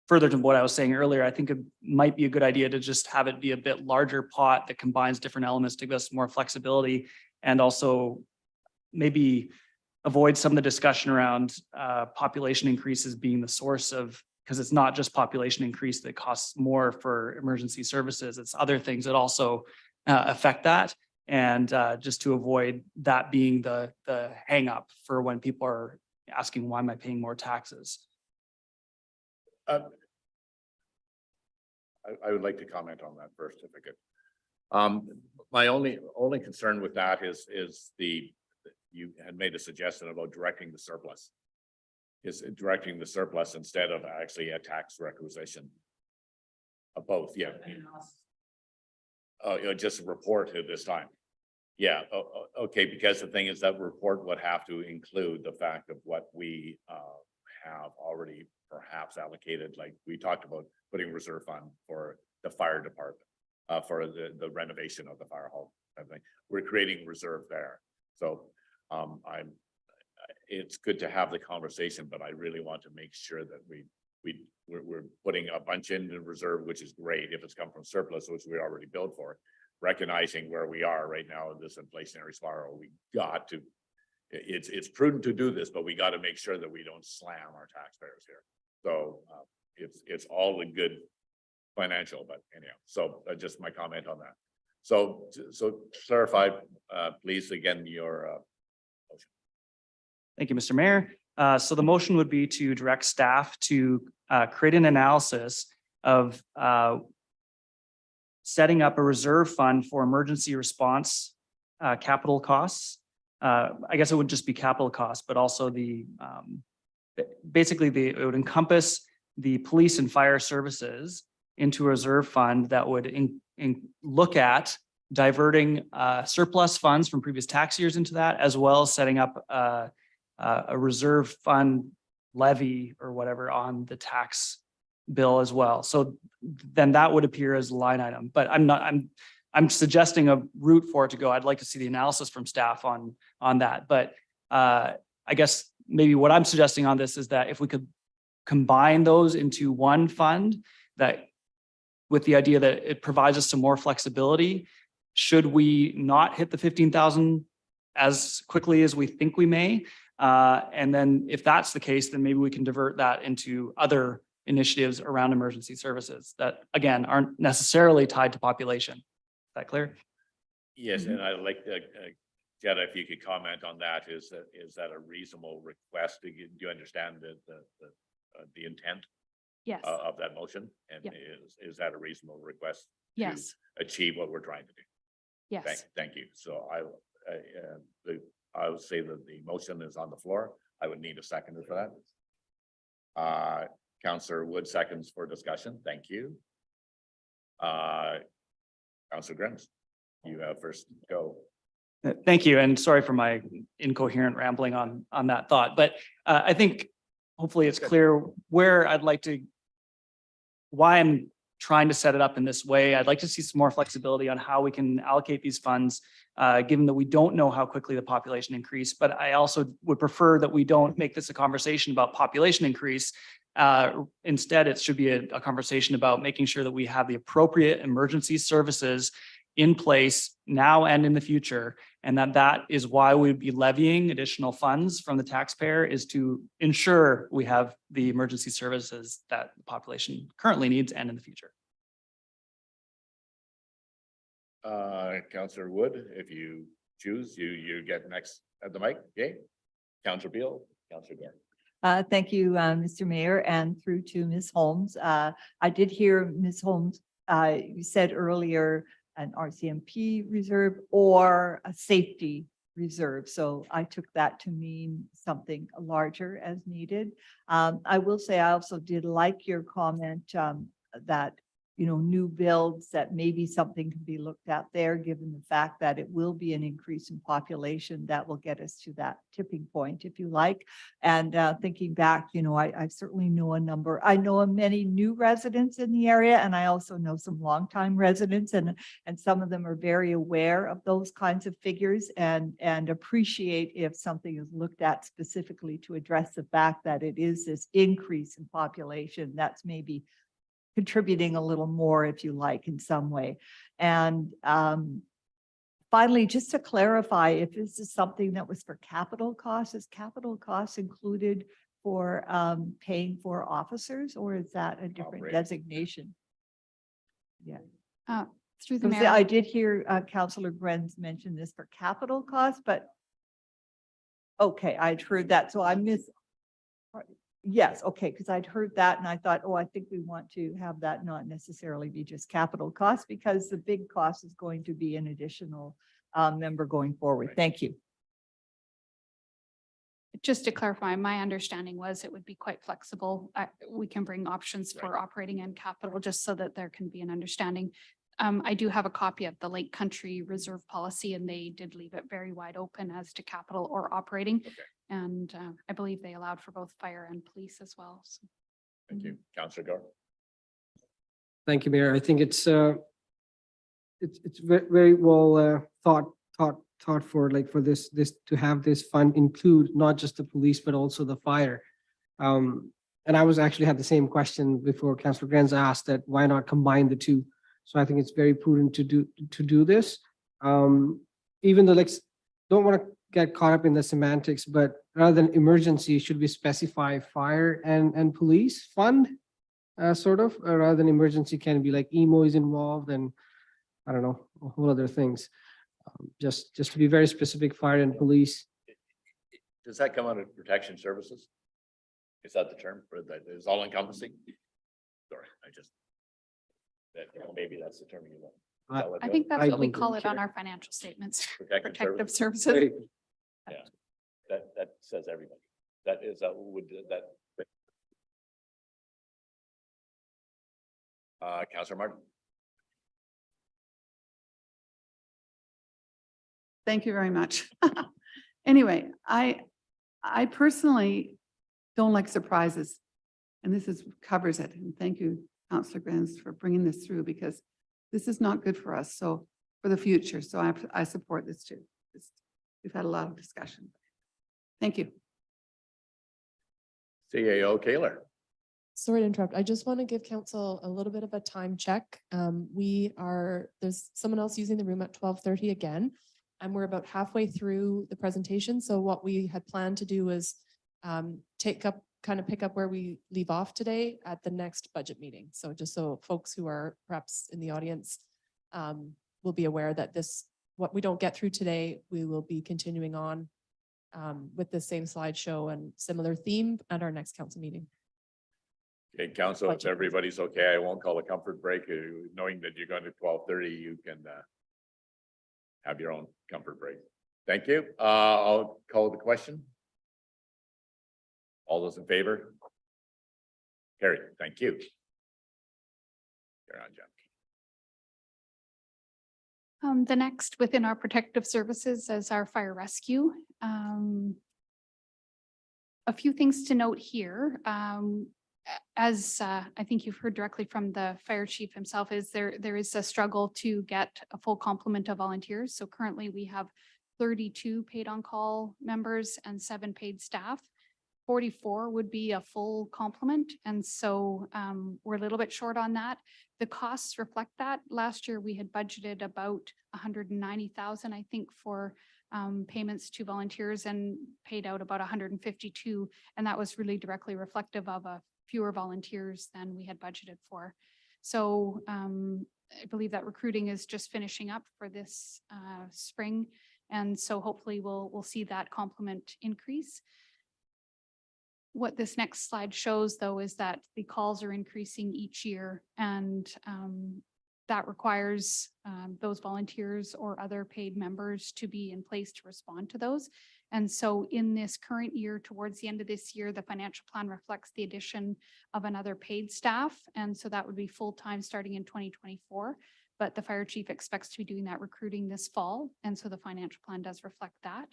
further to what I was saying earlier, I think it might be a good idea to just have it be a bit larger pot that combines different elements to give us more flexibility and also maybe avoid some of the discussion around population increases being the source of, because it's not just population increase that costs more for emergency services, it's other things that also affect that. And just to avoid that being the hang up for when people are asking, why am I paying more taxes? I would like to comment on that first, if I could. My only concern with that is you had made a suggestion about directing the surplus. Is directing the surplus instead of actually a tax requisition of both, yeah. Oh, just a report at this time. Yeah, okay, because the thing is that report would have to include the fact of what we have already perhaps allocated, like we talked about putting reserve fund for the fire department, for the renovation of the fire hall. I think we're creating reserve there. So it's good to have the conversation, but I really want to make sure that we're putting a bunch in the reserve, which is great if it's come from surplus, which we already built for. Recognizing where we are right now in this inflationary spiral, we got to, it's prudent to do this, but we got to make sure that we don't slam our taxpayers here. So it's all the good financial, but anyhow, so just my comment on that. So clarify, please, again, your motion. Thank you, Mr. Mayor. So the motion would be to direct staff to create an analysis of setting up a reserve fund for emergency response capital costs. I guess it would just be capital costs, but also basically it would encompass the police and fire services into a reserve fund that would look at diverting surplus funds from previous tax years into that, as well as setting up a reserve fund levy or whatever on the tax bill as well. So then that would appear as a line item, but I'm suggesting a route for it to go. I'd like to see the analysis from staff on that. But I guess maybe what I'm suggesting on this is that if we could combine those into one fund, that with the idea that it provides us some more flexibility, should we not hit the 15,000 as quickly as we think we may? And then if that's the case, then maybe we can divert that into other initiatives around emergency services that, again, aren't necessarily tied to population. Is that clear? Yes, and I'd like to, Jetta, if you could comment on that, is that a reasonable request? Do you understand the intent Yes, of that motion? And Yep. is that a reasonable request yes, to achieve what we're trying to do? yes. Thank you. So I would say that the motion is on the floor. I would need a seconder for that. Councillor Wood seconds for discussion. Thank you. Councillor Grims, you have first go. Thank you, and sorry for my incoherent rambling on that thought, but I think hopefully it's clear where I'd like to, why I'm trying to set it up in this way. I'd like to see some more flexibility on how we can allocate these funds, given that we don't know how quickly the population increase, but I also would prefer that we don't make this a conversation about population increase. Instead, it should be a conversation about making sure that we have the appropriate emergency services in place now and in the future, and that is why we'd be levying additional funds from the taxpayer, is to ensure we have the emergency services that the population currently needs and in the future. Councillor Wood, if you choose, you get next at the mic. Okay. Councillor Beal, Councillor Gore. Thank you, Mr. Mayor, and through to Ms. Holmes. I did hear Ms. Holmes, you said earlier an RCMP reserve or a safety reserve. So I took that to mean something larger as needed. I will say I also did like your comment that, new builds, that maybe something can be looked at there, given the fact that it will be an increase in population that will get us to that tipping point, if you like. And thinking back, I certainly know I know many new residents in the area, and I also know some longtime residents, and some of them are very aware of those kinds of figures and appreciate if something is looked at specifically to address the fact that it is this increase in population that's maybe contributing a little more, if you like, in some way. And finally, just to clarify, if this is something that was for capital costs, is capital costs included for paying for officers, or is that a different Operating. designation? Yeah. Through the Because mayor. I did hear Councillor Grenz mention this for capital costs, but okay, I'd heard that, so I missed. Yes, okay, because I'd heard that and I thought, I think we want to have that not necessarily be just capital costs, because the big cost is going to be an additional member going forward. Right. Thank you. Just to clarify, my understanding was it would be quite flexible. We can bring options for operating and capital, just so that there can be an understanding. I do have a copy of the Lake Country Reserve Policy, and they did leave it very wide open as to capital or operating. Okay. And I believe they allowed for both fire and police as well. So. Thank you. Councillor Gore. Thank you, Mayor. I think it's very well thought thought for like for this to have this fund include not just the police, but also the fire. And I was actually had the same question before Councillor Grenz asked that why not combine the two? So I think it's very prudent to do this. Even though like don't want to get caught up in the semantics, but rather than emergency, should we specify fire and police fund? Sort of, rather than emergency can be like emo is involved and I don't know, a whole other things. Just to be very specific, fire and police. Does that come under protection services? Is that the term for that is all encompassing? Sorry, maybe that's the term you want. Is that what I it think is? that's I what we don't call really it on care. our financial statements, Protective protective services. services. Yeah, that says everybody. That is, that would, that. Councillor Martin. Thank you very much. Anyway, I personally don't like surprises. And this covers it. And thank you, Councillor Grenz, for bringing this through because this is not good for us. So for the future. So I support this too. We've had a lot of discussion. Thank you. CAO Kaler. Sorry to interrupt. I just want to give council a little bit of a time check. There's someone else using the room at 12:30 again, and we're about halfway through the presentation. So what we had planned to do is pick up where we leave off today at the next budget meeting. So just so folks who are perhaps in the audience will be aware that what we don't get through today, we will be continuing on with the same slideshow and similar theme at our next council meeting. Okay, council, if everybody's okay, I won't call a comfort break. Knowing that you're going to 12:30, you can have your own comfort break. Thank you. I'll call the question. All those in favor? Carried. Thank you. You're on, Jen. The next within our protective services is our fire rescue. A few things to note here. As I think you've heard directly from the fire chief himself, is there is a struggle to get a full complement of volunteers. So currently we have 32 paid on call members and 7 paid staff. 44 would be a full complement. And so we're a little bit short on that. The costs reflect that. Last year we had budgeted about 190,000, I think, for payments to volunteers and paid out about 152. And that was really directly reflective of fewer volunteers than we had budgeted for. So I believe that recruiting is just finishing up for this spring. And so hopefully we'll see that complement increase. What this next slide shows, though, is that the calls are increasing each year, and that requires those volunteers or other paid members to be in place to respond to those. And so in this current year, towards the end of this year, the financial plan reflects the addition of another paid staff. And so that would be full-time starting in 2024. But the fire chief expects to be doing that recruiting this fall. And so the financial plan does reflect that.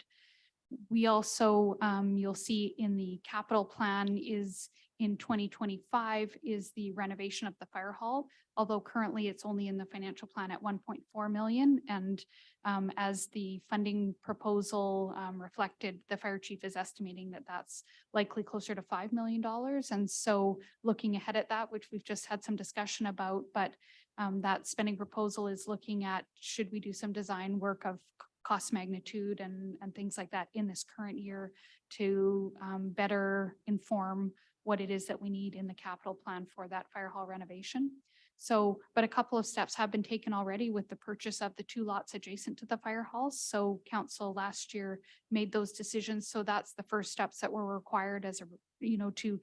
We also, you'll see in the capital plan is in 2025 is the renovation of the fire hall, although currently it's only in the financial plan at 1.4 million. And as the funding proposal reflected, the fire chief is estimating that that's likely closer to $5 million. And so looking ahead at that, which we've just had some discussion about, but that spending proposal is looking at, should we do some design work of cost magnitude and things like that in this current year to better inform what it is that we need in the capital plan for that fire hall renovation. So, but a couple of steps have been taken already with the purchase of the 2 lots adjacent to the fire halls. So council last year made those decisions. So that's the first steps that were required as to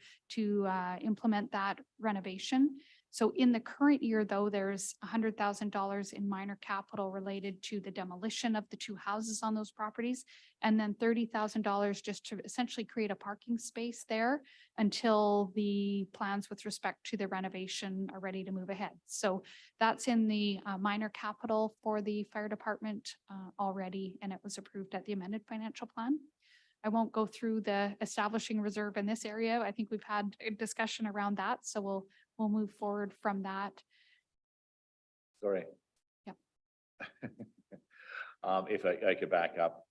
implement that renovation. So in the current year, though, there's $100,000 in minor capital related to the demolition of the 2 houses on those properties, and then $30,000 just to essentially create a parking space there until the plans with respect to the renovation are ready to move ahead. So that's in the minor capital for the fire department already, and it was approved at the amended financial plan. I won't go through the establishing reserve in this area. I think we've had a discussion around that, so we'll move forward from that. Sorry. Yep. If I could back up,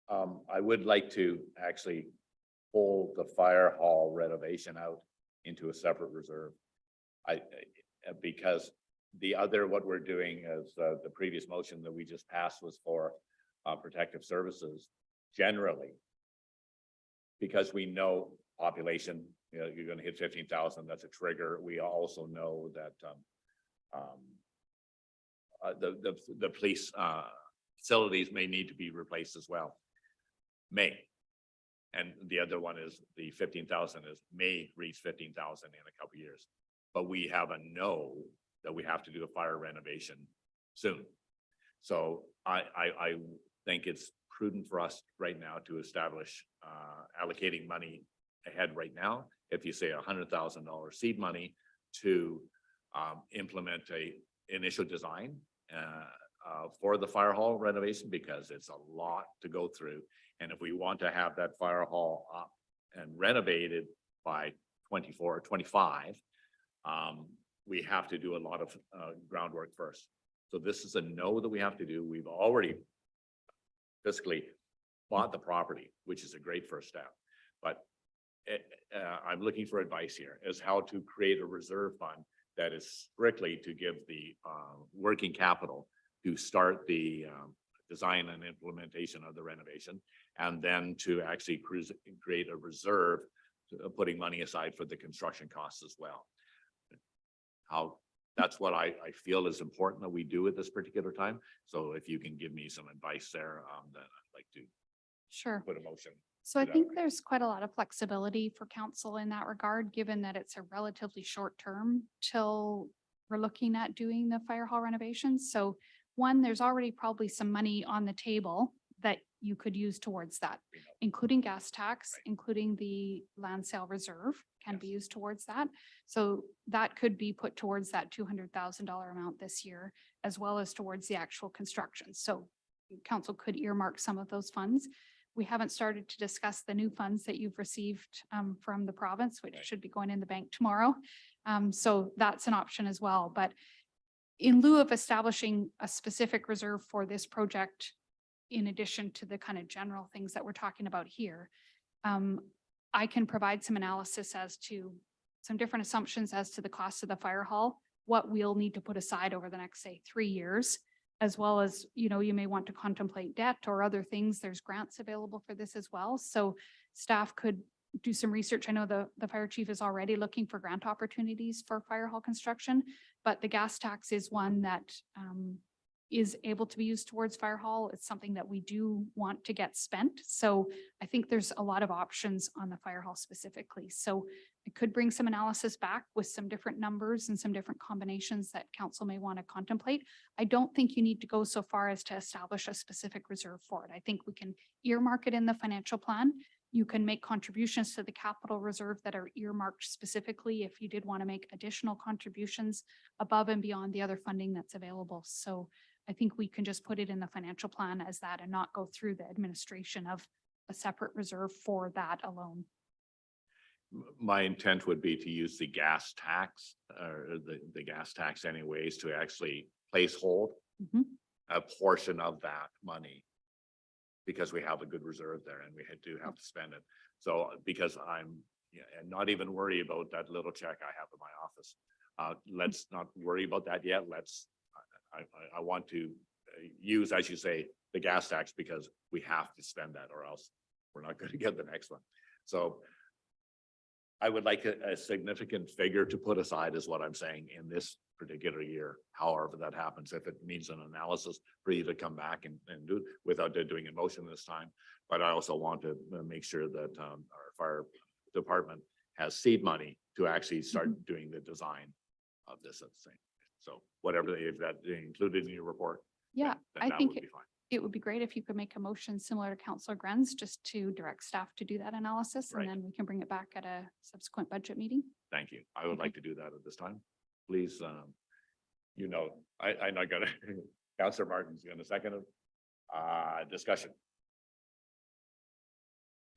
I would like to actually pull the fire hall renovation out into a separate reserve. Because what we're doing is the previous motion that we just passed was for protective services generally. Because we know population, you're gonna hit 15,000, that's a trigger. We also know that the police facilities may need to be replaced as well. And the other one is the 15,000 may reach 15,000 in a couple of years. But we have a know that we have to do a fire renovation soon. So I think it's prudent for us right now to establish allocating money ahead right now. If you say $100,000 seed money to implement a initial design for the fire hall renovation, because it's a lot to go through. And if we want to have that fire hall up and renovated by 24 or 25, we have to do a lot of groundwork first. So this is a no that we have to do. We've already fiscally bought the property, which is a great first step. But I'm looking for advice here as how to create a reserve fund that is strictly to give the working capital to start the design and implementation of the renovation, and then to actually create a reserve, putting money aside for the construction costs as well. That's what I feel is important that we do at this particular time. So if you can give me some advice there, then I'd like to Sure. put a motion. So I that think way. there's quite a lot of flexibility for council in that regard, given that it's a relatively short term till we're looking at doing the fire hall renovations. So one, there's already probably some money on the table that you could use towards that, including gas tax, including the land sale reserve can be used towards that. So that could be put towards that $200,000 amount this year, as well as towards the actual construction. So council could earmark some of those funds. We haven't started to discuss the new funds that you've received from the province, which should be going in the bank tomorrow. So that's an option as well. But in lieu of establishing a specific reserve for this project, in addition to the kind of general things that we're talking about here, I can provide some analysis as to some different assumptions as to the cost of the fire hall, what we'll need to put aside over the next, say, 3 years, as well as, you may want to contemplate debt or other things. There's grants available for this as well. So staff could do some research. I know the fire chief is already looking for grant opportunities for fire hall construction, but the gas tax is one that is able to be used towards fire hall. It's something that we do want to get spent. So I think there's a lot of options on the fire hall specifically. So I could bring some analysis back with some different numbers and some different combinations that council may want to contemplate. I don't think you need to go so far as to establish a specific reserve for it. I think we can earmark it in the financial plan. You can make contributions to the capital reserve that are earmarked specifically if you did want to make additional contributions above and beyond the other funding that's available. So I think we can just put it in the financial plan as that and not go through the administration of a separate reserve for that alone. My intent would be to use the gas tax or the gas tax anyways to actually placehold a portion of that money, because we have a good reserve there and we do have to spend it. So because I'm and not even worry about that little check I have in my office. Let's not worry about that yet. I want to use, as you say, the gas tax, because we have to spend that or else we're not going to get the next one. So I would like a significant figure to put aside is what I'm saying in this particular year, however that happens. If it needs an analysis for you to come back and do without doing a motion this time. But I also want to make sure that our fire department has seed money to actually start doing the design of this thing. So whatever, if that included in your report. Yeah, then I that think would be fine. it would be great if you could make a motion similar to Councillor Grenz, just to direct staff to do that analysis, Right. and then we can bring it back at a subsequent budget meeting. Thank you. I would like to do that at this time. Please, I'm not gonna, Councillor Martin's gonna second it. Discussion.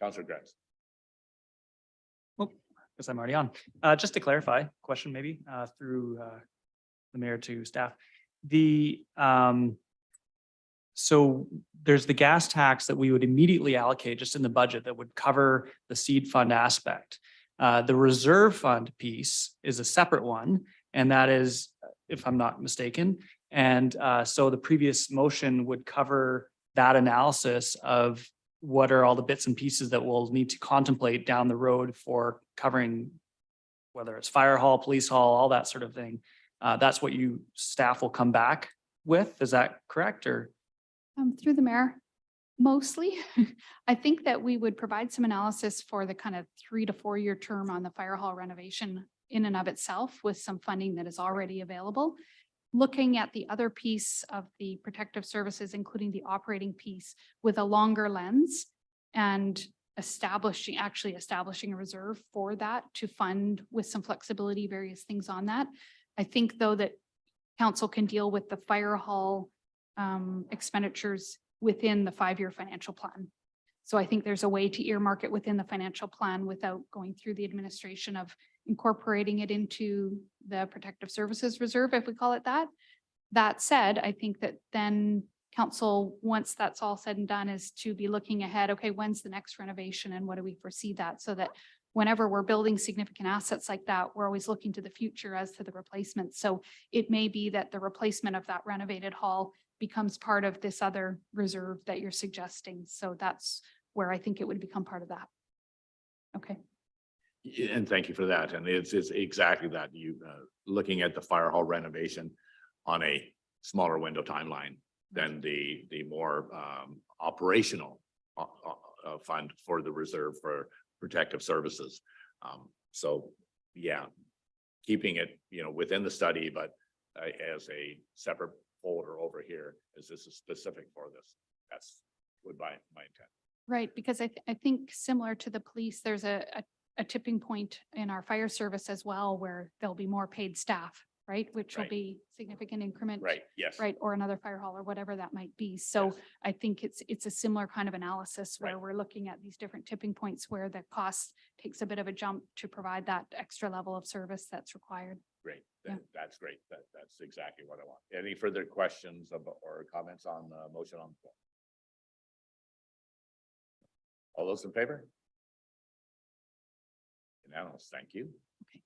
Councillor Grenz. Well, guess I'm already on. Just to clarify, question maybe through the mayor to staff. The So there's the gas tax that we would immediately allocate just in the budget that would cover the seed fund aspect. The reserve fund piece is a separate one, and that is, if I'm not mistaken. And so the previous motion would cover that analysis of what are all the bits and pieces that we'll need to contemplate down the road for covering, whether it's fire hall, police hall, all that sort of thing. That's what you staff will come back with. Is that correct, or? Through the mayor, mostly. I think that we would provide some analysis for the kind of 3 to 4 year term on the fire hall renovation in and of itself with some funding that is already available. Looking at the other piece of the protective services, including the operating piece with a longer lens and establishing a reserve for that to fund with some flexibility, various things on that. I think though that council can deal with the fire hall expenditures within the 5-year financial plan. So I think there's a way to earmark it within the financial plan without going through the administration of incorporating it into the protective services reserve, if we call it that. That said, I think that then council, once that's all said and done, is to be looking ahead. Okay, when's the next renovation and what do we foresee that, so that whenever we're building significant assets like that, we're always looking to the future as to the replacement. So it may be that the replacement of that renovated hall becomes part of this other reserve that you're suggesting. So that's where I think it would become part of that. Okay. Yeah, and thank you for that. And it's exactly that. You looking at the fire hall renovation on a smaller window timeline than the more operational fund for the reserve for protective services. So yeah, keeping it, within the study, but as a separate folder over here, as this is specific for this. That's would my intent. Right, because I think similar to the police, there's a tipping point in our fire service as well, where there'll be more paid staff, right? Which will Right. be significant increment. Right, yes. Right, or another fire hall or whatever that might be. So Yes. I think it's a similar kind of analysis where Right. we're looking at these different tipping points where the cost takes a bit of a jump to provide that extra level of service that's required. Great. Yeah. That's great. That's exactly what I want. Any further questions or comments on the motion on the floor? All those in favor? Unanimous, thank you. Okay.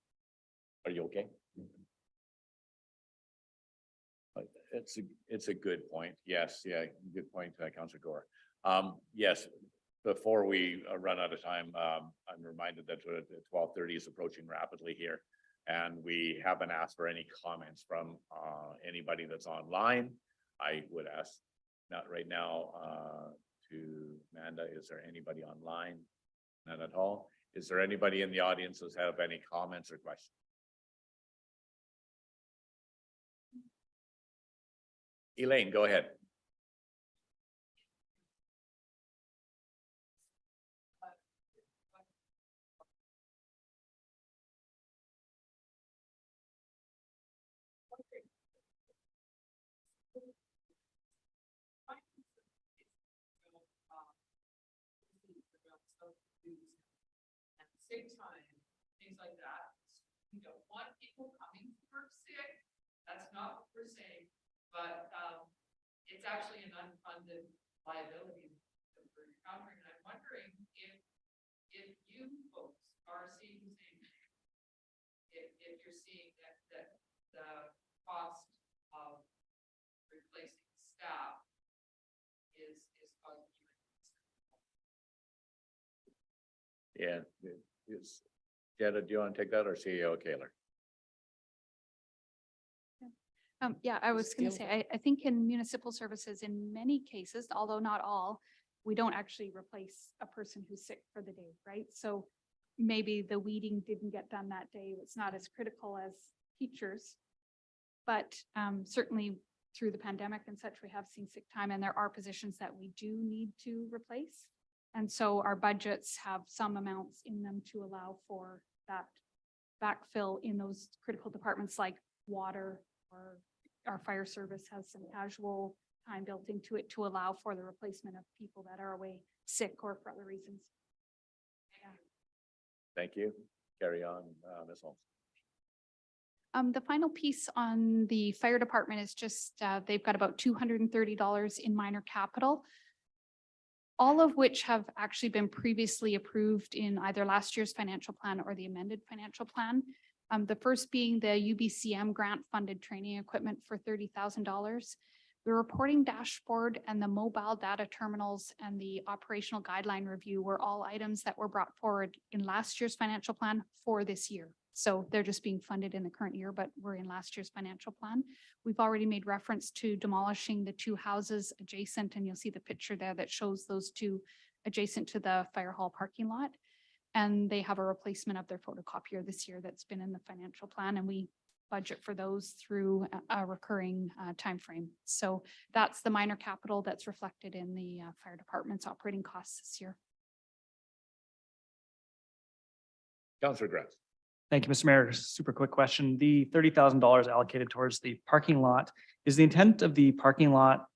Are you okay? It's a good point. Yes, yeah, good point, Councilor Gore. Yes, before we run out of time, I'm reminded that 12:30 is approaching rapidly here. And we haven't asked for any comments from anybody that's online. I would ask, not right now, to Amanda, is there anybody online? None at all. Is there anybody in the audience that have any comments or questions? Elaine, go ahead. At the same time, things like that, we don't want people coming to work sick. That's not what we're saying, but it's actually an unfunded liability that we're encountering. And I'm wondering if you folks are seeing the same thing. If you're seeing that the cost of replacing staff is causing you. Yeah, is Jetta, do you want to take that, or CEO Kaler? Yeah, I was going to say, I think in municipal services, in many cases, although not all, we don't actually replace a person who's sick for the day, right? So maybe the weeding didn't get done that day. It's not as critical as teachers. But certainly through the pandemic and such, we have seen sick time, and there are positions that we do need to replace. And so our budgets have some amounts in them to allow for that backfill in those critical departments like water, or our fire service has some casual time built into it to allow for the replacement of people that are away sick or for other reasons. Yeah. Thank you. Carry on, Ms. Holmes. The final piece on the fire department is just, they've got about $230 in minor capital, all of which have actually been previously approved in either last year's financial plan or the amended financial plan. The first being the UBCM grant funded training equipment for $30,000. The reporting dashboard and the mobile data terminals and the operational guideline review were all items that were brought forward in last year's financial plan for this year. So they're just being funded in the current year, but we're in last year's financial plan. We've already made reference to demolishing the two houses adjacent, and you'll see the picture there that shows those two adjacent to the fire hall parking lot. And they have a replacement of their photocopier this year that's been in the financial plan, and we budget for those through a recurring timeframe. So that's the minor capital that's reflected in the fire department's operating costs this year. Councillor Grad. Thank you, Mr. Mayor. Super quick question. The $30,000 allocated towards the parking lot, is the intent of the parking lot,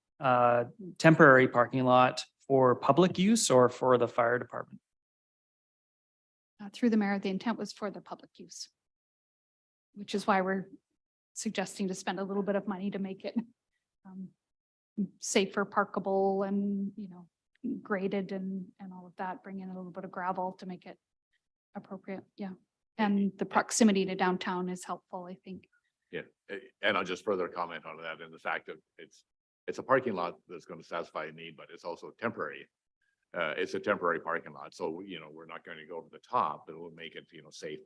temporary parking lot for public use or for the fire department? Through the mayor, the intent was for the public use, which is why we're suggesting to spend a little bit of money to make it safer, parkable, and, you know, graded and all of that, bring in a little bit of gravel to make it appropriate. Yeah. And the proximity to downtown is helpful, I think. Yeah, and I'll just further comment on that in the fact that it's a parking lot that's going to satisfy a need, but it's also temporary. It's a temporary parking lot, so you know we're not going to go over the top, but it will make it safe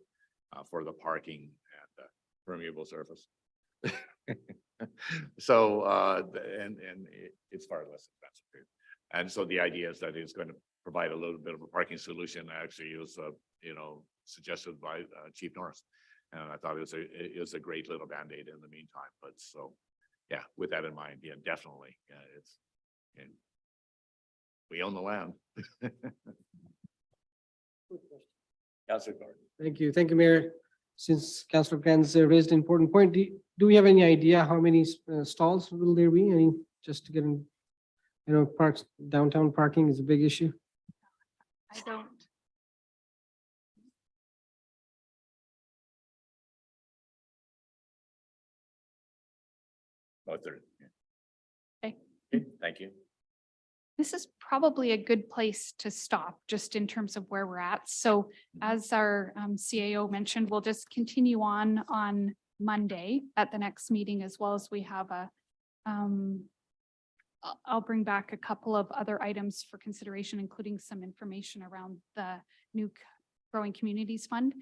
for the parking and permeable surface. So it's far less expensive, and so the idea is that it's going to provide a little bit of a parking solution. Actually, it was suggested by Chief Norris, and I thought it was a great little band-aid in the meantime. But so, yeah, with that in mind, yeah, definitely, and we own the land. Councillor Gordon. Thank you. Thank you, Mayor. Since Councillor Grant's raised an important point, do we have any idea how many stalls will there be? Any, just to get in, parks, downtown parking is a big issue. I don't. Oh, third. Okay. Thank you. This is probably a good place to stop just in terms of where we're at. So as our CAO mentioned, we'll just continue on Monday at the next meeting, as well as we have I'll bring back a couple of other items for consideration, including some information around the new Growing Communities Fund.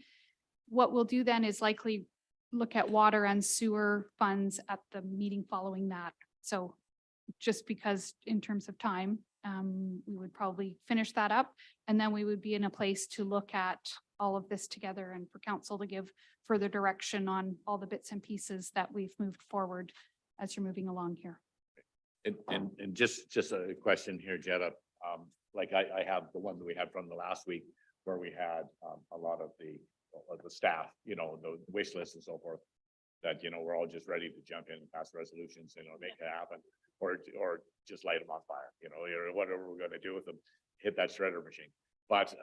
What we'll do then is likely look at water and sewer funds at the meeting following that. So just because in terms of time, we would probably finish that up, and then we would be in a place to look at all of this together and for council to give further direction on all the bits and pieces that we've moved forward as you're moving along here. And just a question here, Jetta. Like I have the one that we had from the last week where we had a lot of the staff, the wish list and so forth, that, we're all just ready to jump in and pass resolutions, make it happen, or just light them on fire, or whatever we're going to do with them, hit that shredder machine. But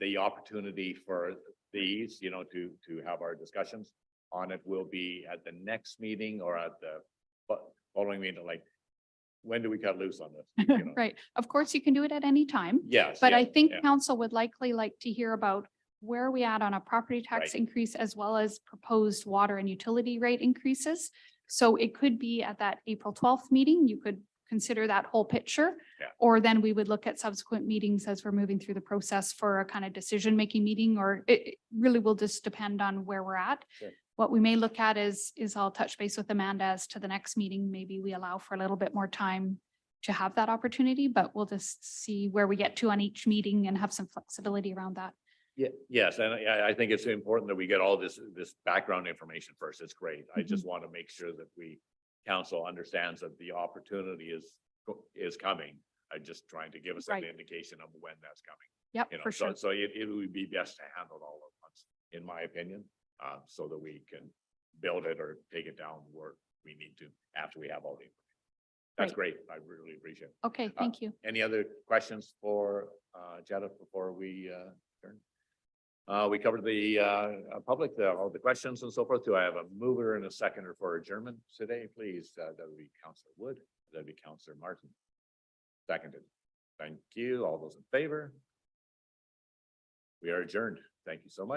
the opportunity for these, to have our discussions on it will be at the next meeting or at the following meeting. Like, when do we cut loose on this? Right. Of course, you can do it at any time. Yes. But yeah, I think yeah. council would likely like to hear about where are we at on a property tax Right. increase, as well as proposed water and utility rate increases. So it could be at that April 12th meeting, you could consider that whole picture. Yeah. Or then we would look at subsequent meetings as we're moving through the process for a kind of decision-making meeting, or it really will just depend on where we're at. Sure. What we may look at is I'll touch base with Amanda as to the next meeting. Maybe we allow for a little bit more time to have that opportunity, but we'll just see where we get to on each meeting and have some flexibility around that. Yeah, yes, and I think it's important that we get all this background information first. It's great. I just want to make sure that council understands that the opportunity is coming. I'm just trying to give us an Right. indication of when that's coming. Yep, for sure. So it would be best to handle it all at once, in my opinion, so that we can build it or take it down where we need to after we have all the information. That's great. I really appreciate it. Okay, thank you. Any other questions for Jetta before we turn? We covered the public, all the questions and so forth. Do I have a mover and a seconder for adjournment today? Please, that would be Councillor Wood, that'd be Councillor Martin. Seconded. Thank you. All those in favor? We are adjourned. Thank you so much.